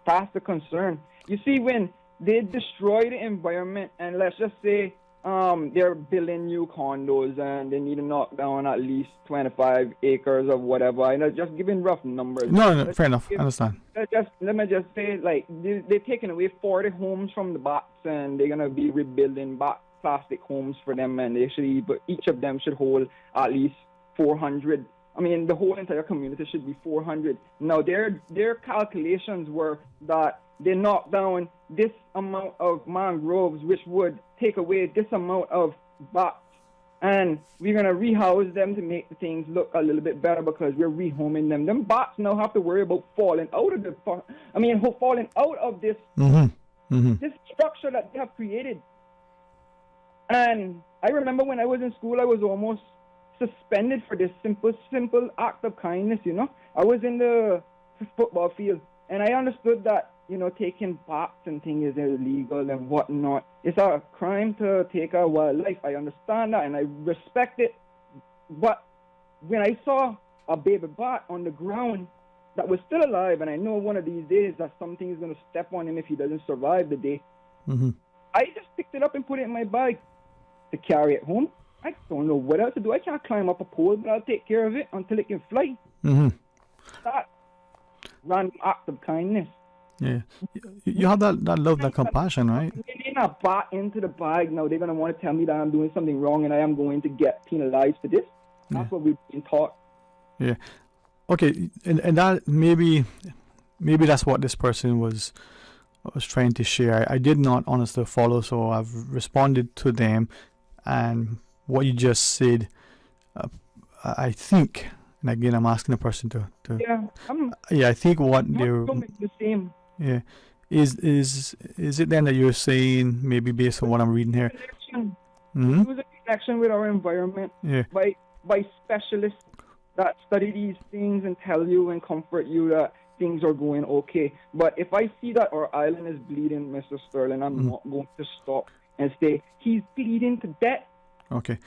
That's the concern. You see, when they destroy the environment, and let's just say they're building new condos and they need to knock down at least 25 acres of whatever. I'm just giving rough numbers. No, fair enough. I understand. Let me just say, they're taking away 40 homes from the bats, and they're going to be rebuilding back plastic homes for them, and but each of them should hold at least 400. I mean, the whole entire community should be 400. Now, their calculations were that they knocked down this amount of mangroves, which would take away this amount of bats, and we're going to rehouse them to make the things look a little bit better because we're rehoming them. Them bats now have to worry about falling out of this this structure that they have created. And I remember when I was in school, I was almost suspended for this simple act of kindness, I was in the football field, and I understood that, taking bats and things is illegal and whatnot. It's a crime to take a wildlife. I understand that, and I respect it. But when I saw a baby bat on the ground that was still alive, and I know one of these days that something is going to step on him if he doesn't survive the day, I just picked it up and put it in my bag to carry it home. I don't know what else to do. I can't climb up a pole, but I'll take care of it until it can fly. That random act of kindness. Yeah. You have that love, that compassion, right? They're not bought into the bag. Now they're going to want to tell me that I'm doing something wrong and I am going to get penalized for this. That's what we've been taught. Yeah. Okay. And that maybe that's what this person was trying to share. I did not honestly follow, so I've responded to them. And what you just said, I think, and again, I'm asking the person to I think what they're the same. Yeah, is it then that you're saying, maybe based on what I'm reading here? It was a connection with our environment by specialists that study these things and tell you and comfort you that things are going okay. But if I see that our island is bleeding, Mr. Sterling, I'm not going to stop and say he's bleeding to death. Okay,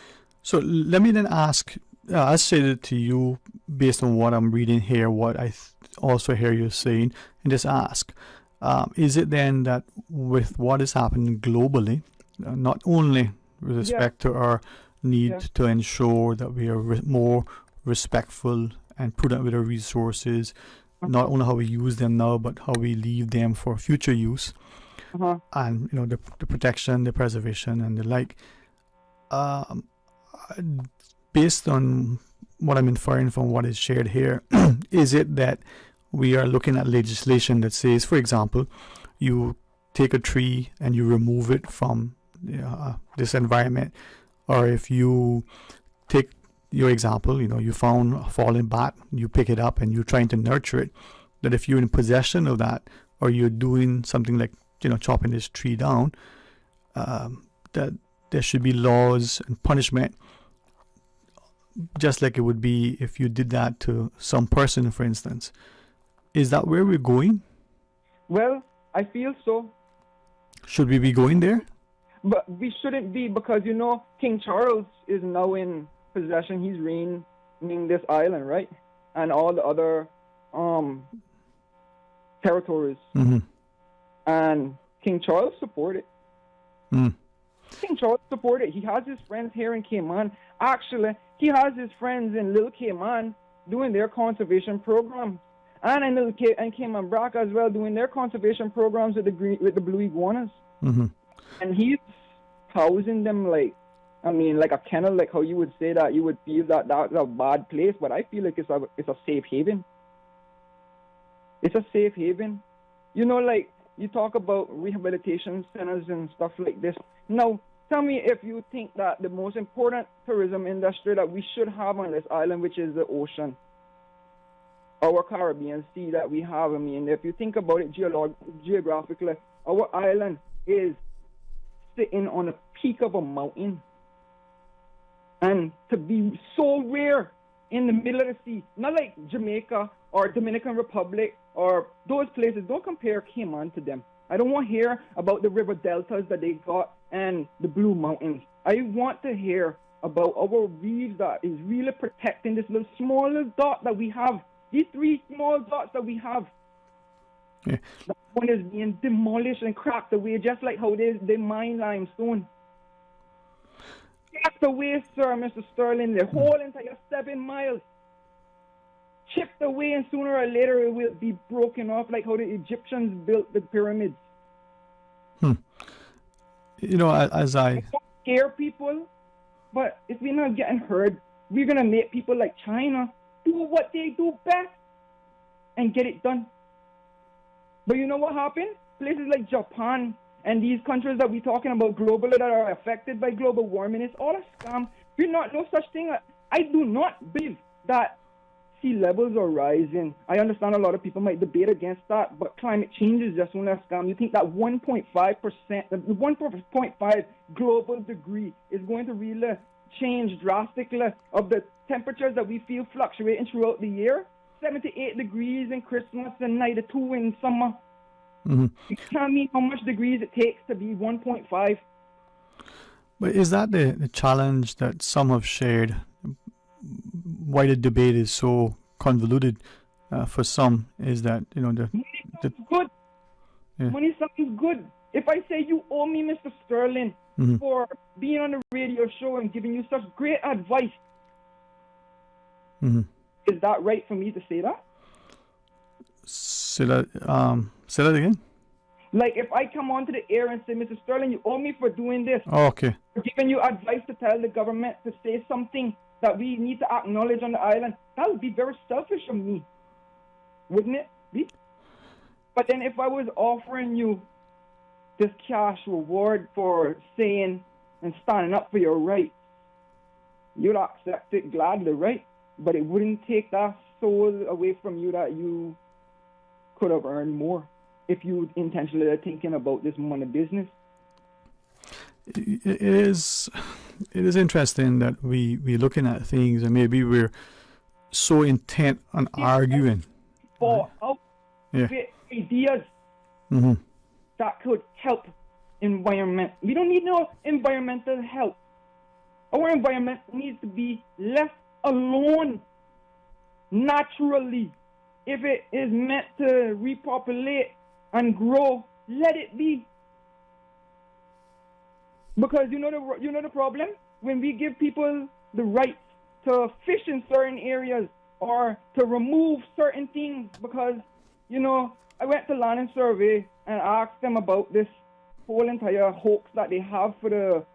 so let me then ask. I'll say that to you based on what I'm reading here, what I also hear you saying, and just ask: is it then that with what is happening globally, not only with respect to our need to ensure that we are more respectful and prudent with our resources, not only how we use them now, but how we leave them for future use, and the protection, the preservation, and the like. Based on what I'm inferring from what is shared here, is it that we are looking at legislation that says, for example, you take a tree and you remove it from this environment, or if you take your example, you found a fallen bat, you pick it up and you're trying to nurture it, that if you're in possession of that, or you're doing something like chopping this tree down, that there should be laws and punishment, just like it would be if you did that to some person, for instance. Is that where we're going? Well, I feel so. Should we be going there? But we shouldn't be, because King Charles is now in possession. He's reigning this island, right? And all the other territories. Mm-hmm. And King Charles supported. Mm. King Charles supported. He has his friends here in Cayman. Actually, he has his friends in Little Cayman doing their conservation programs, and in Cayman Brac as well, doing their conservation programs with the blue iguanas. Mm-hmm. And he's housing them like a kennel, like how you would say that you would feel that that's a bad place, but I feel like it's a safe haven. It's a safe haven. Like you talk about rehabilitation centers and stuff like this. Now, tell me if you think that the most important tourism industry that we should have on this island, which is the ocean, our Caribbean Sea that we have. If you think about it geographically, our island is sitting on a peak of a mountain. And to be so rare in the middle of the sea, not like Jamaica or Dominican Republic or those places, don't compare Cayman to them. I don't want to hear about the river deltas that they got and the Blue Mountains. I want to hear about our reefs that is really protecting this little smallest dot that we have. These 3 small dots that we have. Yeah. That one is being demolished and cracked away, just like how they mine limestone. Cracked away, sir, Mr. Sterling. The whole entire 7 miles. Chipped away, and sooner or later it will be broken off, like how the Egyptians built the pyramids. As I don't scare people, but if we're not getting heard, we're gonna make people like China do what they do best and get it done. But you know what happened? Places like Japan and these countries that we're talking about globally that are affected by global warming, it's all a scam. There's not no such thing. I do not believe that sea levels are rising. I understand a lot of people might debate against that, but climate change is just only a scam. You think that 1.5 global degree is going to really change drastically of the temperatures that we feel fluctuating throughout the year? 78 degrees in Christmas and 92 in summer. Mm-hmm. You tell me how much degrees it takes to be 1.5. But is that the challenge that some have shared? Why the debate is so convoluted for some is that money sounds good. Yeah. Money sounds good. If I say you owe me, Mr. Sterling, Mm-hmm. for being on the radio show and giving you such great advice, Mm-hmm. is that right for me to say that? Say that again. Like if I come onto the air and say, Mr. Sterling, you owe me for doing this. Oh, okay. For giving you advice to tell the government to say something that we need to acknowledge on the island, that would be very selfish of me, wouldn't it be? But then if I was offering you this cash reward for saying and standing up for your rights, you'd accept it gladly, right? But it wouldn't take that soul away from you that you could have earned more if you intentionally are thinking about this money business. It is interesting that we're looking at things and maybe we're so intent on arguing. For out Yeah. with ideas Mm-hmm. that could help environment. We don't need no environmental help. Our environment needs to be left alone naturally. If it is meant to repopulate and grow, let it be. Because you know the problem? When we give people the right to fish in certain areas or to remove certain things because You know, I went to Land and Survey and asked them about this whole entire hoax that they have for the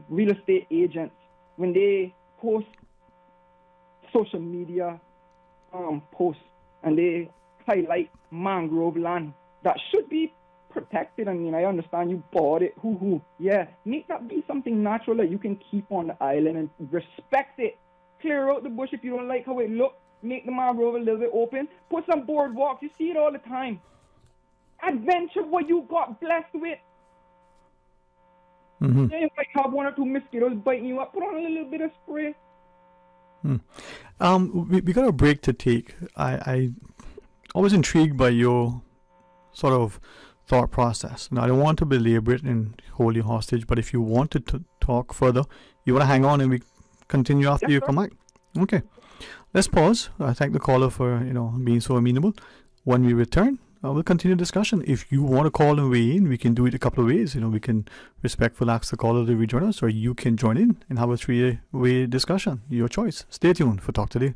real estate agents when they post social media posts and they highlight mangrove land that should be protected. I mean, I understand you bought it. Yeah, make that be something natural that you can keep on the island and respect it. Clear out the bush if you don't like how it looks. Make the mangrove a little bit open. Put some boardwalks. You see it all the time. Adventure what you got blessed with. Mm-hmm. Yeah, you might have one or two mosquitoes biting you up. Put on a little bit of spray. We got a break to take. I was intrigued by your sort of thought process. Now, I don't want to belabor it and hold you hostage, but if you wanted to talk further, you want to hang on and we continue after you come back. Okay. Let's pause. I thank the caller for being so amenable. When we return, we'll continue discussion. If you want to call and weigh in, we can do it a couple of ways. We can respectfully ask the caller to rejoin us, or you can join in and have a three-way discussion. Your choice. Stay tuned for Talk Today.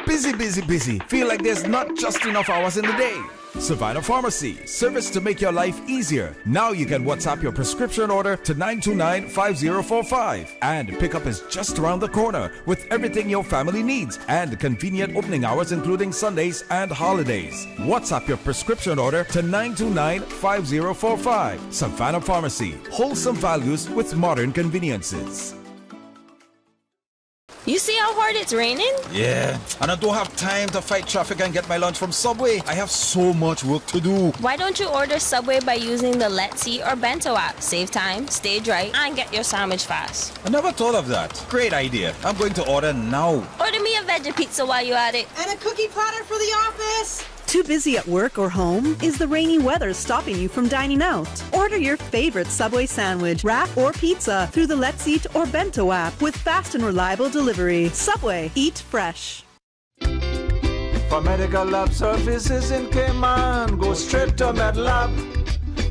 Busy, busy, busy. Feel like there's not just enough hours in the day. Savannah Pharmacy, service to make your life easier. Now you can WhatsApp your prescription order to 929-5045. And pickup is just around the corner with everything your family needs and convenient opening hours including Sundays and holidays. WhatsApp your prescription order to 929-5045. Savannah Pharmacy, wholesome values with modern conveniences. You see how hard it's raining? Yeah, and I don't have time to fight traffic and get my lunch from Subway. I have so much work to do. Why don't you order Subway by using the Let's Eat or Bento app? Save time, stay dry, and get your sandwich fast. I never thought of that. Great idea. I'm going to order now. Order me a veggie pizza while you're at it. And a cookie platter for the office. Too busy at work or home? Is the rainy weather stopping you from dining out? Order your favorite Subway sandwich, wrap, or pizza through the Let's Eat or Bento app with fast and reliable delivery. Subway, eat fresh. For medical lab services in Cayman, go straight to MedLab.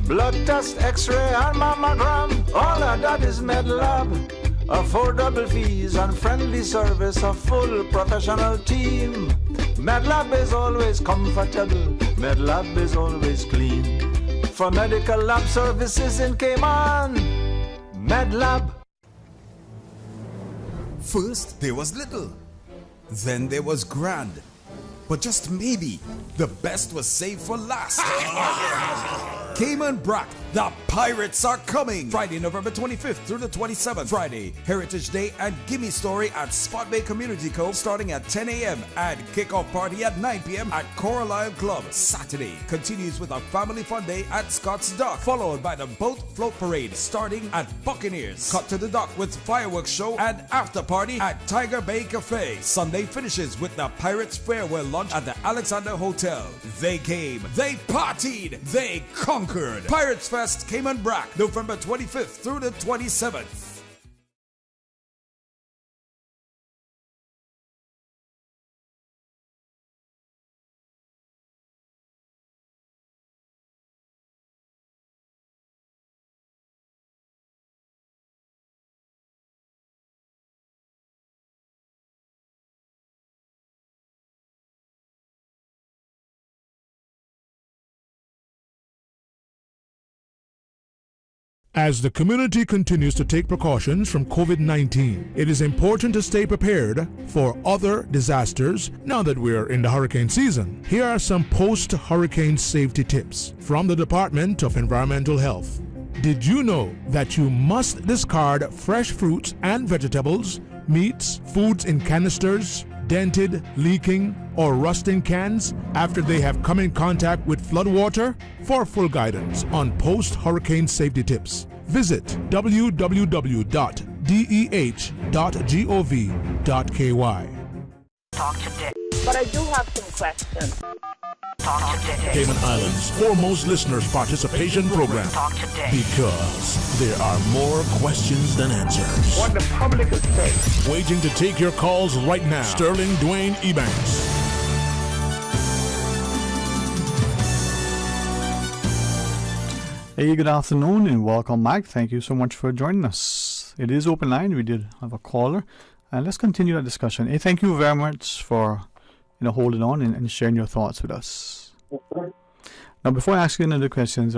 Blood test, x-ray, and mammogram, all of that is MedLab. Affordable fees and friendly service, a full professional team. MedLab is always comfortable, MedLab is always clean. For medical lab services in Cayman, MedLab. First, there was little. Then there was grand. But just maybe, the best was saved for last. Cayman Brack, the Pirates are coming! Friday, November 25th through the 27th. Friday, Heritage Day and Gimme Story at Spot Bay Community Cove starting at 10 a.m. and kickoff party at 9 p.m. at Coral Isle Club. Saturday continues with a family fun day at Scott's Dock, followed by the boat float parade starting at Buccaneers. Cut to the dock with fireworks show and after party at Tiger Bay Cafe. Sunday finishes with the Pirates farewell lunch at the Alexander Hotel. They came, they partied, they conquered. Pirates Fest Cayman Brack, November 25th through the 27th. As the community continues to take precautions from COVID-19, it is important to stay prepared for other disasters now that we're in the hurricane season. Here are some post-hurricane safety tips from the Department of Environmental Health. Did you know that you must discard fresh fruits and vegetables, meats, foods in canisters, dented, leaking, or rusting cans after they have come in contact with floodwater? For full guidance on post-hurricane safety tips, visit www.deh.gov.ky. Talk today. But I do have some questions. Talk today. Cayman Islands' foremost listeners participation program. Talk today. Because there are more questions than answers. What the public is saying. Waiting to take your calls right now. Sterling Dwayne EBANKS. Hey, good afternoon and welcome back. Thank you so much for joining us. It is open line. We did have a caller. And let's continue that discussion. Hey, thank you very much for holding on and sharing your thoughts with us. Now, before I ask you another questions,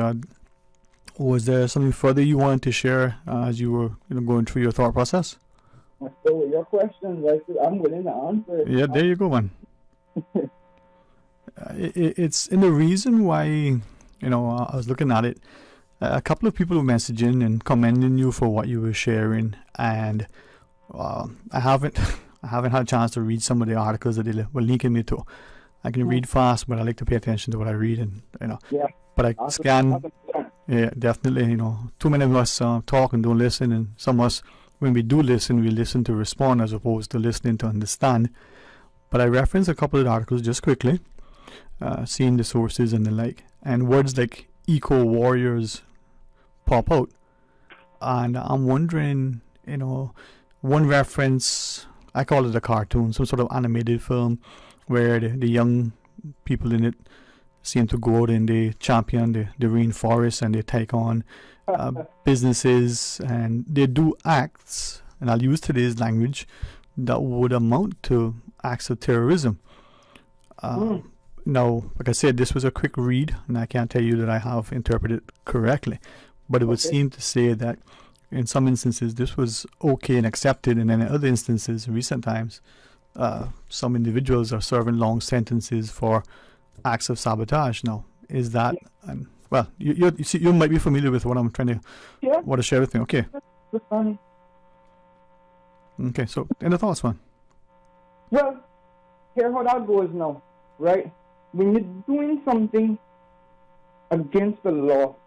was there something further you wanted to share as you were going through your thought process? So your questions, I'm willing to answer. Yeah, there you go, man. It's in the reason why, I was looking at it. A couple of people were messaging and commending you for what you were sharing, and I haven't had a chance to read some of the articles that they were linking me to. I can read fast, but I like to pay attention to what I read, and Yeah. But I scan. Yeah, definitely. Too many of us talk and don't listen, and some of us, when we do listen, we listen to respond as opposed to listening to understand. But I reference a couple of articles just quickly, seeing the sources and the like, and words like eco warriors pop out, and I'm wondering, one reference, I call it a cartoon, some sort of animated film where the young people in it seem to go out and they champion the rainforest, and they take on businesses, and they do acts, and I'll use today's language, that would amount to acts of terrorism. Now, like I said, this was a quick read, and I can't tell you that I have interpreted correctly, but it would seem to say that in some instances this was okay and accepted, and then in other instances, in recent times, some individuals are serving long sentences for acts of sabotage. Now, is that, well, you see, you might be familiar with what I'm trying to share with me. Okay. Okay, so any thoughts, man? Well, here how that goes now, right? When you're doing something against the law,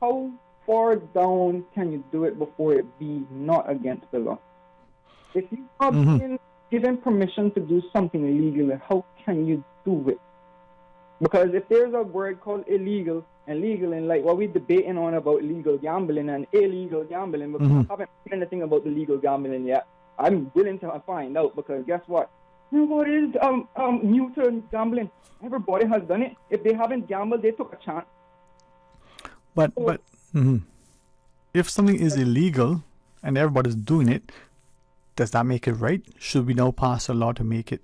how far down can you do it before it be not against the law? If you are being given permission to do something illegal, how can you do it? Because if there's a word called illegal and legal, and like what we're debating on about legal gambling and illegal gambling, because I haven't heard anything about the legal gambling yet. I'm willing to find out, because guess what? What is new to gambling? Everybody has done it. If they haven't gambled, they took a chance. But if something is illegal and everybody's doing it, does that make it right? Should we now pass a law to make it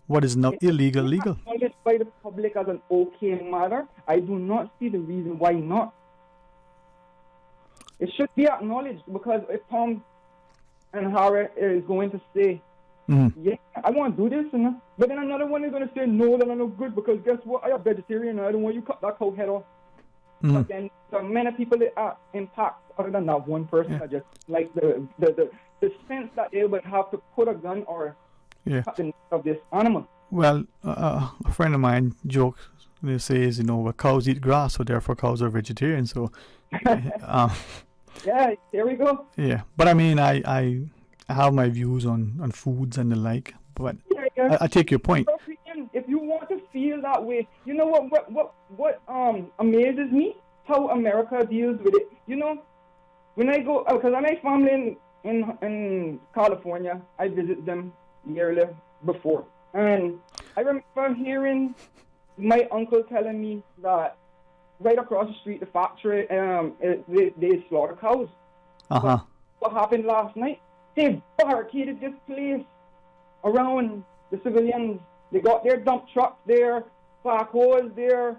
what is now illegal legal? Acknowledged by the public as an okay matter, I do not see the reason why not. It should be acknowledged, because if Tom and Harry is going to say, yeah, I want to do this, but then another one is going to say, no, that's not good, because guess what? I am vegetarian and I don't want you to cut that cow head off. But then so many people that are impact, other than that one person, are just like the sense that they would have to put a gun or cut the neck of this animal. Well, a friend of mine jokes, he says, cows eat grass, so therefore cows are vegetarian. So, yeah, there we go. Yeah, but I mean, I have my views on foods and the like, but I take your point. If you want to feel that way, you know what amazes me? How America deals with it. When I go, because I have family in California, I visit them yearly before, and I remember hearing my uncle telling me that right across the street, the factory, they slaughter cows. What happened last night? They barricaded this place around the civilians. They got their dump trucks there, backhoes there,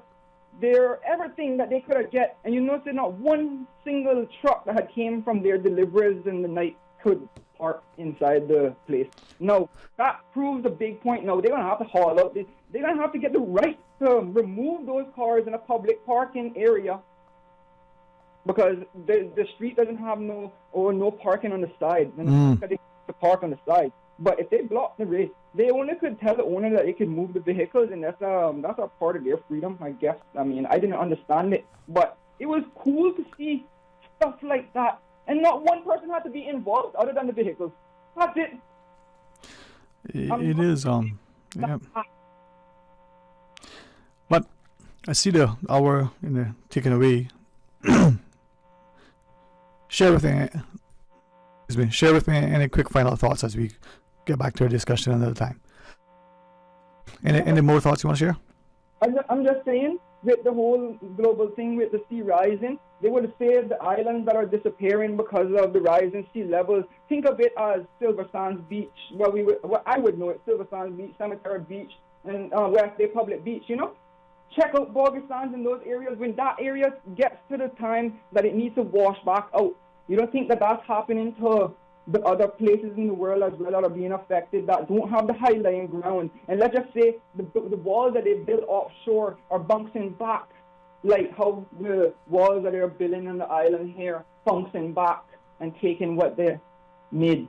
everything that they could have get. And you notice not one single truck that had came from their deliveries in the night could park inside the place. No, that proves a big point. No, they're going to have to haul out. They're going to have to get the right to remove those cars in a public parking area, because the street doesn't have no parking on the side. And they have to park on the side. But if they block the way, they only could tell the owner that they could move the vehicles, and that's a part of their freedom, I guess. I mean, I didn't understand it, but it was cool to see stuff like that, and not one person had to be involved other than the vehicles. That's it. It is yeah. But I see the hour in the taken away. Share with me any quick final thoughts as we get back to our discussion another time. Any more thoughts you want to share? I'm just saying, with the whole global thing with the sea rising, they would save the islands that are disappearing because of the rising sea levels. Think of it as Silver Sands Beach. I would know it, Silver Sands Beach, Cemetery Beach, and West Bay Public Beach, check out boggy sands in those areas. When that area gets to the time that it needs to wash back out, you don't think that that's happening to the other places in the world as well that are being affected that don't have the high-lying ground? And let's just say the walls that they built offshore are bouncing back, like how the walls that they're building on the island here bouncing back and taking what they made.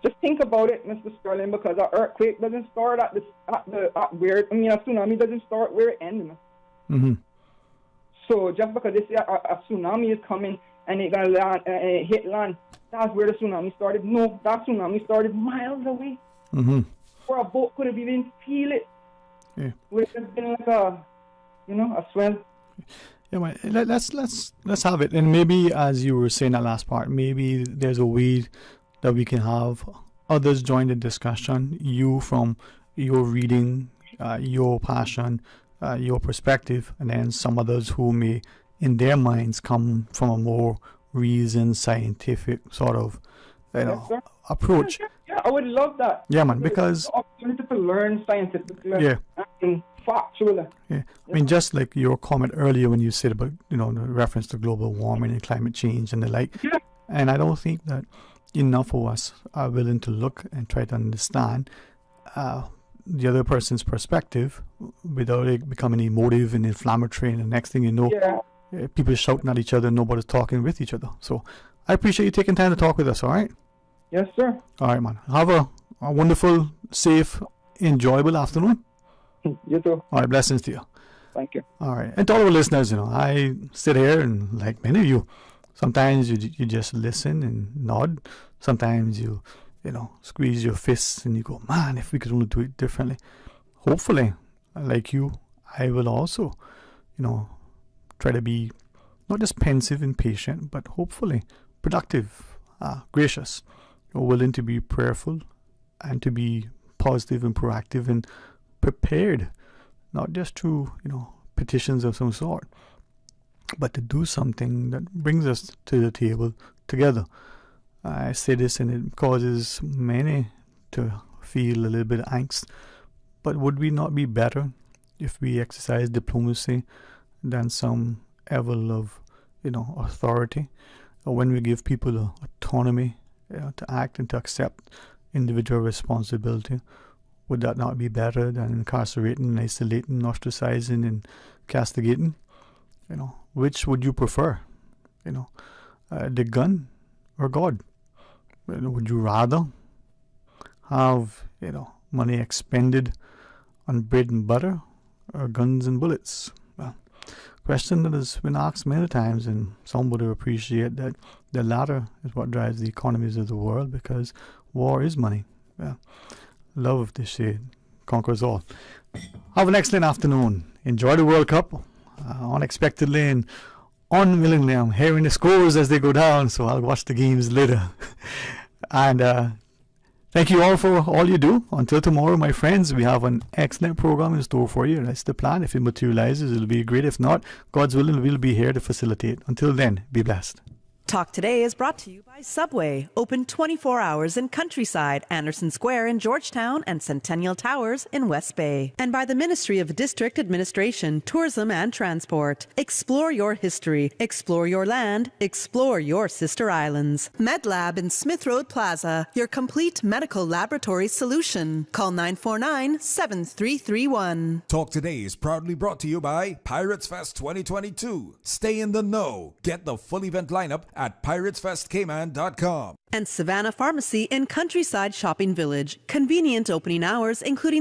Just think about it, Mr. Sterling, because an earthquake doesn't start a tsunami doesn't start where it ends. Mm-hmm. So just because they say a tsunami is coming and it's gonna land and it hit land, that's where the tsunami started. No, that tsunami started miles away. Mm-hmm. Or a boat could have even feel it. Yeah. Would have been like a swell. Yeah, man. Let's have it. And maybe, as you were saying that last part, maybe there's a way that we can have others join the discussion. You from your reading, your passion, your perspective, and then some others who may, in their minds, come from a more reasoned, scientific sort of, approach. Yeah, I would love that. Yeah, man, because opportunity to learn scientifically. Yeah. And factually. Yeah, I mean, just like your comment earlier when you said about, the reference to global warming and climate change and the like. Yeah. And I don't think that enough of us are willing to look and try to understand the other person's perspective without it becoming emotive and inflammatory. And the next thing you know, people shouting at each other and nobody's talking with each other. So I appreciate you taking time to talk with us, all right? Yes, sir. All right, man. Have a wonderful, safe, enjoyable afternoon. You too. All right, blessings to you. Thank you. All right. And to all our listeners, I sit here and, like many of you, sometimes you just listen and nod. Sometimes you squeeze your fists and you go, man, if we could only do it differently. Hopefully, like you, I will also, try to be not just pensive and patient, but hopefully productive, gracious, willing to be prayerful and to be positive and proactive and prepared, not just through, petitions of some sort, but to do something that brings us to the table together. I say this and it causes many to feel a little bit of angst, but would we not be better if we exercise diplomacy than some level of, authority, or when we give people autonomy to act and to accept individual responsibility? Would that not be better than incarcerating, isolating, ostracizing, and castigating? Which would you prefer? The gun or God? Would you rather have, money expended on bread and butter or guns and bullets? Well, question that has been asked many times, and some would appreciate that the latter is what drives the economies of the world, because war is money. Well, love, they say, conquers all. Have an excellent afternoon. Enjoy the World Cup. Unexpectedly and unwillingly, I'm hearing the scores as they go down, so I'll watch the games later. And thank you all for all you do. Until tomorrow, my friends, we have an excellent program in store for you. That's the plan. If it materializes, it'll be great. If not, God's willing, we'll be here to facilitate. Until then, be blessed. Talk Today is brought to you by Subway, open 24 hours in Countryside, Anderson Square in Georgetown, and Centennial Towers in West Bay. And by the Ministry of District Administration, Tourism and Transport. Explore your history, explore your land, explore your sister islands. MedLab in Smith Road Plaza, your complete medical laboratory solution. Call 949-7331. Talk Today is proudly brought to you by Pirates Fest 2022. Stay in the know. Get the full event lineup at piratesfestcayman.com. And Savannah Pharmacy in Countryside Shopping Village. Convenient opening hours, including